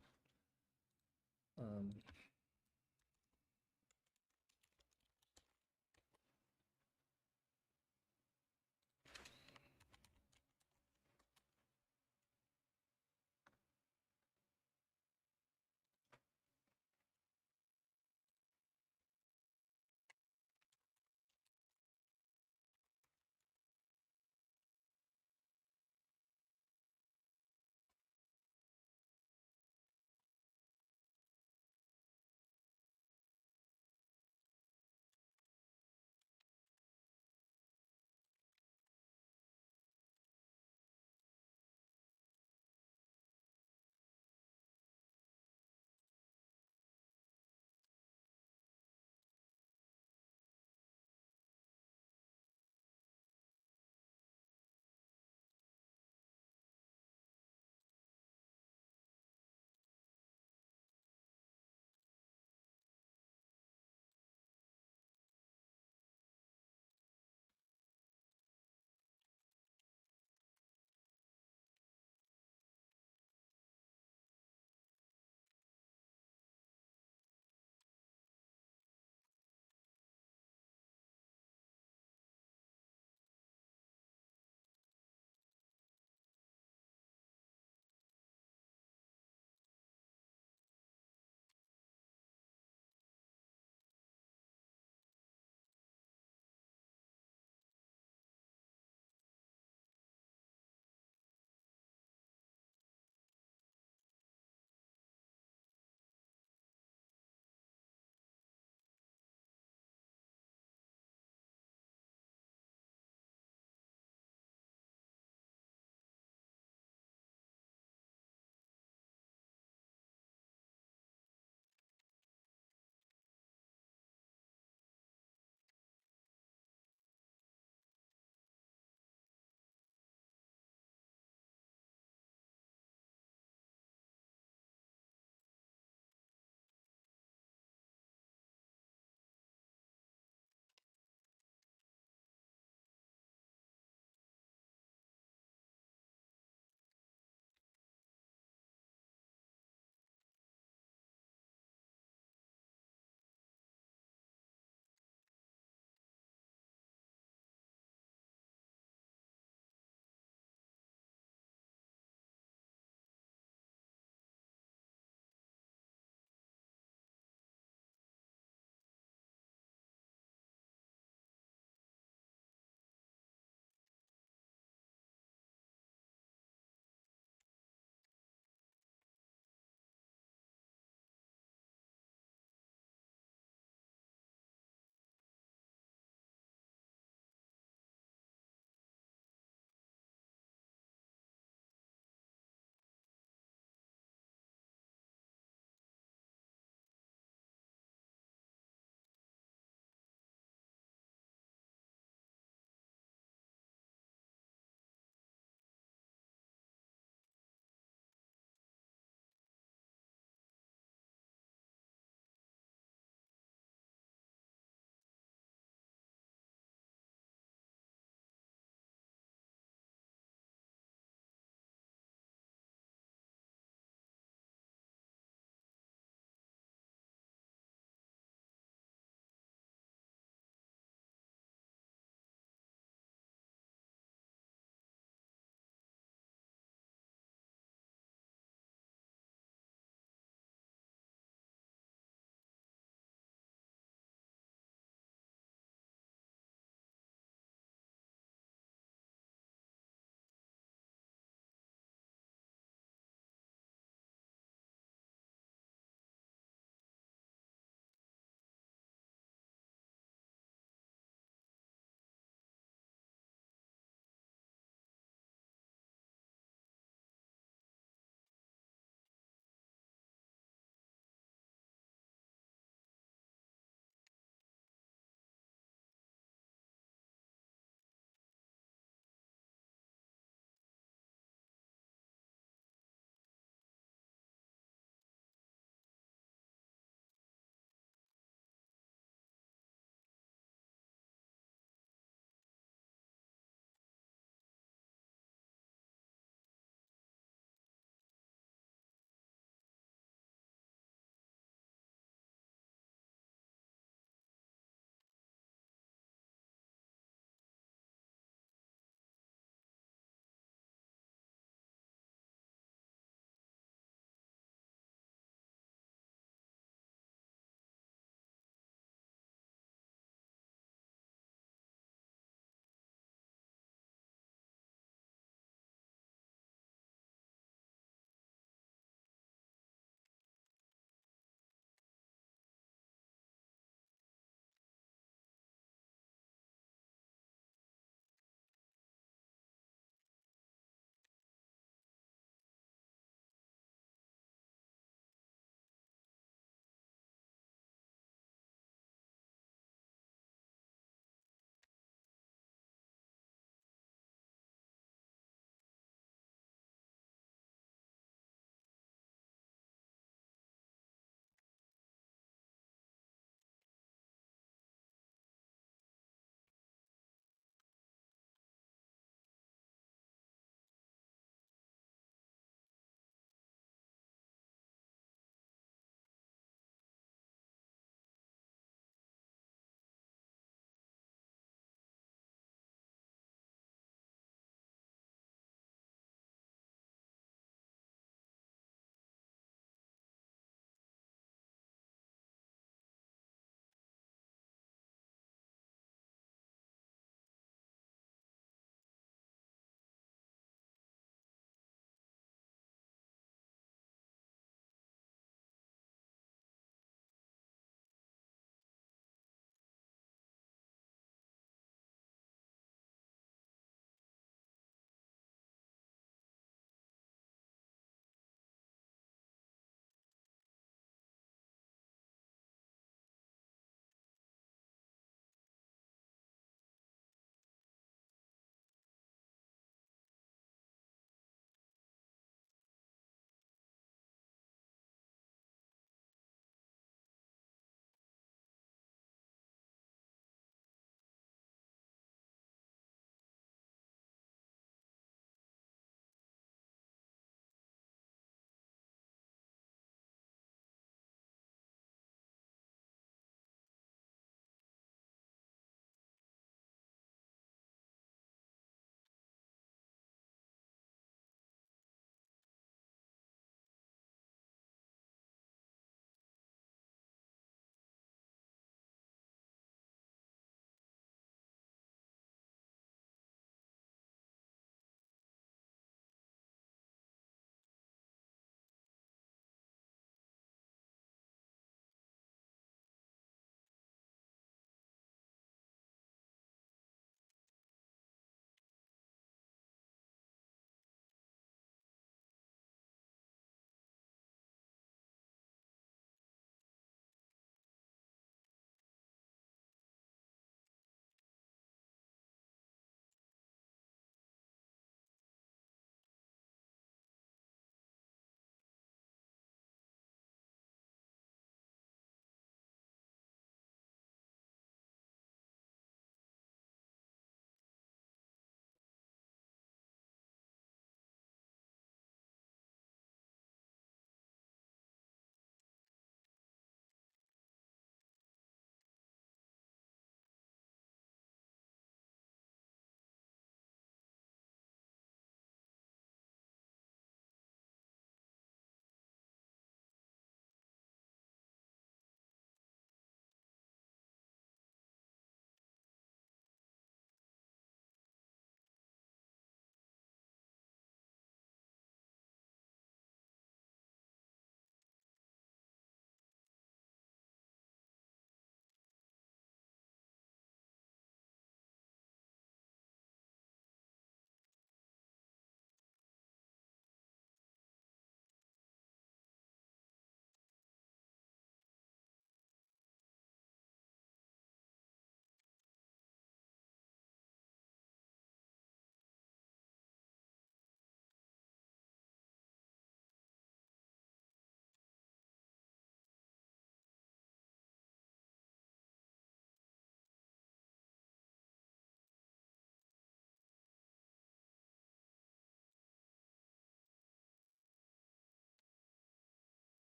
Um,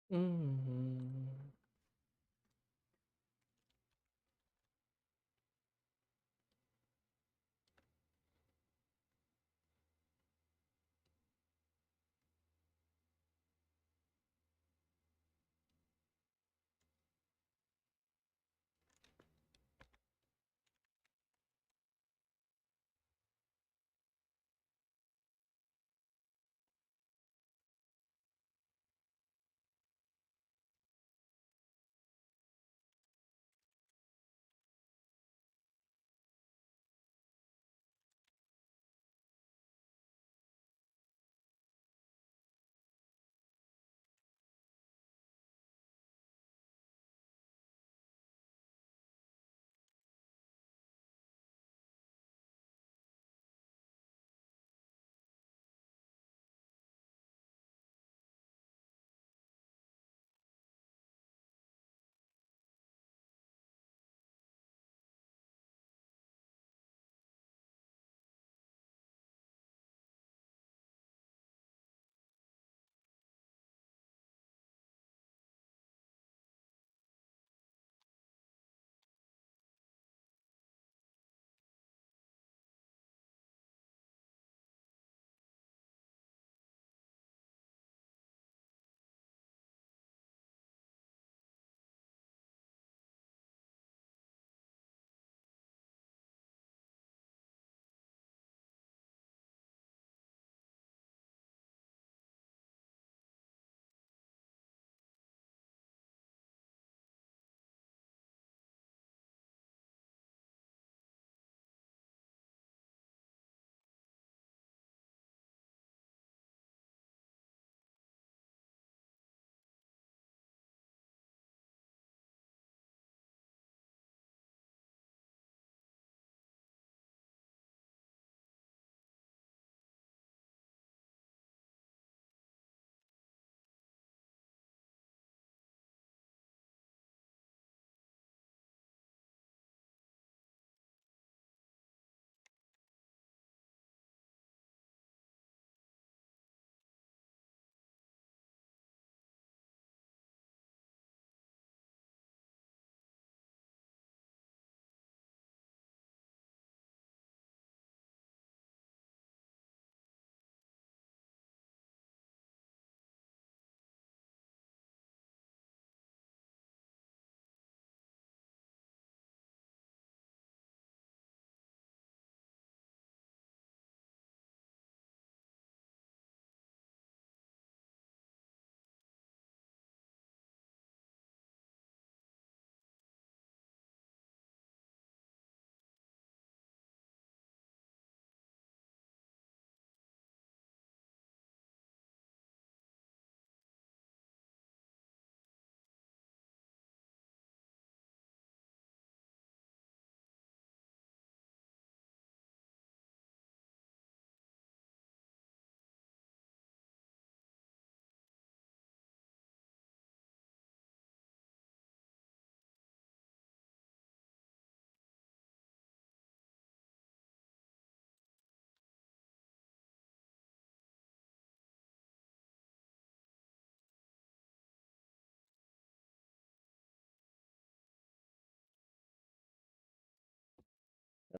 Hmm.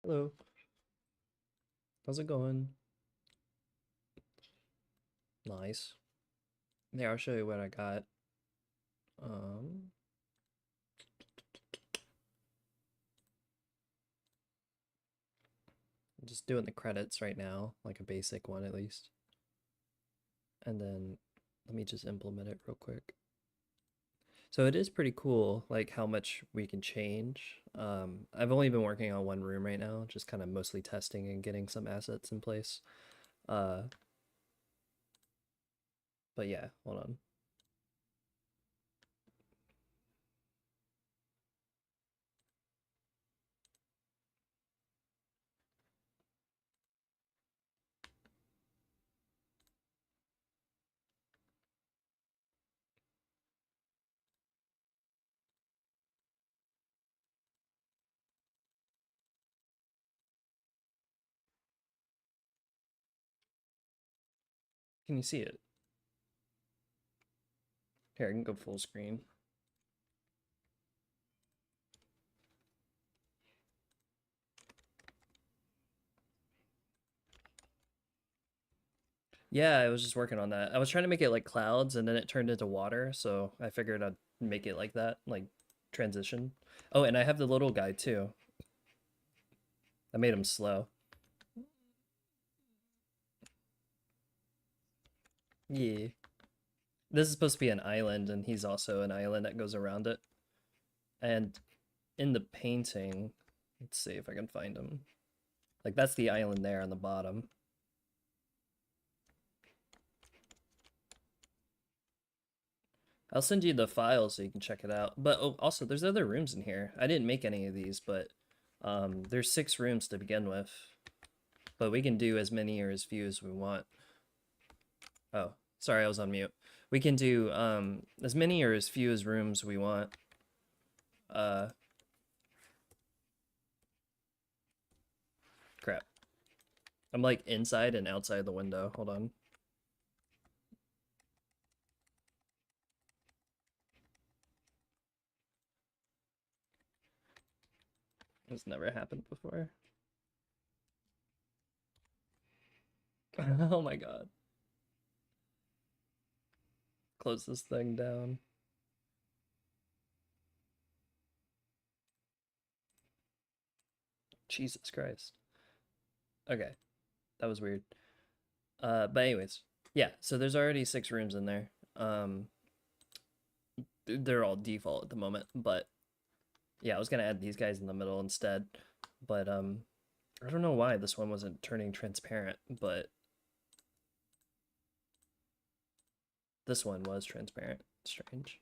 Hello. How's it going? Nice. Yeah, I'll show you what I got. Um, I'm just doing the credits right now, like a basic one at least. And then let me just implement it real quick. So it is pretty cool, like how much we can change. I've only been working on one room right now, just kind of mostly testing and getting some assets in place. Uh, but yeah, hold on. Can you see it? Here, I can go full screen. Yeah, I was just working on that. I was trying to make it like clouds and then it turned into water, so I figured I'd make it like that, like transition. Oh, and I have the little guy too. I made him slow. Yeah. This is supposed to be an island, and he's also an island that goes around it. And in the painting, let's see if I can find him. Like, that's the island there on the bottom. I'll send you the file so you can check it out. But oh, also, there's other rooms in here. I didn't make any of these, but there's 6 rooms to begin with. But we can do as many or as few as we want. Oh, sorry, I was on mute. We can do as many or as few as rooms we want. Crap. I'm like inside and outside the window. Hold on. This never happened before. Oh my god. Close this thing down. Jesus Christ. Okay. That was weird. But anyways, yeah, so there's already 6 rooms in there. They're all default at the moment, but yeah, I was gonna add these guys in the middle instead. But I don't know why this one wasn't turning transparent, but this one was transparent. Strange.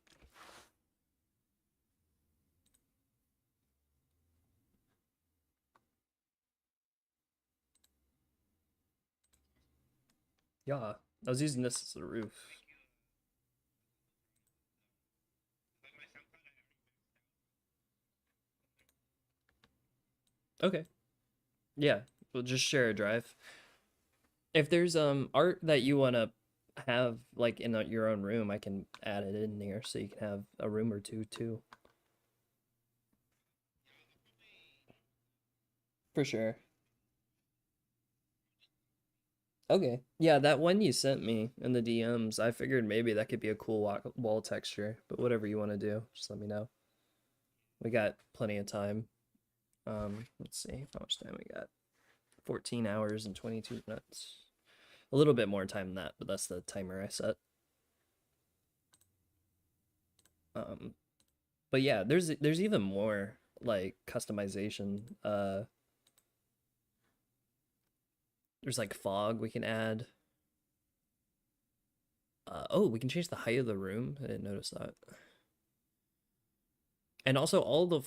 Yeah, I was using this as a roof. Okay. Yeah, we'll just share a drive. If there's art that you want to have like in your own room, I can add it in here so you can have a room or two too. For sure. Okay. Yeah, that one you sent me in the DMs, I figured maybe that could be a cool wall texture, but whatever you want to do, just let me know. We got plenty of time. Let's see how much time we got. 14 hours and 22 minutes. A little bit more time than that, but that's the timer I set. But yeah, there's even more like customization. There's like fog we can add. Oh, we can change the height of the room. I didn't notice that. And also all the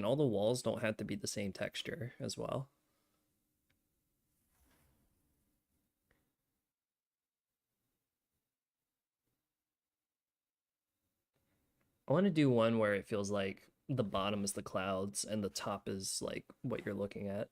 all the walls don't have to be the same texture as well. I want to do one where it feels like the bottom is the clouds and the top is like what you're looking at.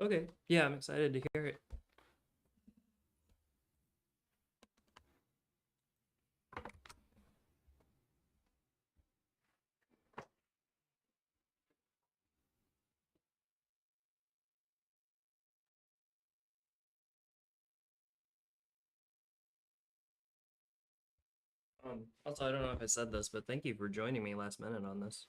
Okay. Yeah, I'm excited to hear it. Also, I don't know if I said this, but thank you for joining me last minute on this.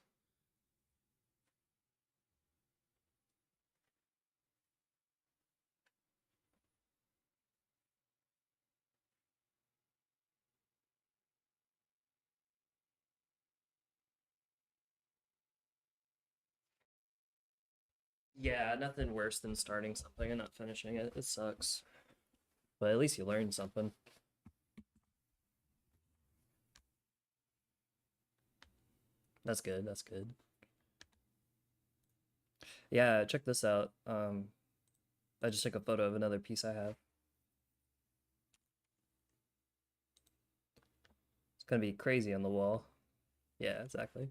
Yeah, nothing worse than starting something and not finishing it. It sucks. But at least you learned something. That's good, that's good. Yeah, check this out. I just took a photo of another piece I have. It's gonna be crazy on the wall. Yeah, exactly.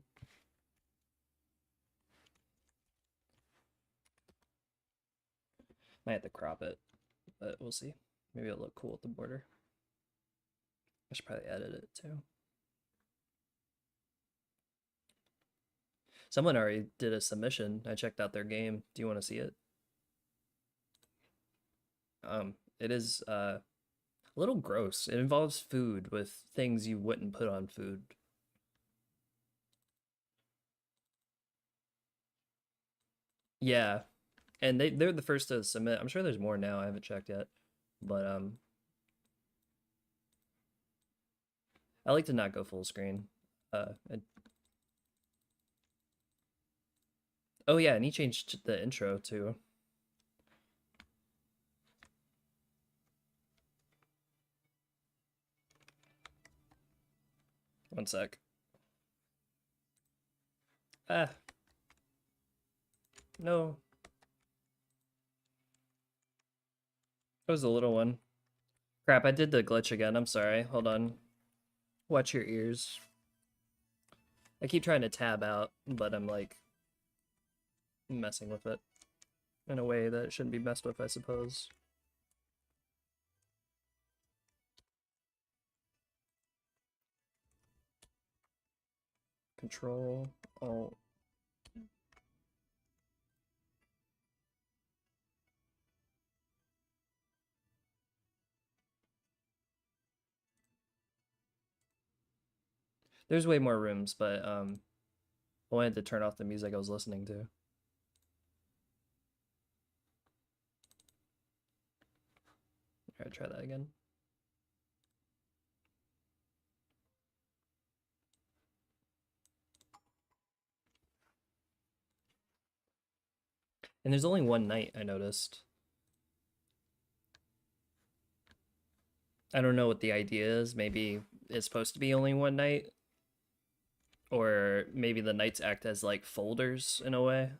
Might have to crop it, but we'll see. Maybe it'll look cool at the border. I should probably edit it too. Someone already did a submission. I checked out their game. Do you want to see it? It is a little gross. It involves food with things you wouldn't put on food. Yeah, and they're the first to submit. I'm sure there's more now. I haven't checked yet, but I like to not go full screen. Oh yeah, and he changed the intro too. One sec. Ah. No. That was a little one. Crap, I did the glitch again. I'm sorry. Hold on. Watch your ears. I keep trying to tab out, but I'm like messing with it in a way that it shouldn't be messed with, I suppose. Control, Alt. There's way more rooms, but I wanted to turn off the music I was listening to. Alright, try that again. And there's only one night, I noticed. I don't know what the idea is. Maybe it's supposed to be only one night. Or maybe the nights act as like folders in a way.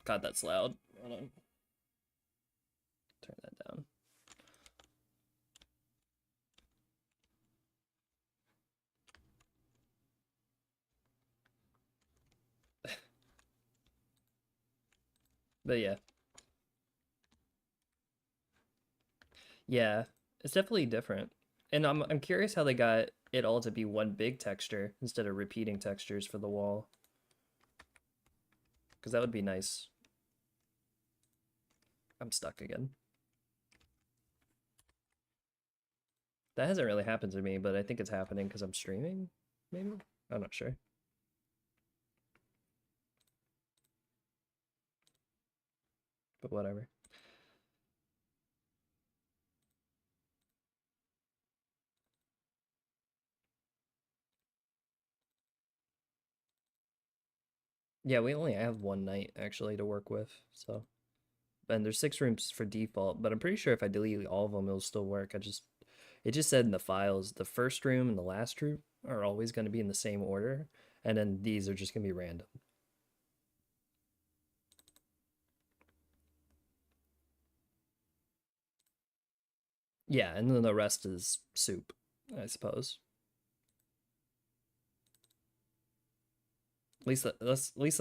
God, that's loud. Hold on. Turn that down. But yeah. Yeah, it's definitely different. And I'm curious how they got it all to be one big texture instead of repeating textures for the wall. Because that would be nice. I'm stuck again. That hasn't really happened to me, but I think it's happening because I'm streaming, maybe? I'm not sure. But whatever. Yeah, we only have one night actually to work with, so. And there's 6 rooms for default, but I'm pretty sure if I delete all of them, it'll still work. It just said in the files, the first room and the last room are always going to be in the same order, and then these are just going to be random. Yeah, and then the rest is soup, I suppose. At least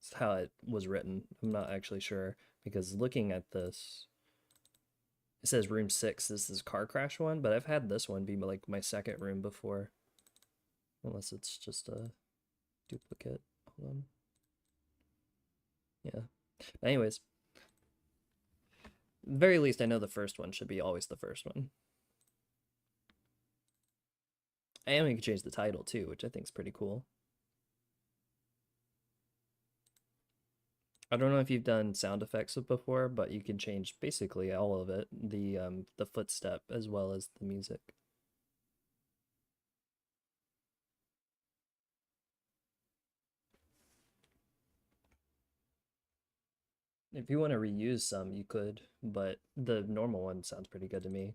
It's how it was written. I'm not actually sure because looking at this, it says room 6. This is car crash one, but I've had this one be like my second room before. Unless it's just a duplicate. Hold on. Yeah. Anyways. At the very least, I know the first one should be always the first one. And we can change the title too, which I think is pretty cool. I don't know if you've done sound effects before, but you can change basically all of it, the footstep as well as the music. If you want to reuse some, you could, but the normal one sounds pretty good to me.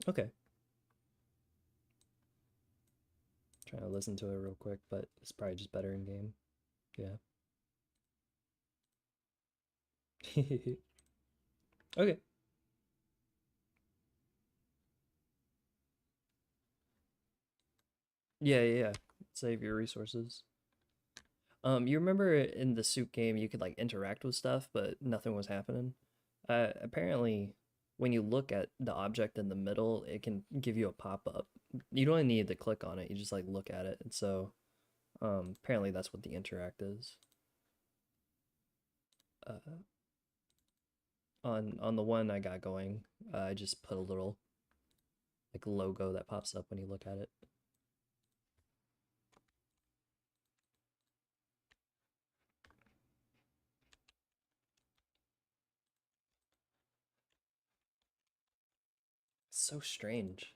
Okay. Trying to listen to it real quick, but it's probably just better in game. Yeah. Okay. Yeah. Save your resources. You remember in the soup game you could like interact with stuff, but nothing was happening? Apparently, when you look at the object in the middle, it can give you a pop-up. You don't even need to click on it, you just like look at it. And so, apparently that's what the interact is. On the one I got going, I just put a little like logo that pops up when you look at it. It's so strange.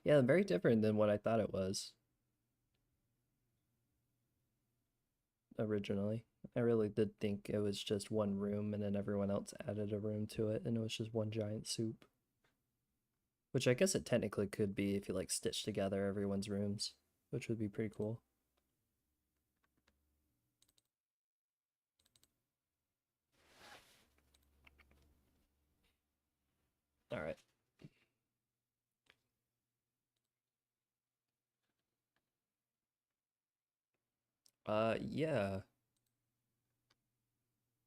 Yeah, very different than what I thought it was originally. I really did think it was just one room and then everyone else added a room to it and it was just one giant soup. Which I guess it technically could be if you like stitch together everyone's rooms, which would be pretty cool. All right. Yeah.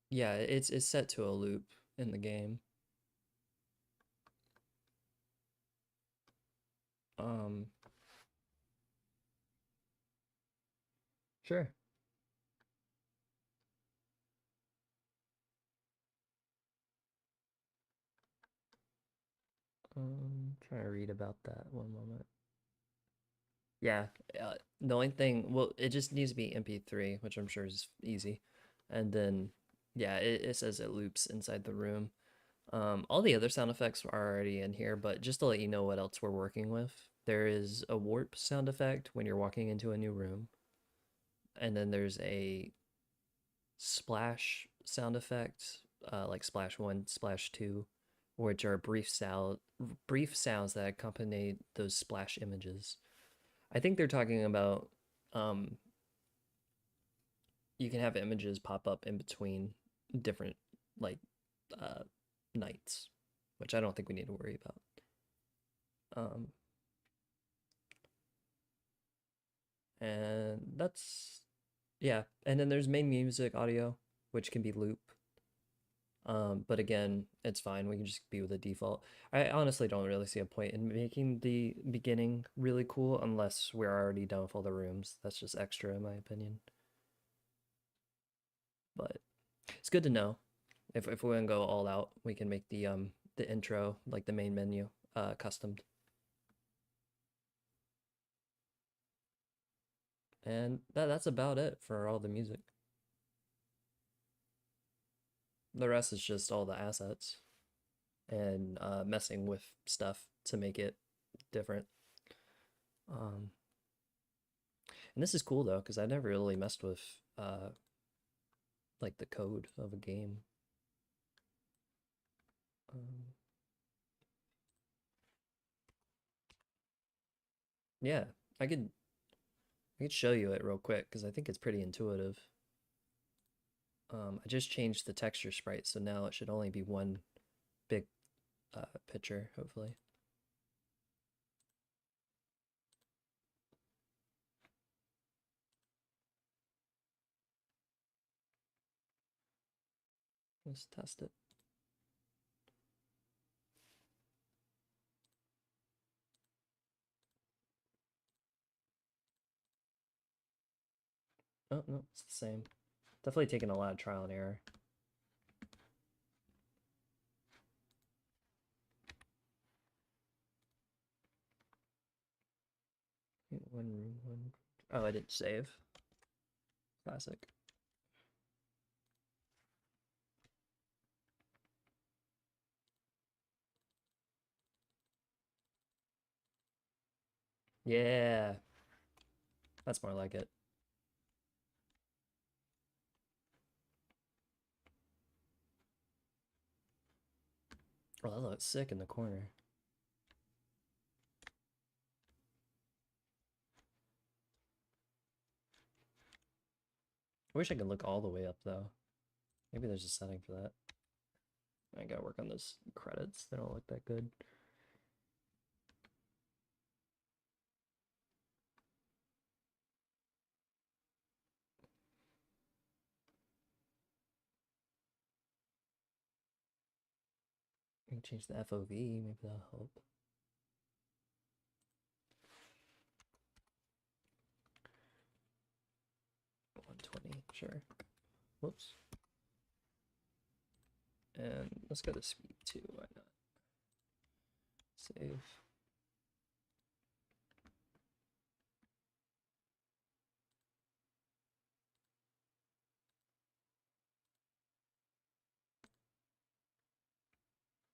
Yeah, it's set to a loop in the game. Sure. Trying to read about that one moment. Yeah, the only thing, well, it just needs to be MP3, which I'm sure is easy. And then, yeah, it says it loops inside the room. All the other sound effects are already in here, but just to let you know what else we're working with, there is a warp sound effect when you're walking into a new room. And then there's a splash sound effect, like splash 1, splash 2, which are brief sounds that accompany those splash images. I think they're talking about you can have images pop up in between different like nights, which I don't think we need to worry about. And that's, yeah, and then there's main music audio, which can be loop. But again, it's fine. We can just be with the default. I honestly don't really see a point in making the beginning really cool unless we're already done with all the rooms. That's just extra in my opinion. But it's good to know. If we want to go all out, we can make the intro, like the main menu, customed. And that's about it for all the music. The rest is just all the assets and messing with stuff to make it different. And this is cool though, because I never really messed with like the code of a game. Yeah, I could show you it real quick because I think it's pretty intuitive. I just changed the texture sprite, so now it should only be one big picture, hopefully. Let's test it. Oh, no, it's the same. Definitely taking a lot of trial and error. One room, one. Oh, I didn't save. Classic. Yeah. That's more like it. Oh, that looks sick in the corner. I wish I could look all the way up though. Maybe there's a setting for that. I gotta work on those credits. They don't look that good. I can change the FOV, maybe that'll help. $120, sure. Whoops. And let's go to speed 2, why not? Save.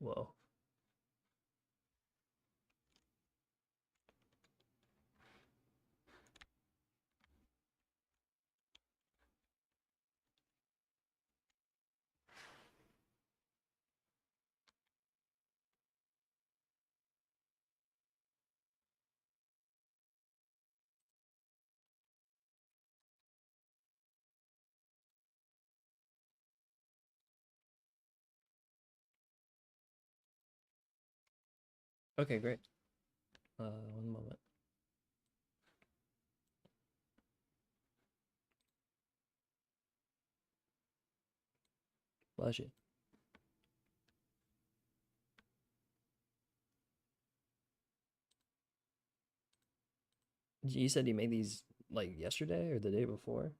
Whoa. Okay, great. One moment. Bless you. You said you made these like yesterday or the day before?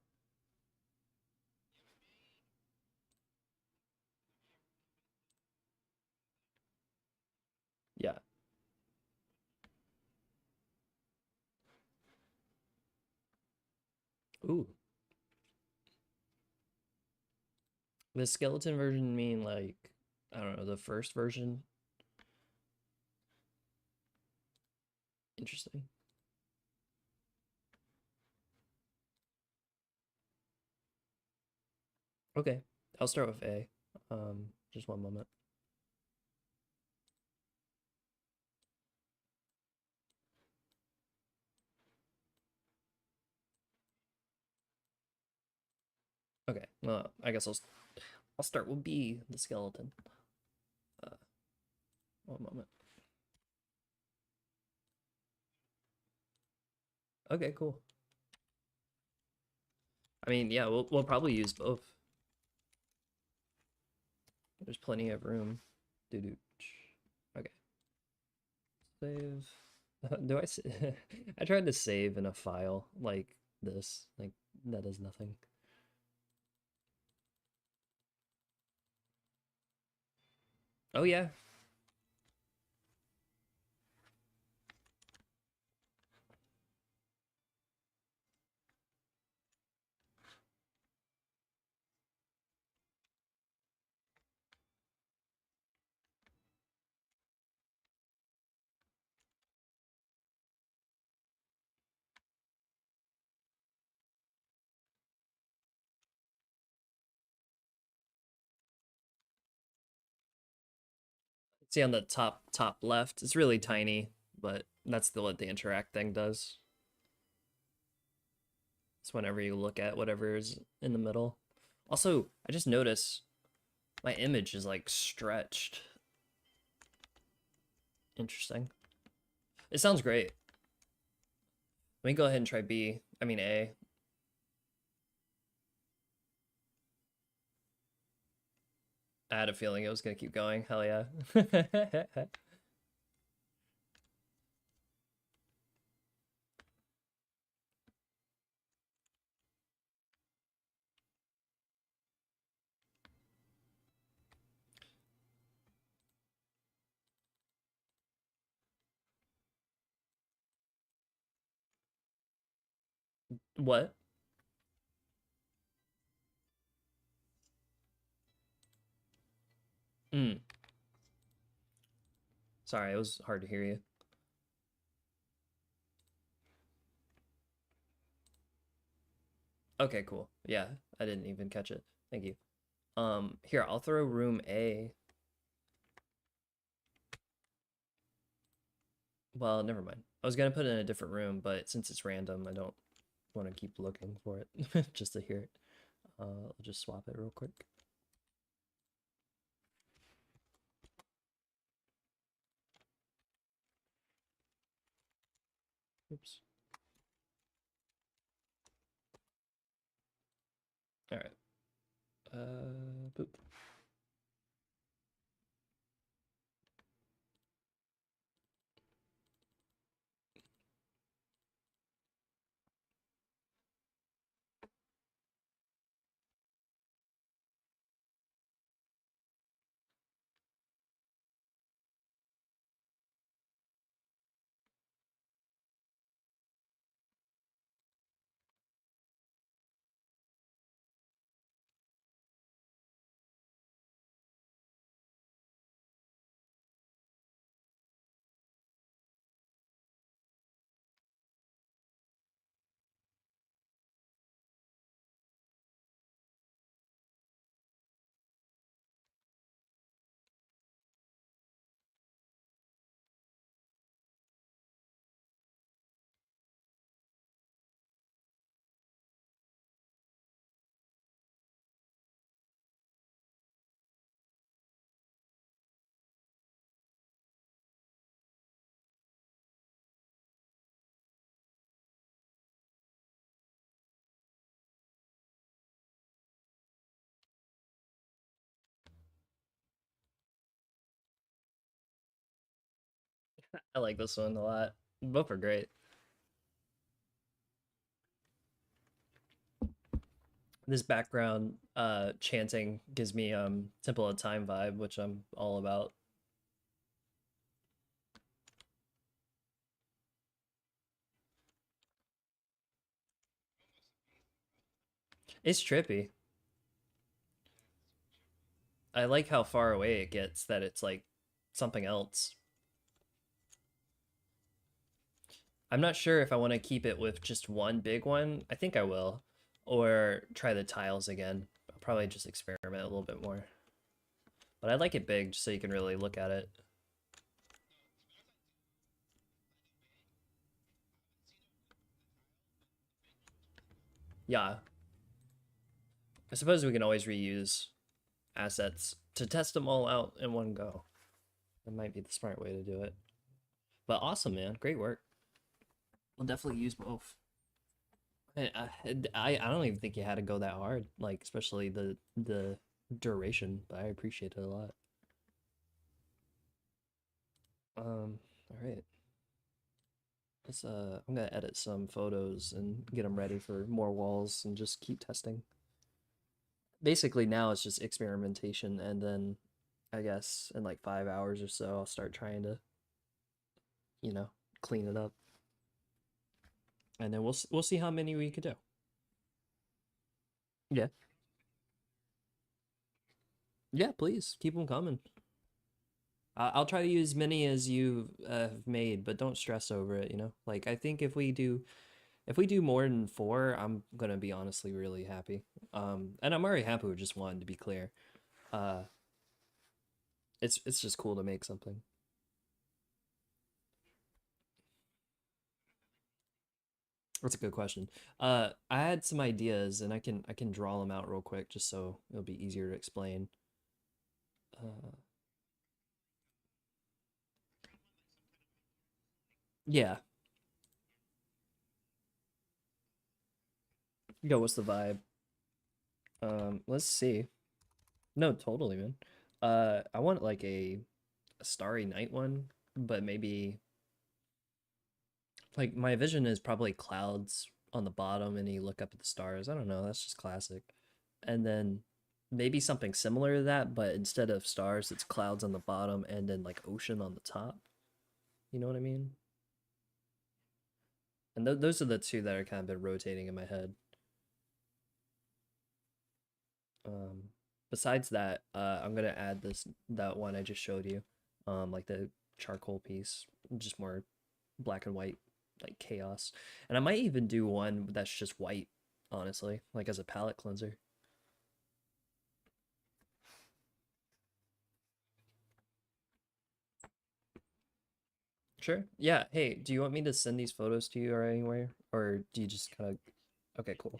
Yeah. Ooh. The skeleton version mean like, I don't know, the first version? Interesting. Okay, I'll start with A. Just one moment. Okay, well, I guess I'll start with B, the skeleton. One moment. Okay, cool. I mean, yeah, we'll probably use both. There's plenty of room. Doo-doo. Okay. Save. Do I I tried to save in a file like this. Like, that does nothing. Oh, yeah. See on the top left, it's really tiny. but that's what the interact thing does. It's whenever you look at whatever is in the middle. Also, I just noticed my image is like stretched. Interesting. It sounds great. Let me go ahead and try B. I mean A. I had a feeling it was gonna keep going. Hell yeah. What? Mm. Sorry, it was hard to hear you. Okay, cool. Yeah, I didn't even catch it. Thank you. Here, I'll throw room A. Well, never mind. I was gonna put it in a different room, but since it's random, I don't want to keep looking for it just to hear it. I'll just swap it real quick. Oops. All right. Boop. I like this one a lot. Both are great. This background chanting gives me Temple of Time vibe, which I'm all about. It's trippy. I like how far away it gets, that it's like something else. I'm not sure if I want to keep it with just one big one. I think I will. Or try the tiles again. I'll probably just experiment a little bit more. But I like it big just so you can really look at it. Yeah. I suppose we can always reuse assets to test them all out in one go. That might be the smart way to do it. But awesome, man. Great work. We'll definitely use both. I don't even think you had to go that hard, like especially the duration, but I appreciate it a lot. All right. Let's I'm gonna edit some photos and get them ready for more walls and just keep testing. Basically now it's just experimentation, and then I guess in like 5 hours or so I'll start trying to, you know, clean it up. And then we'll see how many we could do. Yeah. Yeah, please keep them coming. I'll try to use as many as you have made, but don't stress over it. You know, like I think if we do more than 4, I'm gonna be honestly really happy. And I'm already happy with just 1, to be clear. It's just cool to make something. That's a good question. I had some ideas, and I can draw them out real quick, just so it'll be easier to explain. Uh, yeah. Yo, what's the vibe? Let's see. No, totally, man. I want like a Starry Night one, but maybe like my vision is probably clouds on the bottom and you look up at the stars. I don't know, that's just classic. And then maybe something similar to that, but instead of stars, it's clouds on the bottom and then like ocean on the top. You know what I mean? And those are the two that are kind of been rotating in my head. Besides that, I'm gonna add that one I just showed you, like the charcoal piece, just more black and white, like chaos. And I might even do one that's just white, honestly, like as a palette cleanser. Sure. Yeah. Hey, do you want me to send these photos to you or anywhere, or do you just kind of? Okay, cool.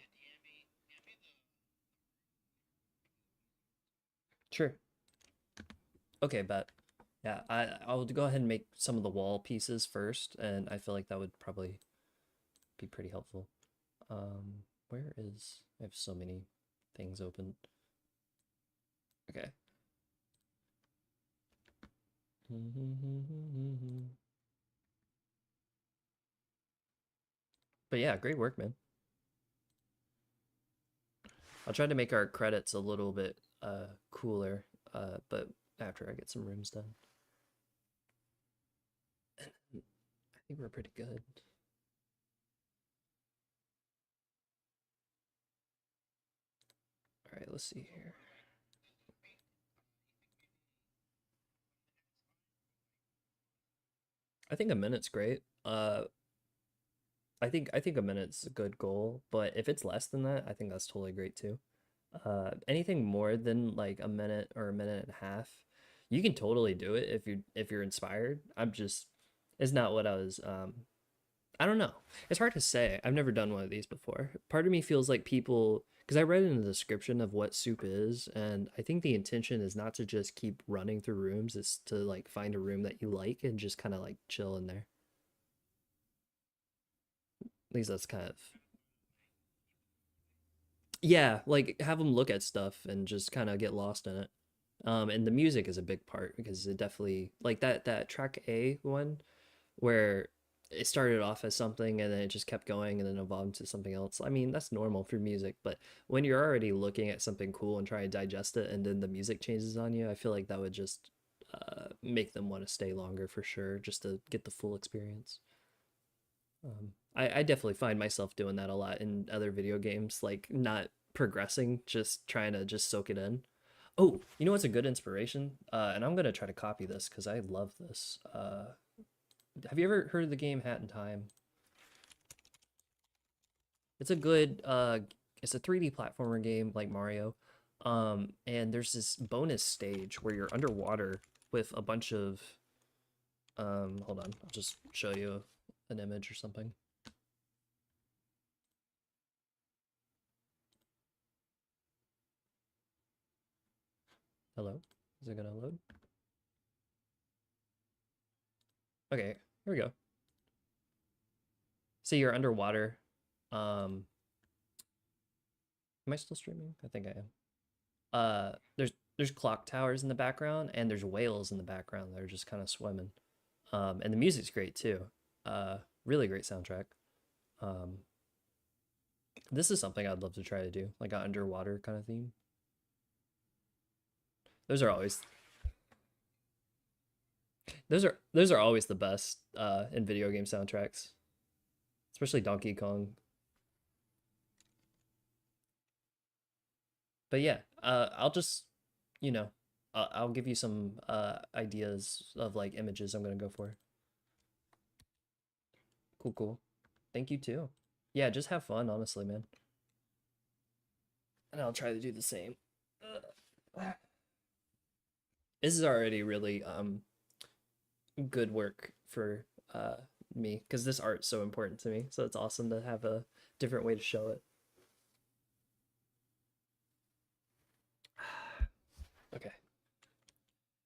Sure. Okay, bet. Yeah, I'll go ahead and make some of the wall pieces first, and I feel like that would probably be pretty helpful. Where is... I have so many things open. Okay. But yeah, great work, man. I'll try to make our credits a little bit cooler, but after I get some rooms done. And I think we're pretty good. All right, let's see here. I think a minute's great. I think a minute's a good goal, but if it's less than that, I think that's totally great too. Anything more than like a minute or a minute and a half, you can totally do it if you're inspired. I'm just... it's not what I was I don't know. It's hard to say. I've never done one of these before. Part of me feels like people, because I read in the description of what soup is, and I think the intention is not to just keep running through rooms, it's to like find a room that you like and just kind of like chill in there. At least that's kind of... yeah, like have them look at stuff and just kind of get lost in it. And the music is a big part because it definitely, like that track A one where it started off as something and then it just kept going and then evolved to something else. I mean, that's normal for music, but when you're already looking at something cool and trying to digest it and then the music changes on you, I feel like that would just make them want to stay longer for sure, just to get the full experience. I definitely find myself doing that a lot in other video games, like not progressing, just trying to just soak it in. Oh, you know what's a good inspiration? And I'm gonna try to copy this because I love this. Have you ever heard of the game Hat in Time? It's a good it's a 3D platformer game like Mario. And there's this bonus stage where you're underwater with a bunch of hold on, I'll just show you an image or something. Hello? Is it gonna load? Okay, here we go. So you're underwater. Am I still streaming? I think I am. There's clock towers in the background and there's whales in the background that are just kind of swimming. And the music's great too. Really great soundtrack. This is something I'd love to try to do, like an underwater kind of theme. Those are always the best in video game soundtracks, especially Donkey Kong. But yeah, I'll just, you know, I'll give you some ideas of like images I'm gonna go for. Cool, cool. Thank you too. Yeah, just have fun, honestly, man. And I'll try to do the same. This is already really good work for me because this art's so important to me. So it's awesome to have a different way to show it. Okay.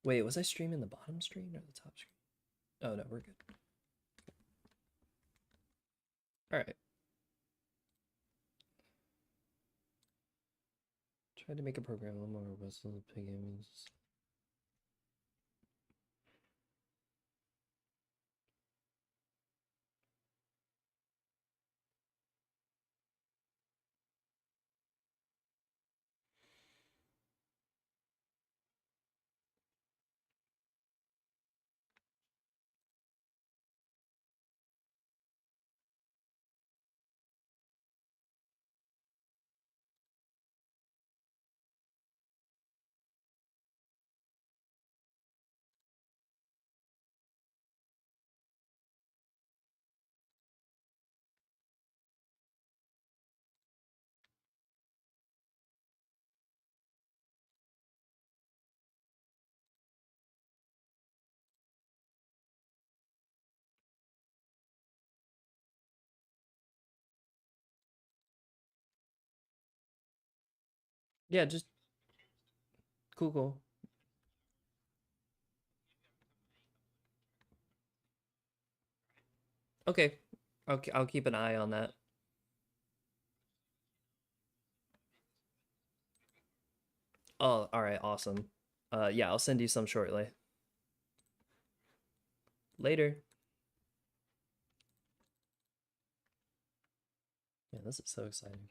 Wait, was I streaming the bottom screen or the top screen? Oh no, we're good. All right. Tried to make a program a little more robust so the pig images. Yeah, just cool. Okay, I'll keep an eye on that. Oh, all right, awesome. Yeah, I'll send you some shortly. Later. Yeah, this is so exciting.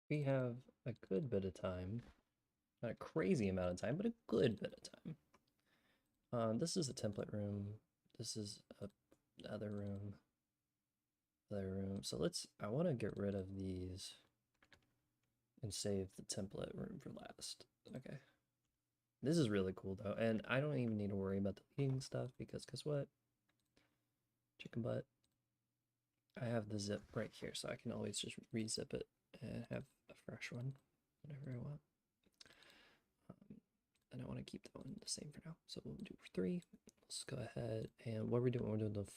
We have a good bit of time. Not a crazy amount of time, but a good bit of time. This is a template room. This is another room. other room. So I want to get rid of these and save the template room for last. Okay. This is really cool though, and I don't even need to worry about deleting stuff because guess what? Chicken butt. I have the zip right here, so I can always just re-zip it and have a fresh one whenever I want. And I want to keep that one the same for now. So we'll do 3. Let's go ahead and what are we doing? We're doing the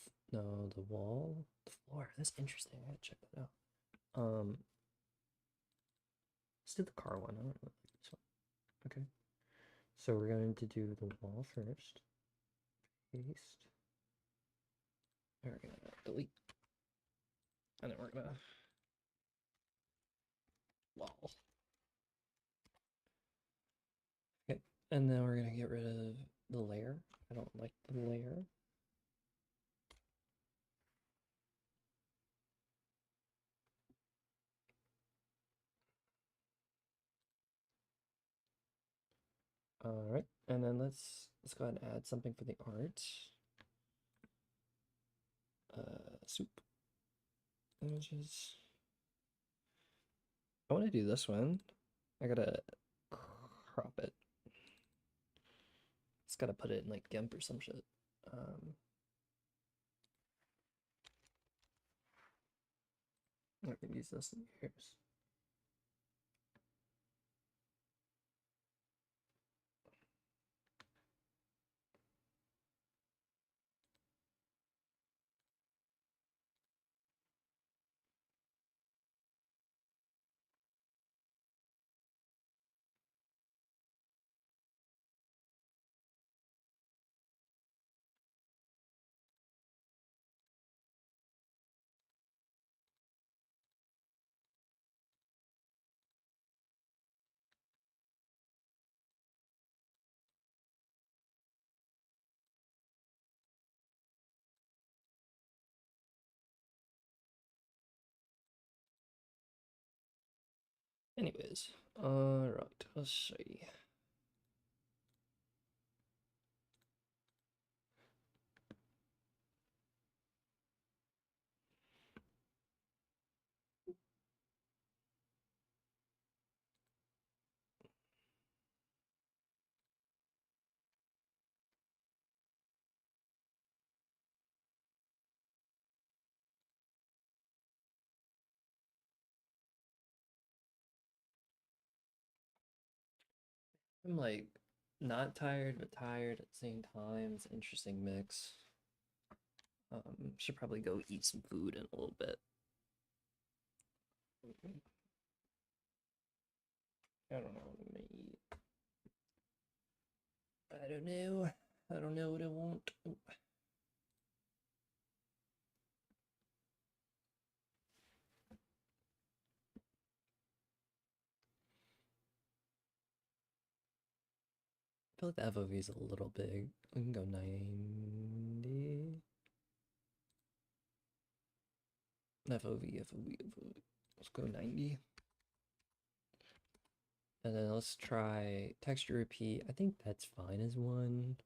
wall, the floor. That's interesting. I gotta check that out. Let's do the car one. I don't know this one. Okay. So we're going to do the wall first. Paste. We're gonna delete. And then we're gonna wall. Okay. And then we're gonna get rid of the layer. I don't like the layer. All right, and then let's go ahead and add something for the art. Soup images. I want to do this one. I gotta crop it. It's gotta put it in like GIMP or some shit. I can use this in yours. Anyways, alright, let's see. I'm like not tired but tired at the same time. It's an interesting mix. Should probably go eat some food in a little bit. I don't know what I'm gonna eat. I don't know. I don't know what I want. Ooh. I feel like the FOV is a little big. We can go 90. FOV. Let's go 90. And then let's try texture repeat. I think that's fine as 1.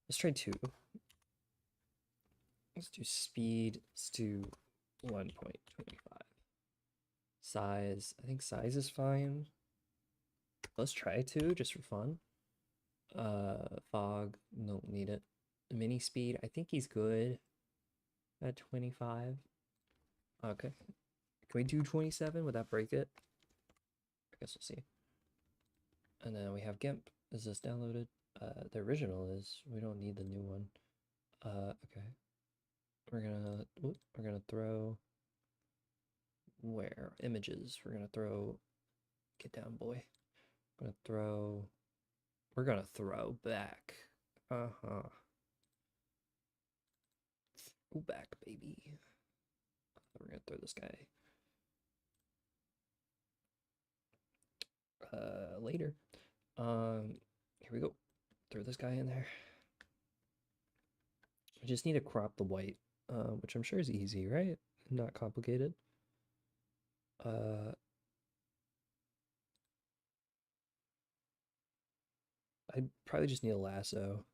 Let's try 2. Let's do speed. Let's do 1.25. Size. I think size is fine. Let's try 2 just for fun. Fog. Don't need it. Mini speed. I think he's good at 25. Okay. Can we do 27? Would that break it? I guess we'll see. And then we have GIMP. Is this downloaded? The original is. We don't need the new one. Okay. We're gonna throw where? Images. We're gonna throw get down boy. We're gonna throw back. Uh-huh. Go back, baby. We're gonna throw this guy. Later. Here we go. Throw this guy in there. I just need to crop the white, which I'm sure is easy, right? Not complicated. I probably just need a lasso.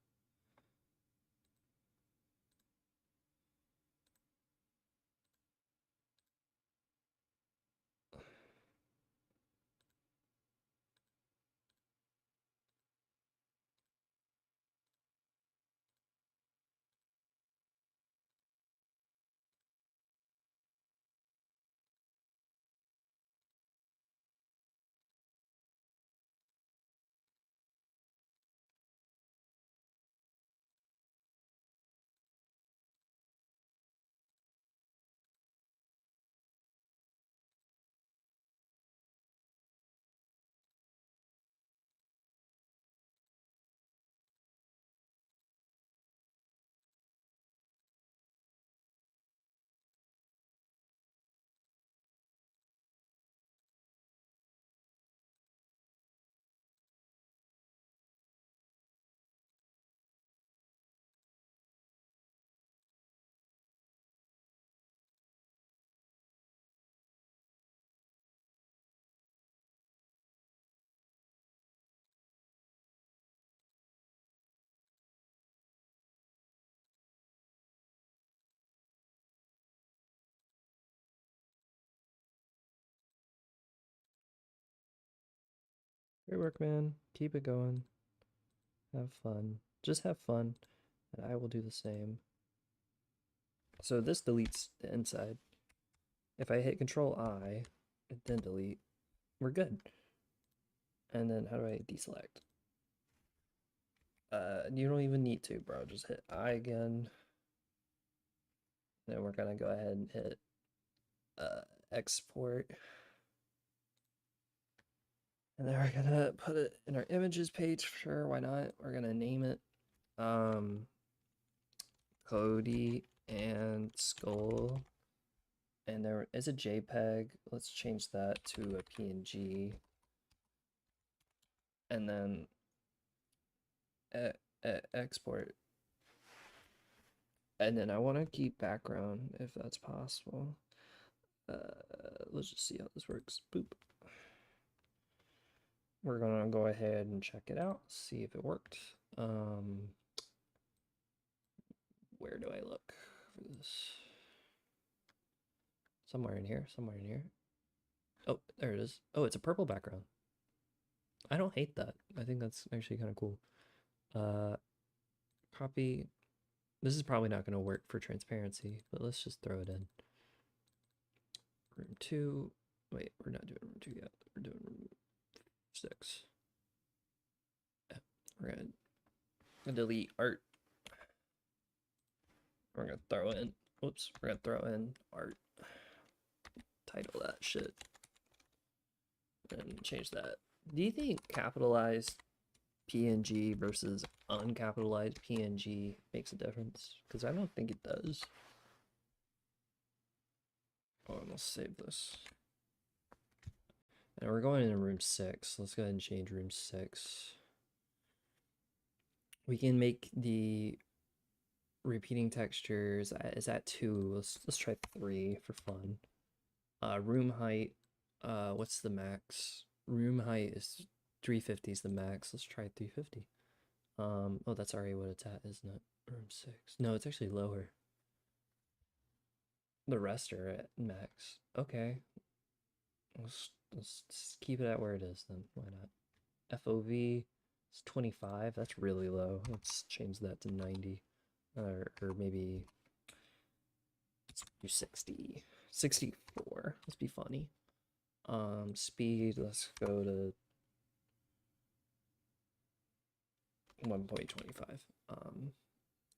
Great work, man. Keep it going. Have fun. Just have fun, and I will do the same. So this deletes the inside. If I hit Control I, and then delete, we're good. And then how do I deselect? You don't even need to, bro. Just hit I again. Then we're gonna go ahead and hit export. And then we're gonna put it in our images page. Sure, why not? We're gonna name it Cody and Skull. And there is a JPEG. Let's change that to a PNG. And then export. And then I want to keep background if that's possible. Let's just see how this works. Boop. We're gonna go ahead and check it out, see if it worked. Where do I look for this? Somewhere in here, somewhere in here. Oh, there it is. Oh, it's a purple background. I don't hate that. I think that's actually kind of cool. Copy. This is probably not going to work for transparency, but let's just throw it in. Room 2. Wait, we're not doing room 2 yet. We're doing room 6. Yeah, we're going to delete art. We're going to throw in, whoops, we're going to throw in art. Title that shit. And change that. Do you think capitalized PNG versus uncapitalized PNG makes a difference? Because I don't think it does. Oh, I'm gonna save this. And we're going into room 6. Let's go ahead and change room 6. We can make the repeating textures is at 2. Let's try 3 for fun. Room height. What's the max? Room height is 350 is the max. Let's try 350. Oh, that's already what it's at, isn't it? Room 6. No, it's actually lower. The rest are at max. Okay. Let's just keep it at where it is then. Why not? FOV is 25. That's really low. Let's change that to 90. Or maybe let's do 60. 64. Let's be funny. Speed, let's go to 1.25.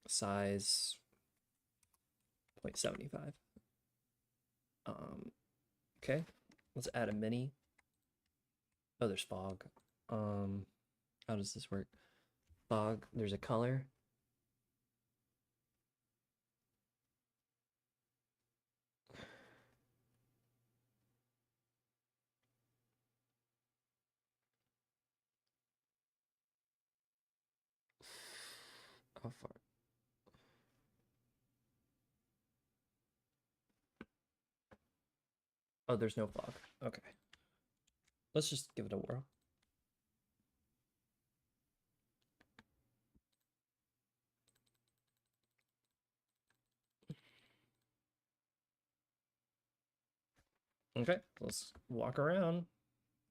Size 0.75. Okay, let's add a mini. Oh, there's fog. How does this work? Fog, there's a color. How far? Oh, there's no fog. Okay. Let's just give it a whirl. Okay, let's walk around.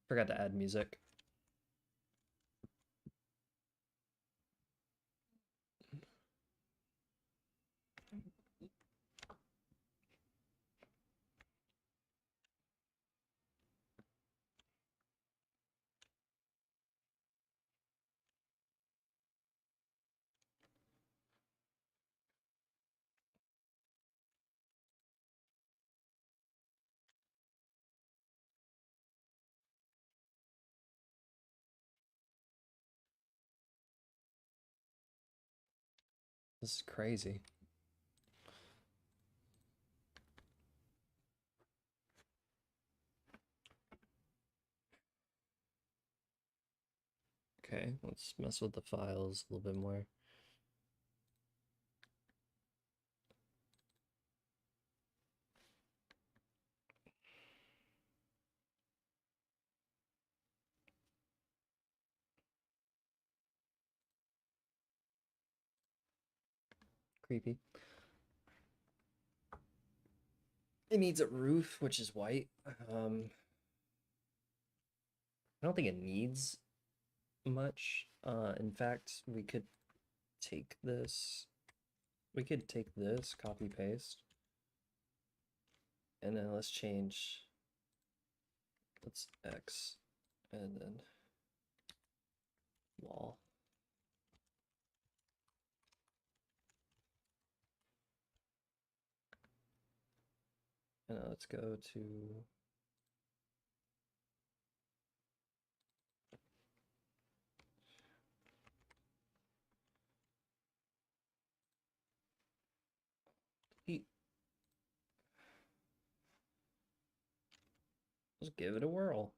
Forgot to add music. This is crazy. Okay, let's mess with the files a little bit more. Creepy. It needs a roof, which is white. I don't think it needs much. In fact, we could take this. We could take this, copy paste, and then let's change. Let's X, and then wall. And let's go to let's give it a whirl.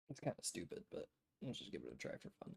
It's kind of stupid, but let's just give it a try for fun.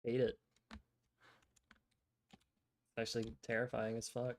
I hate it. It's actually terrifying as fuck.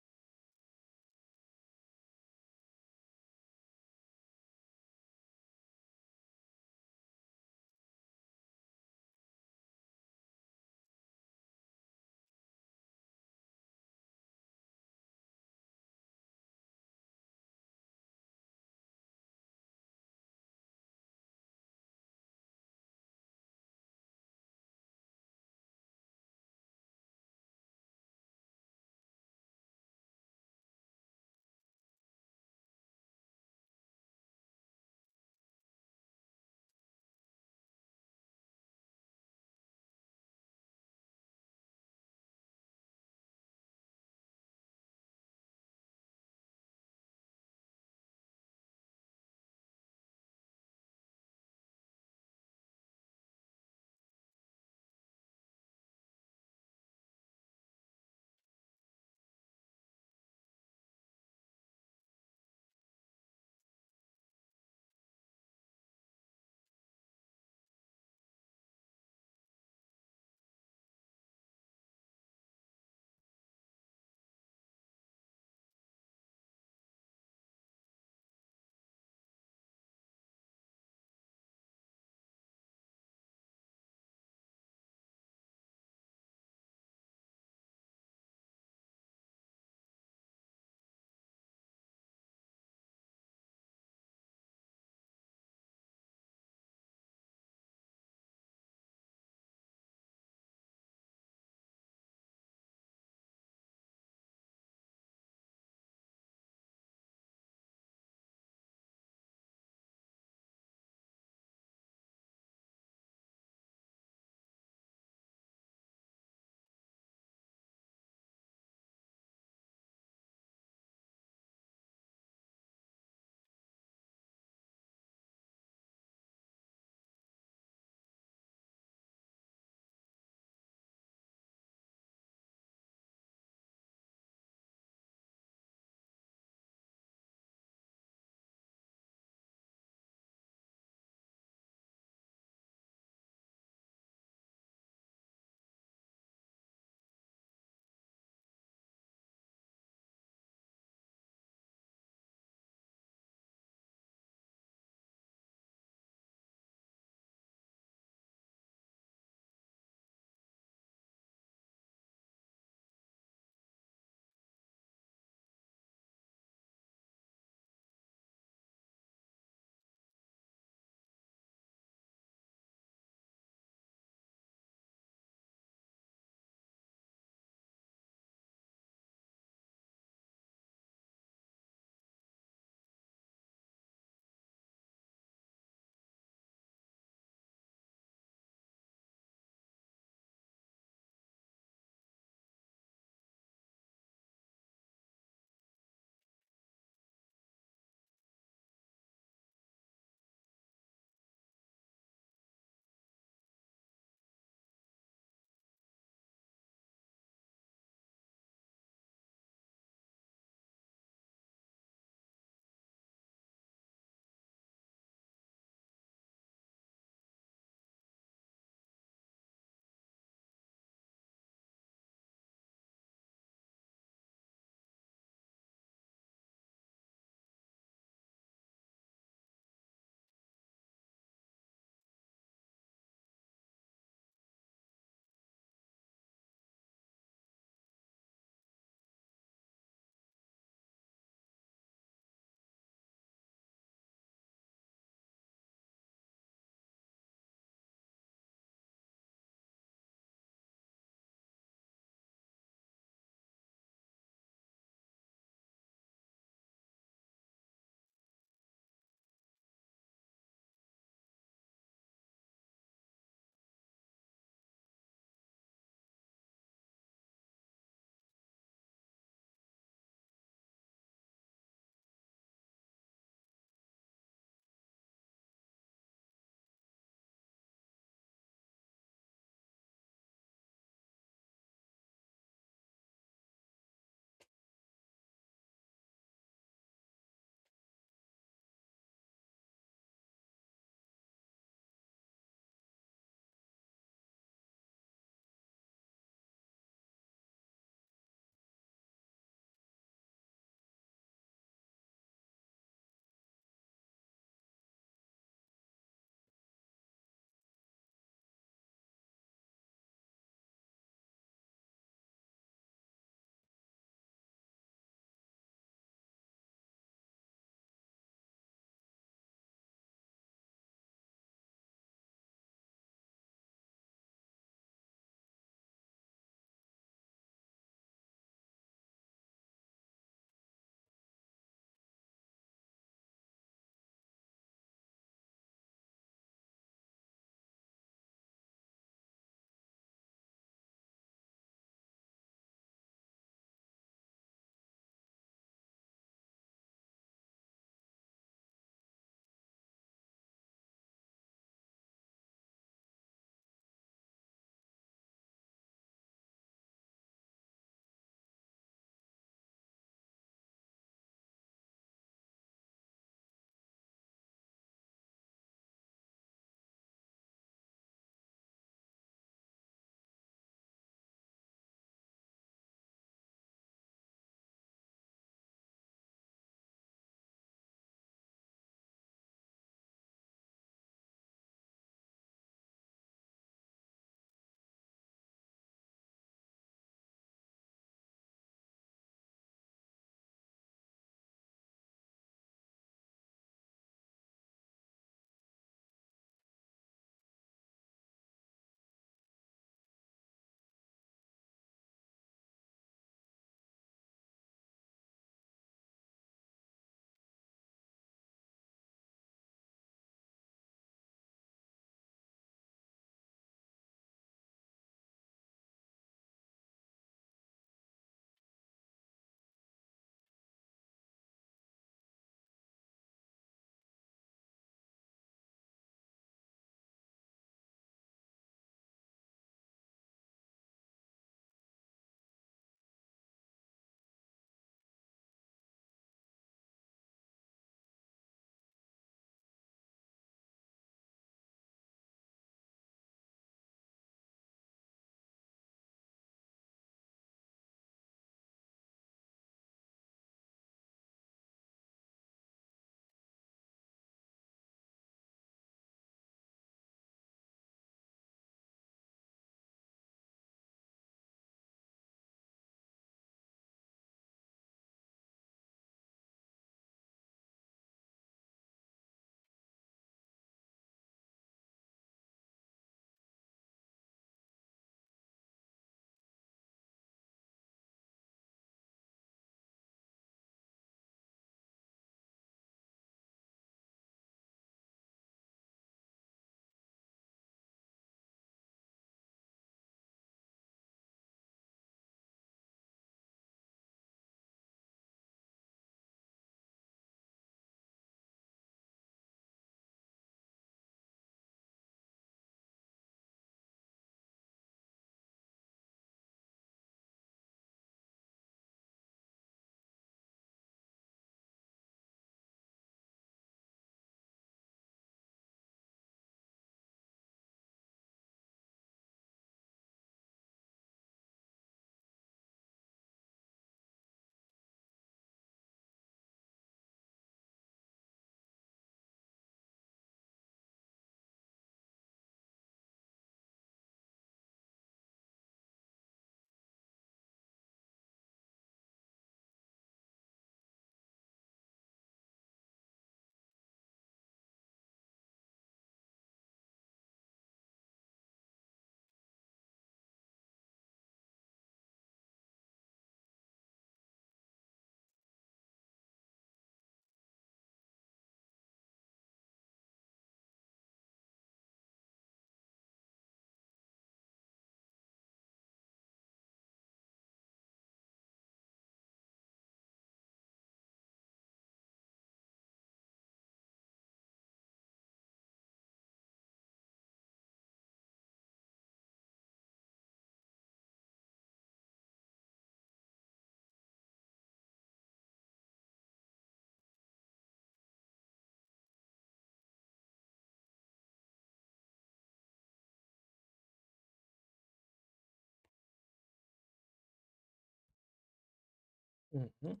Mhm. Let's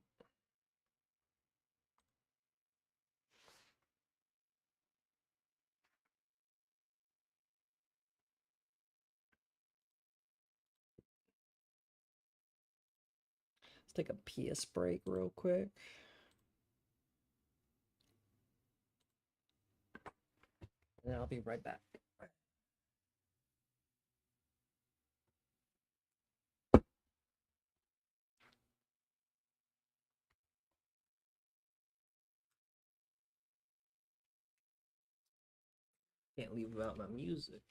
take a PS break real quick. And I'll be right back. Can't leave without my music.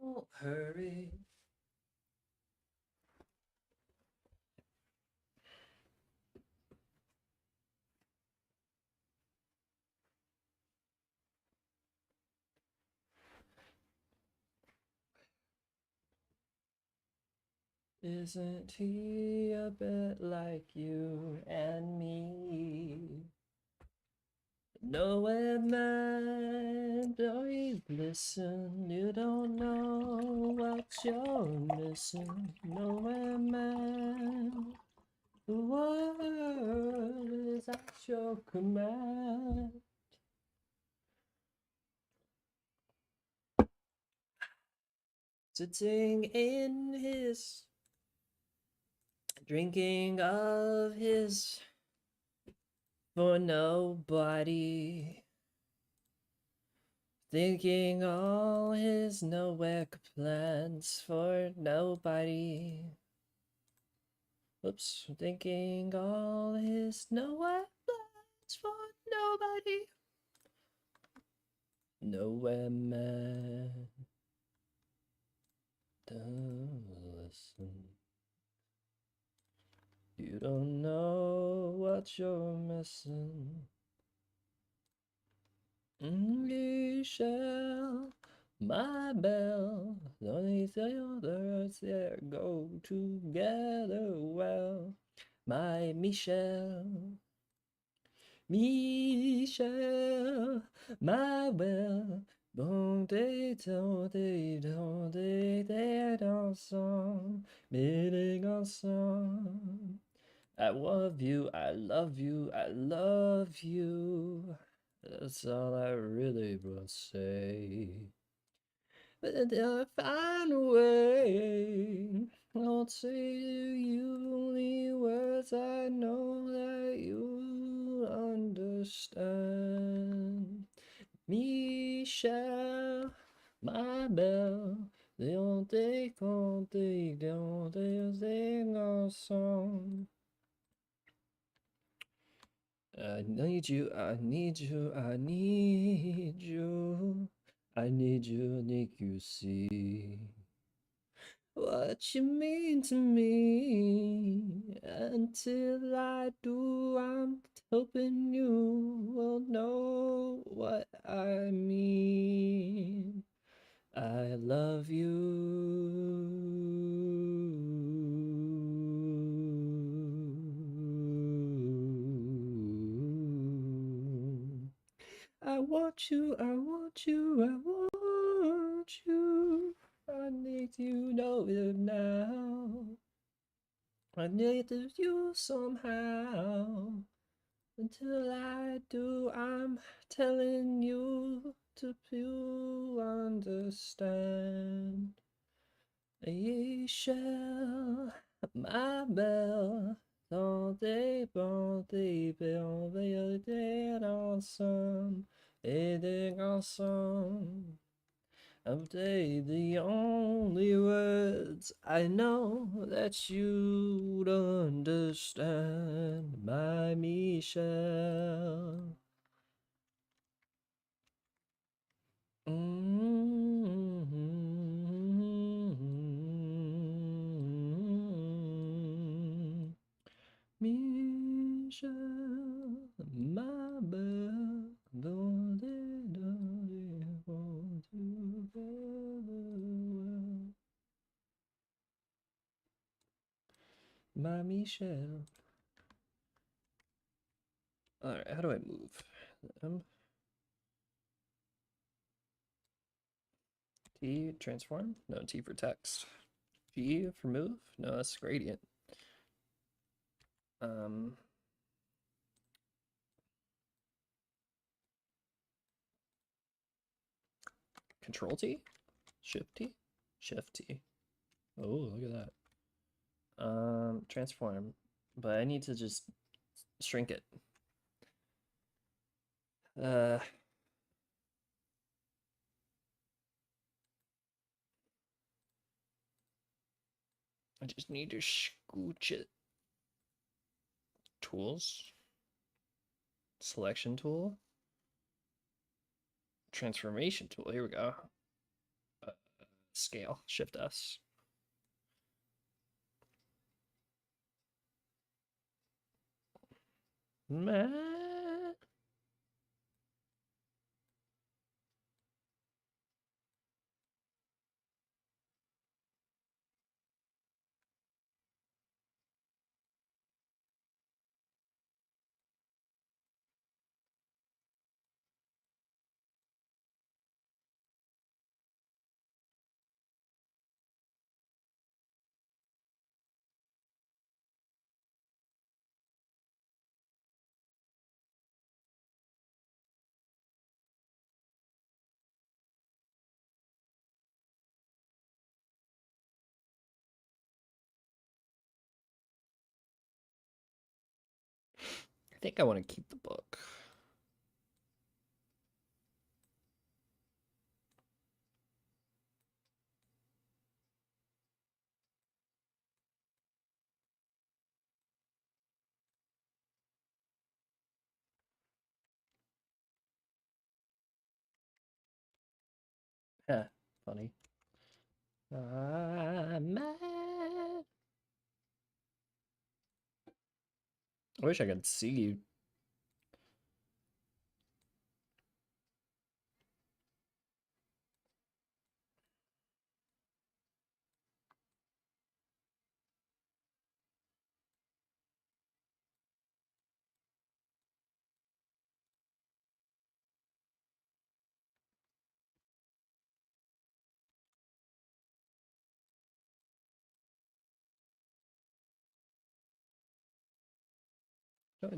Don't hurry. Isn't he a bit like you and me? No, man, don't listen. You don't know what you're missing. No, man, the world is at your command. Sitting in his, drinking of his, for nobody. Thinking all his no-work plans for nobody. Oops, thinking all his no-work plans for nobody. Nowhere man, don't listen. You don't know what you're missing. Michelle, my belle, only the others there go together well. My Michelle, Michelle, my belle, bon they dansent, meeting ensemble. I love you, I love you, I love you. That's all I really will say. But I'll find a way. I'll say to you only words I know that you'll understand. Michelle, my belle, I need you, I need you, I need you. I need you, make you see what you mean to me. Until I do, I'm hoping you will know what I mean. I love you. I want you, I want you, I want you. I need you, know it now. I need you somehow. Until I do, I'm telling you to you understand. You shall, my belle, dans des bons des ensemble, et des ensemble. Of day, the only words I know that you'd understand, my Michelle. Michelle, ma belle, don't go together. My Michelle. Alright, how do I move? T, transform? No, T for text. G for move? No, that's gradient. Control T? Shift T? Shift T. Oh, look at that. Transform. But I need to just shrink it. I just need to scooch it. Tools. Selection tool. Transformation tool. Here we go. Scale. Shift S. Man. I think I want to keep the book. Yeah, funny. I'm mad. I wish I could see you.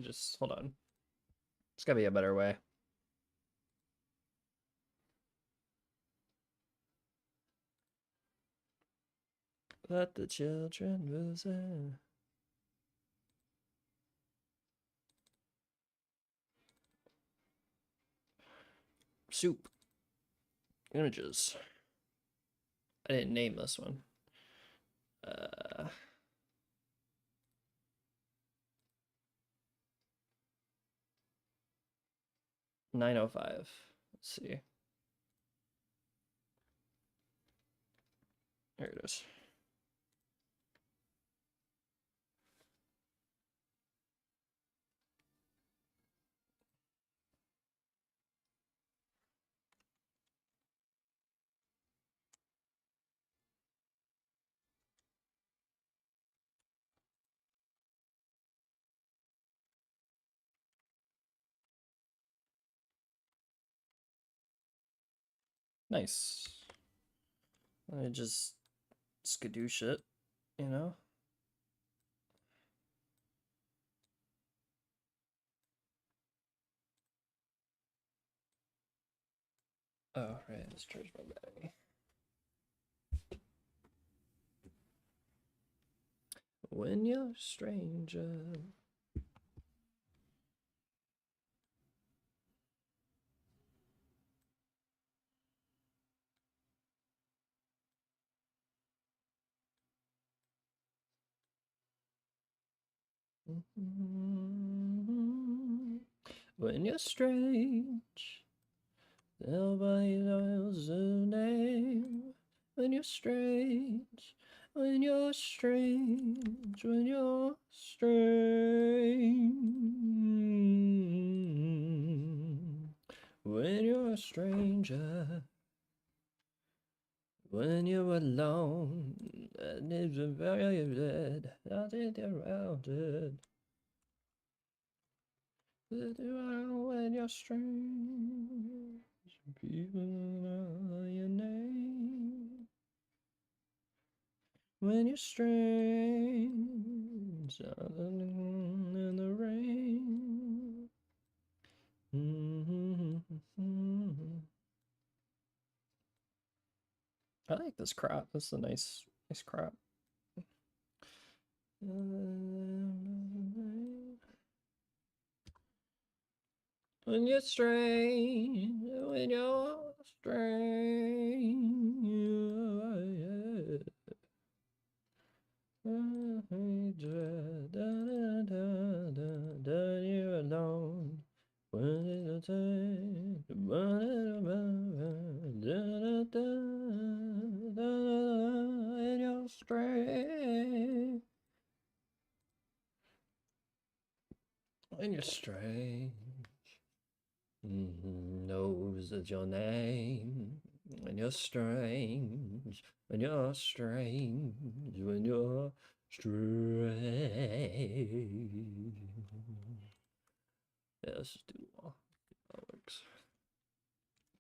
Just hold on. It's gotta be a better way. Let the children listen. Soup. Images. I didn't name this one. 905. Let's see. There it is. Nice. I just skadoosh it, you know? Oh, right, let's charge my battery. When you're a stranger. When you're strange, nobody knows the name. When you're strange, when you're strange, when you're strange. When you're a stranger, when you're alone, and it's very red, nothing around it. When you're strange, people know your name. When you're strange, in the rain. I like this crop. This is a nice crop. When you're strange, when you're strange, you're alone. When you're strange, when you're strange. Knows that your name. When you're strange, when you're strange, when you're strange. Yeah, let's just do all. That works.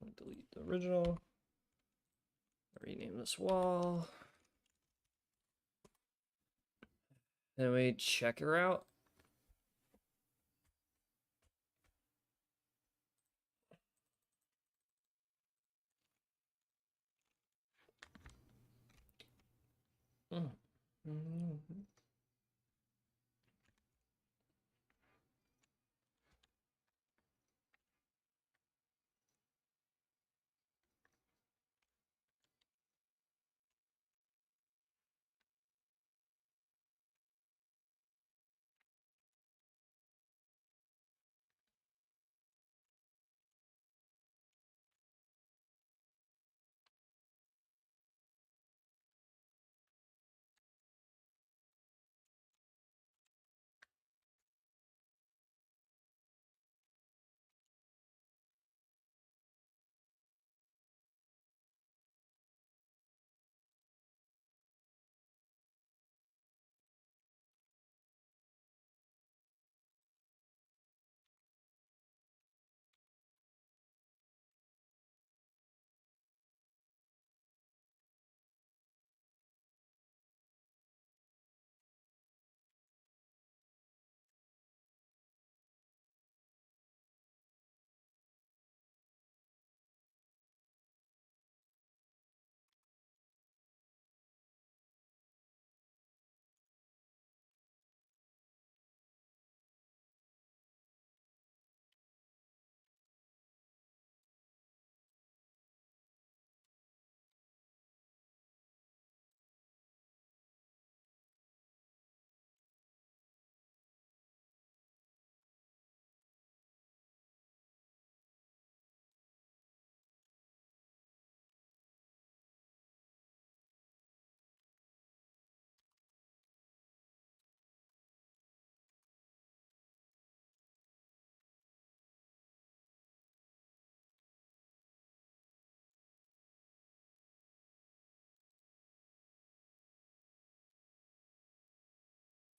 I'll delete the original. Rename this wall. Then we check her out.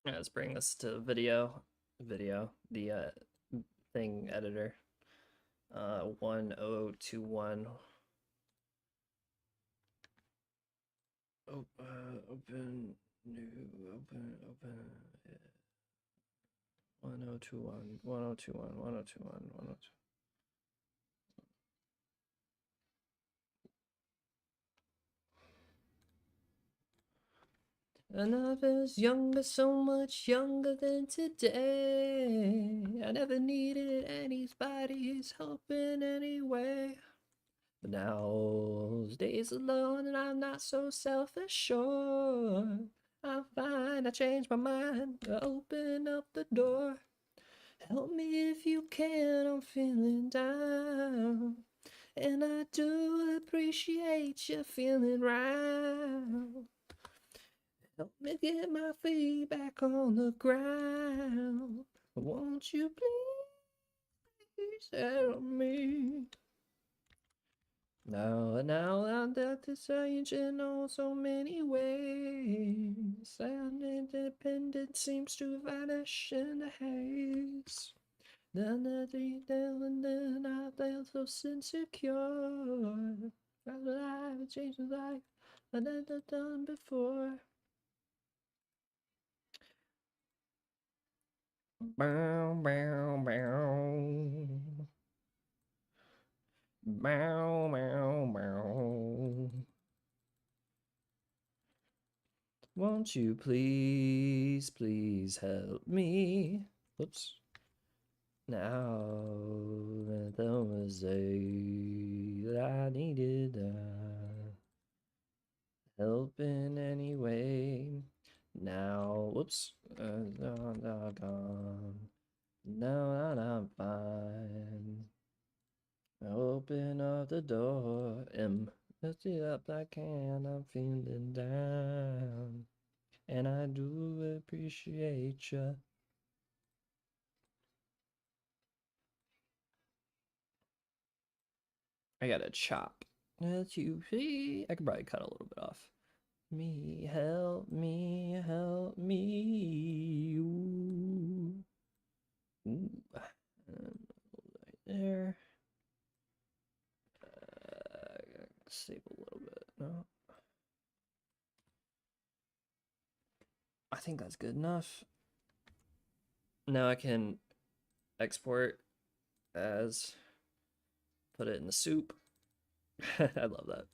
Let's bring this to video. The thing editor. 1021. Open new open 1021 1021 1021 1021. And I was younger, so much younger than today. I never needed anybody's help in any way. But now those days alone, and I'm not so self-assured. I'm fine, I changed my mind, I open up the door. Help me if you can, I'm feeling down. And I do appreciate you feeling round. Help me get my feet back on the ground. Won't you please help me? Now I'm death is strange in all so many ways. And independence seems to vanish in the haze. Then I feel so insecure. I've life changed my life I've never done before. Bow, bow, bow. Bow, bow, bow. Won't you please, please help me? Whoops. Now that there was a that I needed help in any way. Now, whoops. Gone. Now that I'm fine. Open up the door. Lift it up I can. I'm feeling down. And I do appreciate you. I gotta chop. Let you see. I could probably cut a little bit off. Help me, help me. Ooh. Ooh. Right there. Save a little bit. No. I think that's good enough. Now I can export as, put it in the soup. I love that.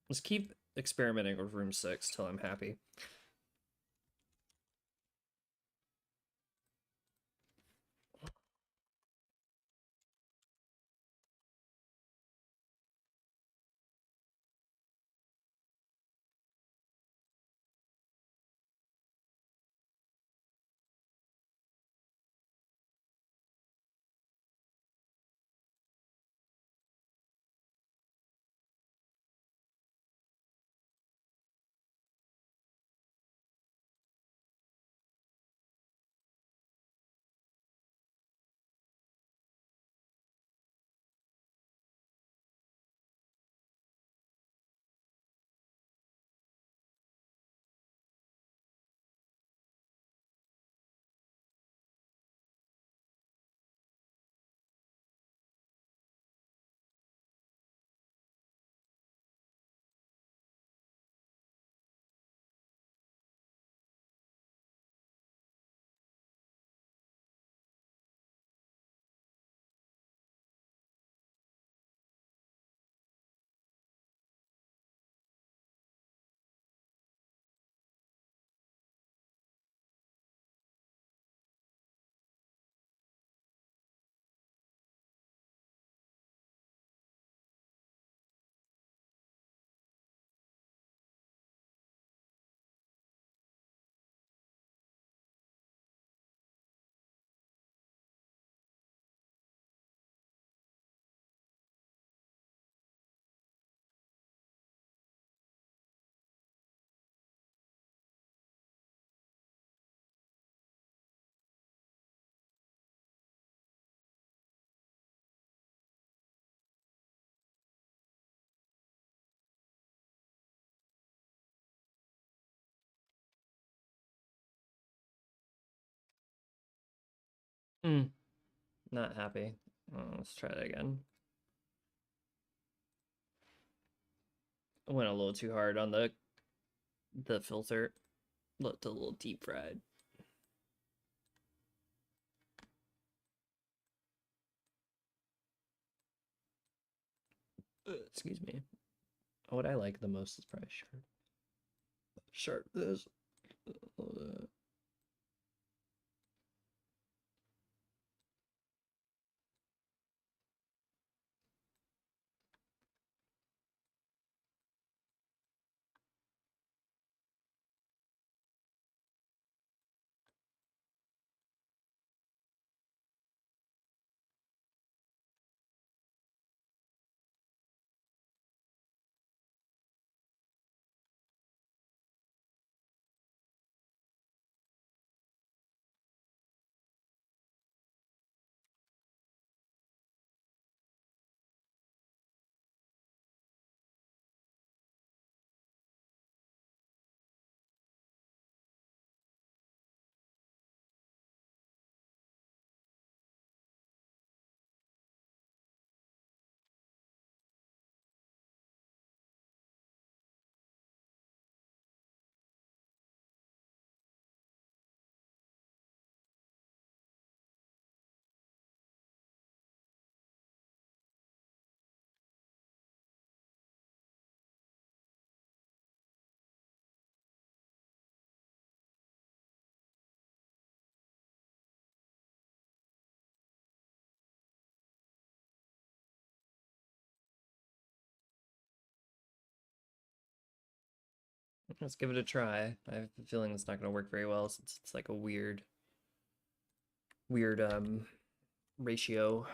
Let's keep experimenting with room 6 till I'm happy. Not happy. Let's try that again. I went a little too hard on the filter. Looked a little deep fried. Excuse me. What I like the most is probably sharp. Sharp this. Let's give it a try. I have a feeling it's not going to work very well since it's like a weird ratio.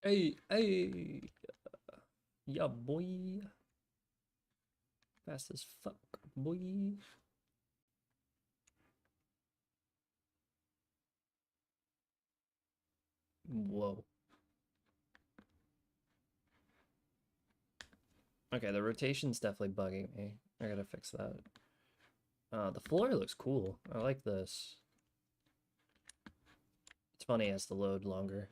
Hey, hey, yeah, boy. Fast as fuck, boy. Whoa. Okay, the rotation's definitely bugging me. I gotta fix that. The floor looks cool. I like this. It's funny, it has to load longer.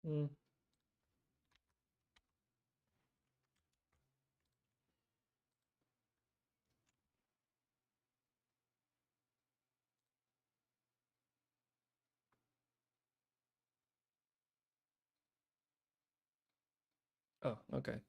Hmm. Oh, okay.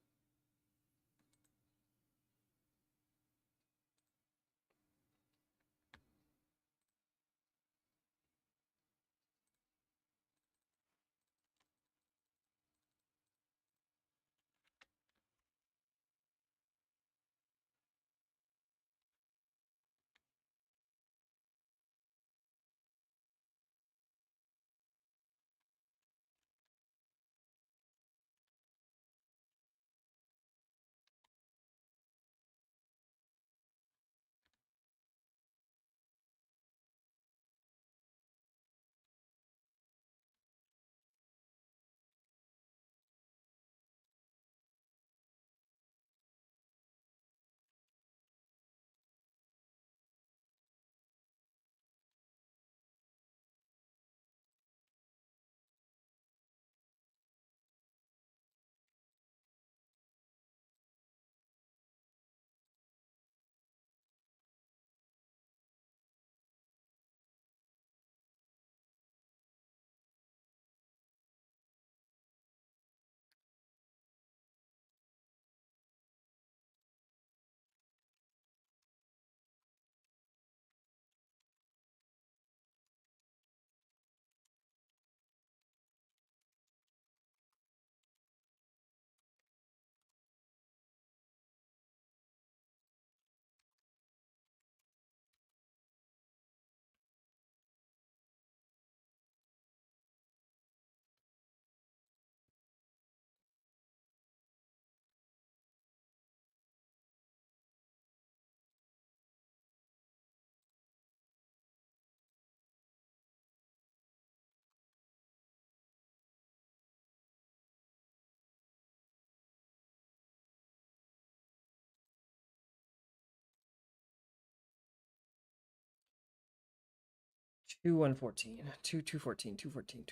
2 114. 2 214. 214.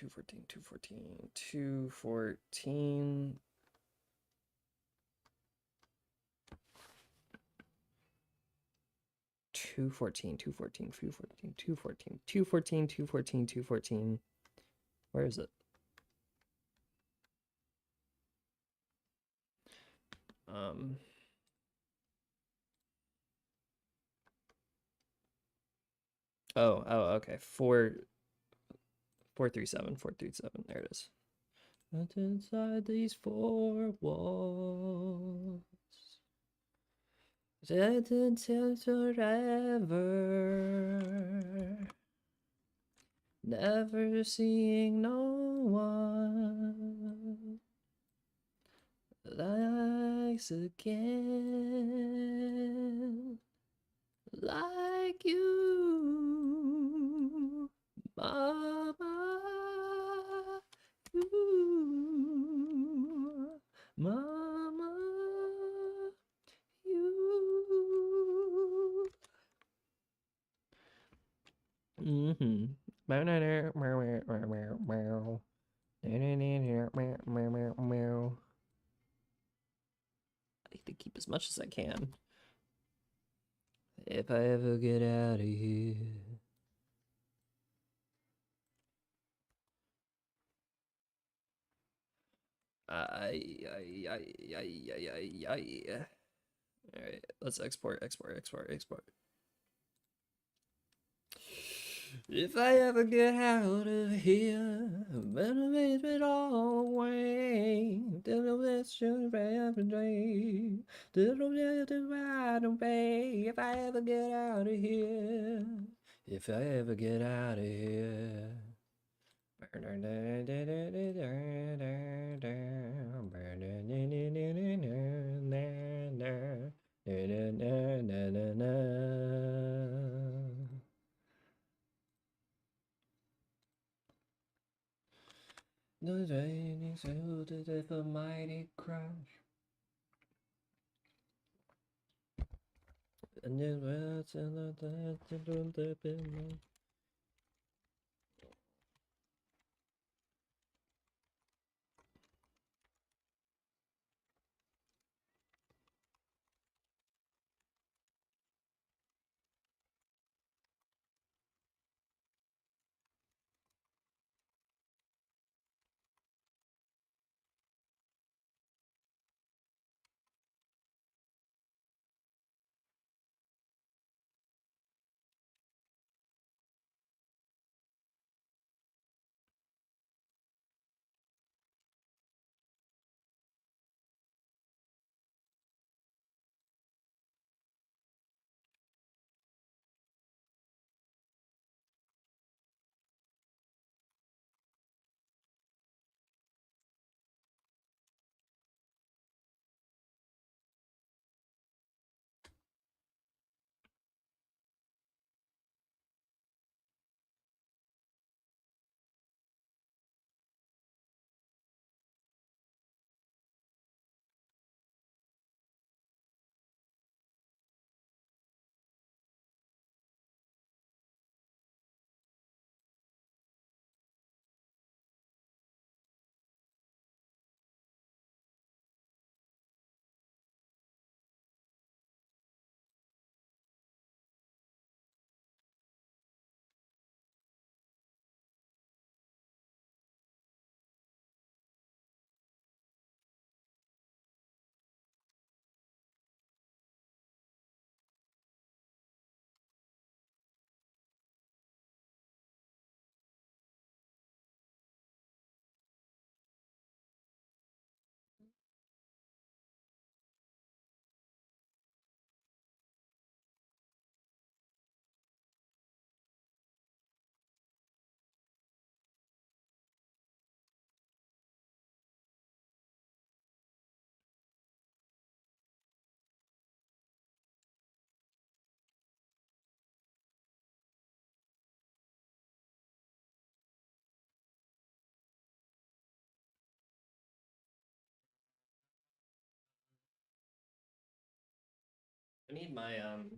214. 214. 214. 214. 214. 214. 214. 214. 214. 214. Where is it? Oh, okay. 437. 437. There it is. And inside these four walls, dead until forever, never seeing no one likes again, like you, mama, you, mama, you. Mm-hmm. I need to keep as much as I can. If I ever get out of here. Alright, let's export. If I ever get out of here, better make it all away. Till the should ever dream. Till the right away. If I ever get out of here. If I ever get out of here. The raining sounded with a mighty crash, and it was in the I need my marker.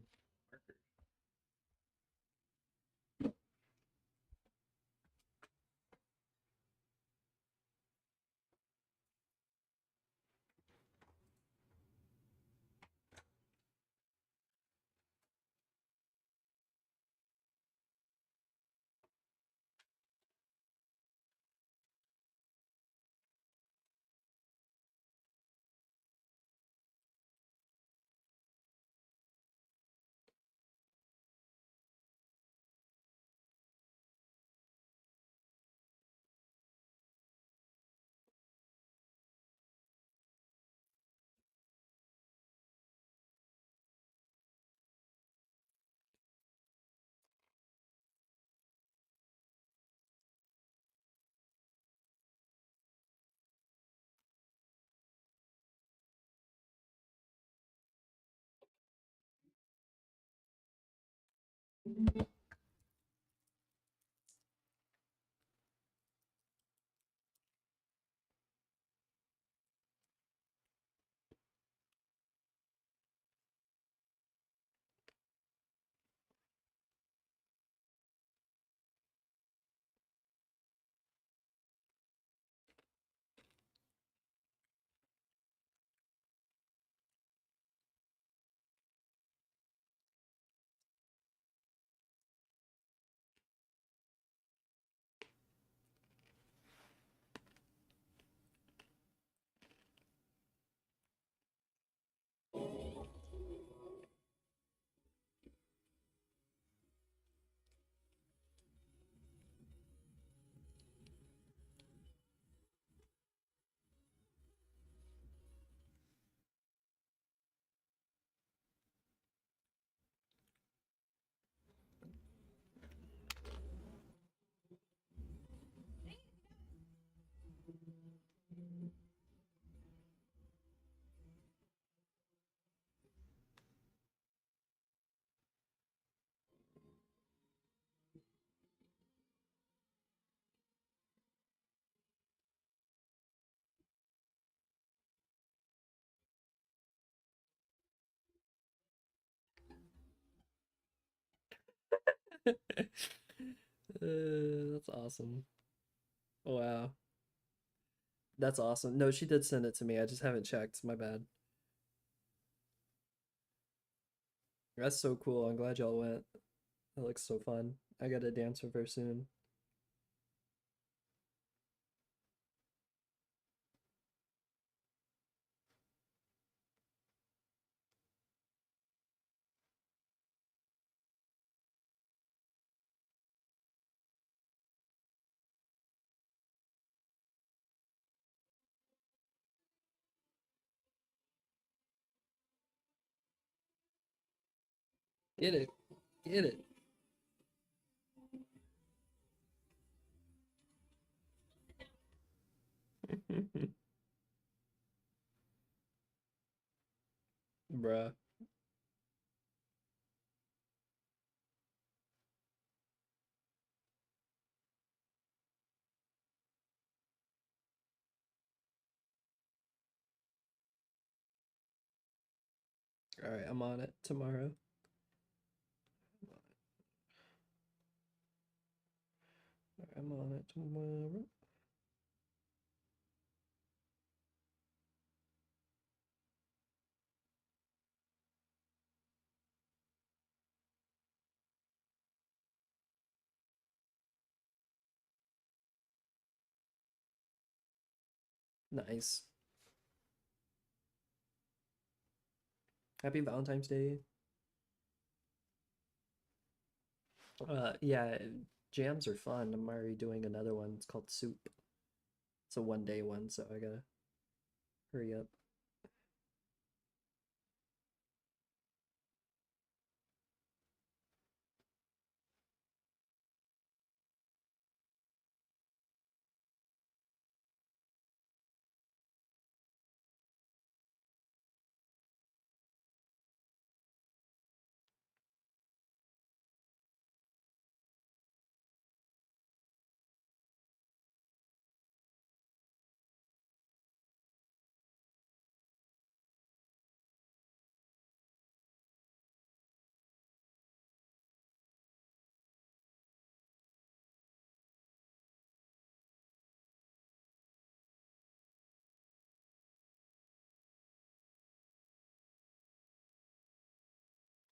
That's awesome. Wow. That's awesome. No, she did send it to me. I just haven't checked. My bad. That's so cool. I'm glad y'all went. That looks so fun. I gotta dance with her soon. Get it. Get it. Bruh. Alright, I'm on it tomorrow. I'm on it tomorrow. Nice. Happy Valentine's Day. Yeah, jams are fun. I'm already doing another one. It's called Soup. It's a 1-day one, so I gotta hurry up.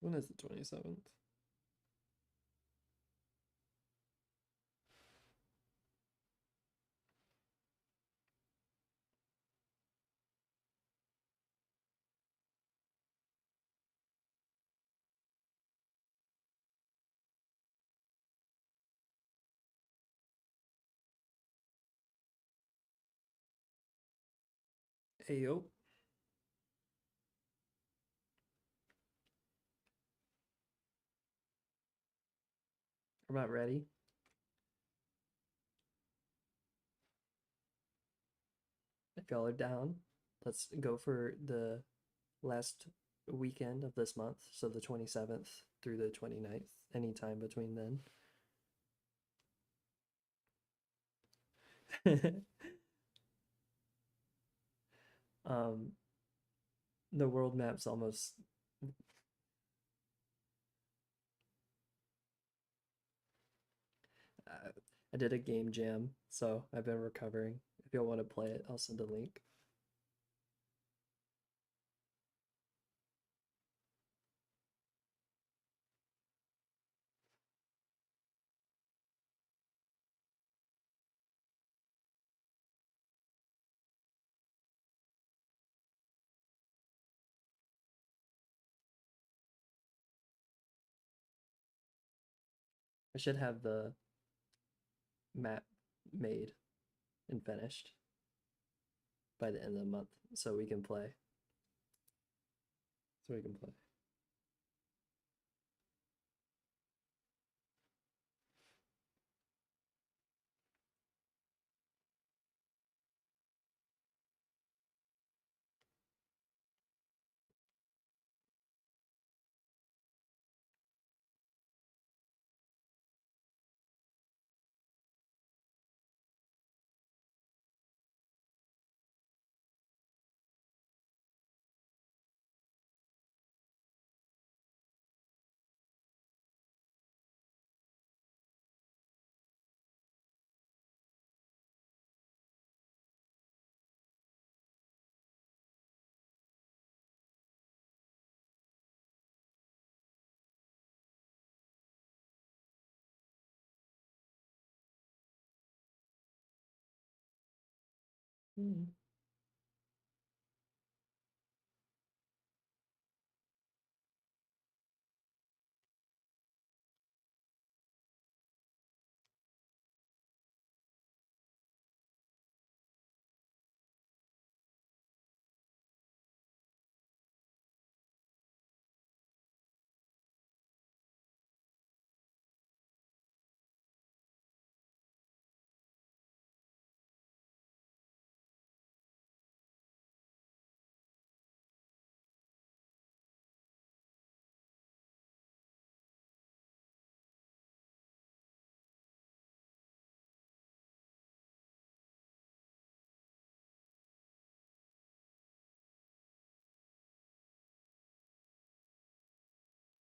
When is the 27th? Ayo. I'm not ready. If y'all are down, let's go for the last weekend of this month, so the 27th through the 29th, anytime between then. um, the world map's almost. I did a game jam, so I've been recovering. If y'all want to play it, I'll send a link. I should have the map made and finished by the end of the month so we can play. Mm.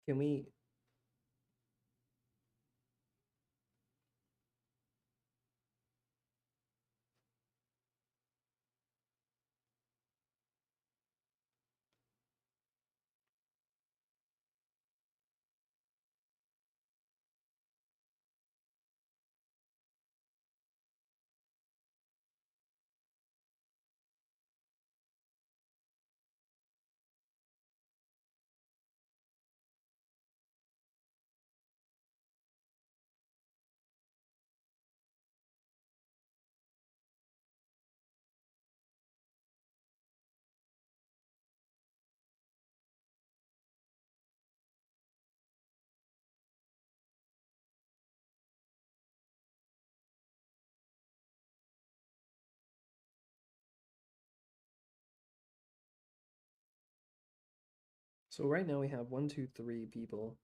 Can we? So right now we have 1, 2, 3 people.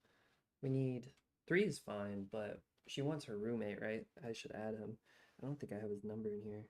We need 3 is fine, but she wants her roommate, right? I should add him. I don't think I have his number in here.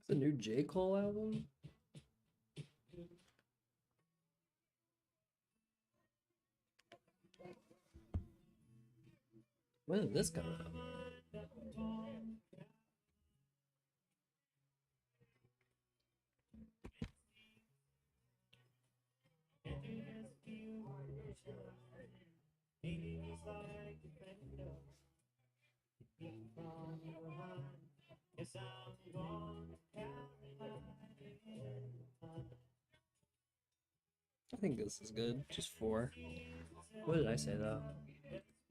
It's a new J. Cole album? When did this come out? I think this is good. Just 4. What did I say though?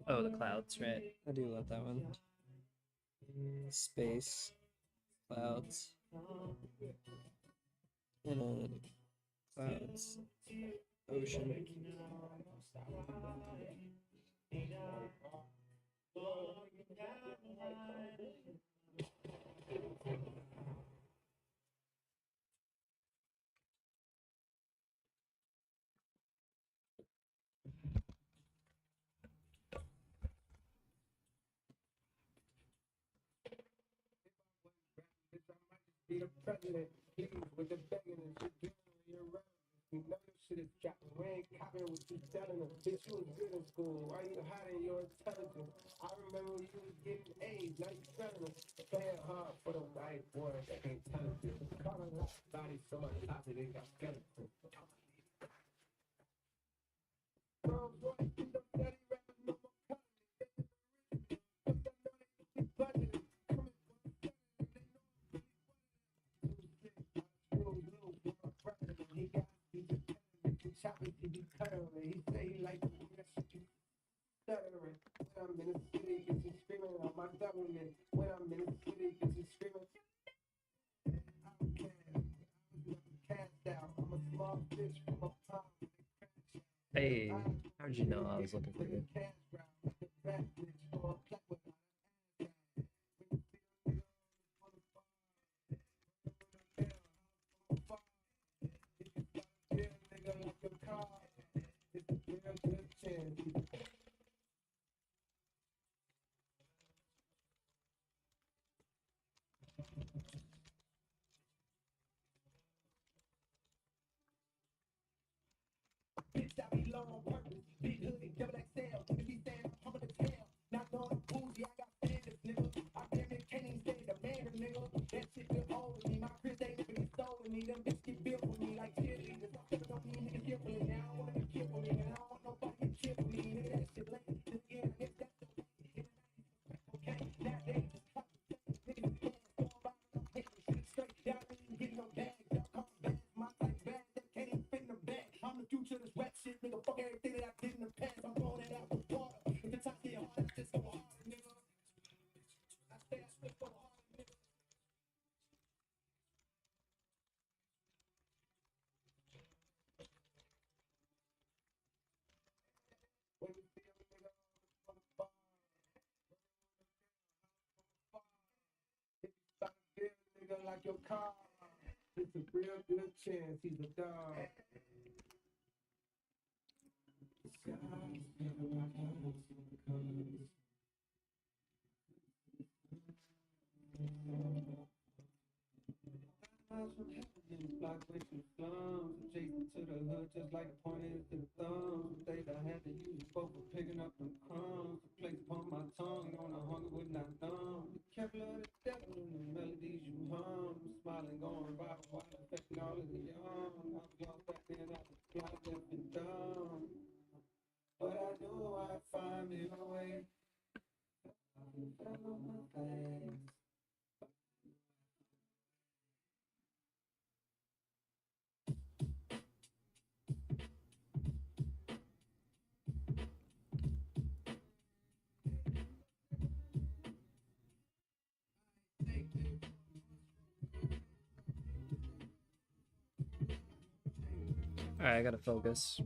Oh, the clouds, right? I do love that one. Space, clouds, and then clouds, ocean. Be the president, please, with the begging and shit, you're right. You know this shit is dropping. We ain't copying what you telling us. Bitch, you was good in school. Why you hiding your intelligence? I remember when you was getting A's, now you selling us. Playing hard for the white boy that ain't talented. Calling out body so much toxic, they got skeletons. Bro, boy, you know that he rapping no more color. Budget. Chopping to be cuttering. He say he like to be stuttering. When I'm in the city, gets you screaming on my government. When I'm in the city, gets you screaming. I'm cast out. I'm a small fish from a pond. Hey, how'd you know I was looking for you? Bitch, I be low on purpose. Big hoodie, double XL. If he stand up, humble as hell. Not knowing bougie, I got standards, nigga. I damn near can't even say the man, nigga. That shit been old with me. My Chris ain't never get stolen me. Them bitches get built with me like cheerleaders. I'm stepping on these niggas carefully. Now I don't wanna be careful, nigga. I don't want nobody to chip with me. Nigga, that shit lame. Just get it, nigga. That's the way. Okay, nowadays, niggas is going by. I'm taking shit straight. Y'all ain't even getting no bags. Y'all come back. My type bag, that can't even fit in the bag. I'm the future of this rap shit, nigga. Fuck everything that I did in the past. I'm throwing it out with water. If the top get hard, I just go hard, nigga. I stay, I slip so hard, nigga. When you feel me, nigga, on the bar. If you start to feel, nigga, like your car, it's a real good chance he's a dog. Block with some slums, adjacent to the hood, just like a pointer to the thumb. Days I had to use both for picking up them crumbs. The place upon my tongue, on a hunger would not numb. The Kevlar, the devil, and the melodies you hum. Smiling, going viral, while affecting all of the young. I was lost back then, I was blind, deaf, and dumb. But I knew I'd find me a way. I fell on my face. Alright, I gotta focus.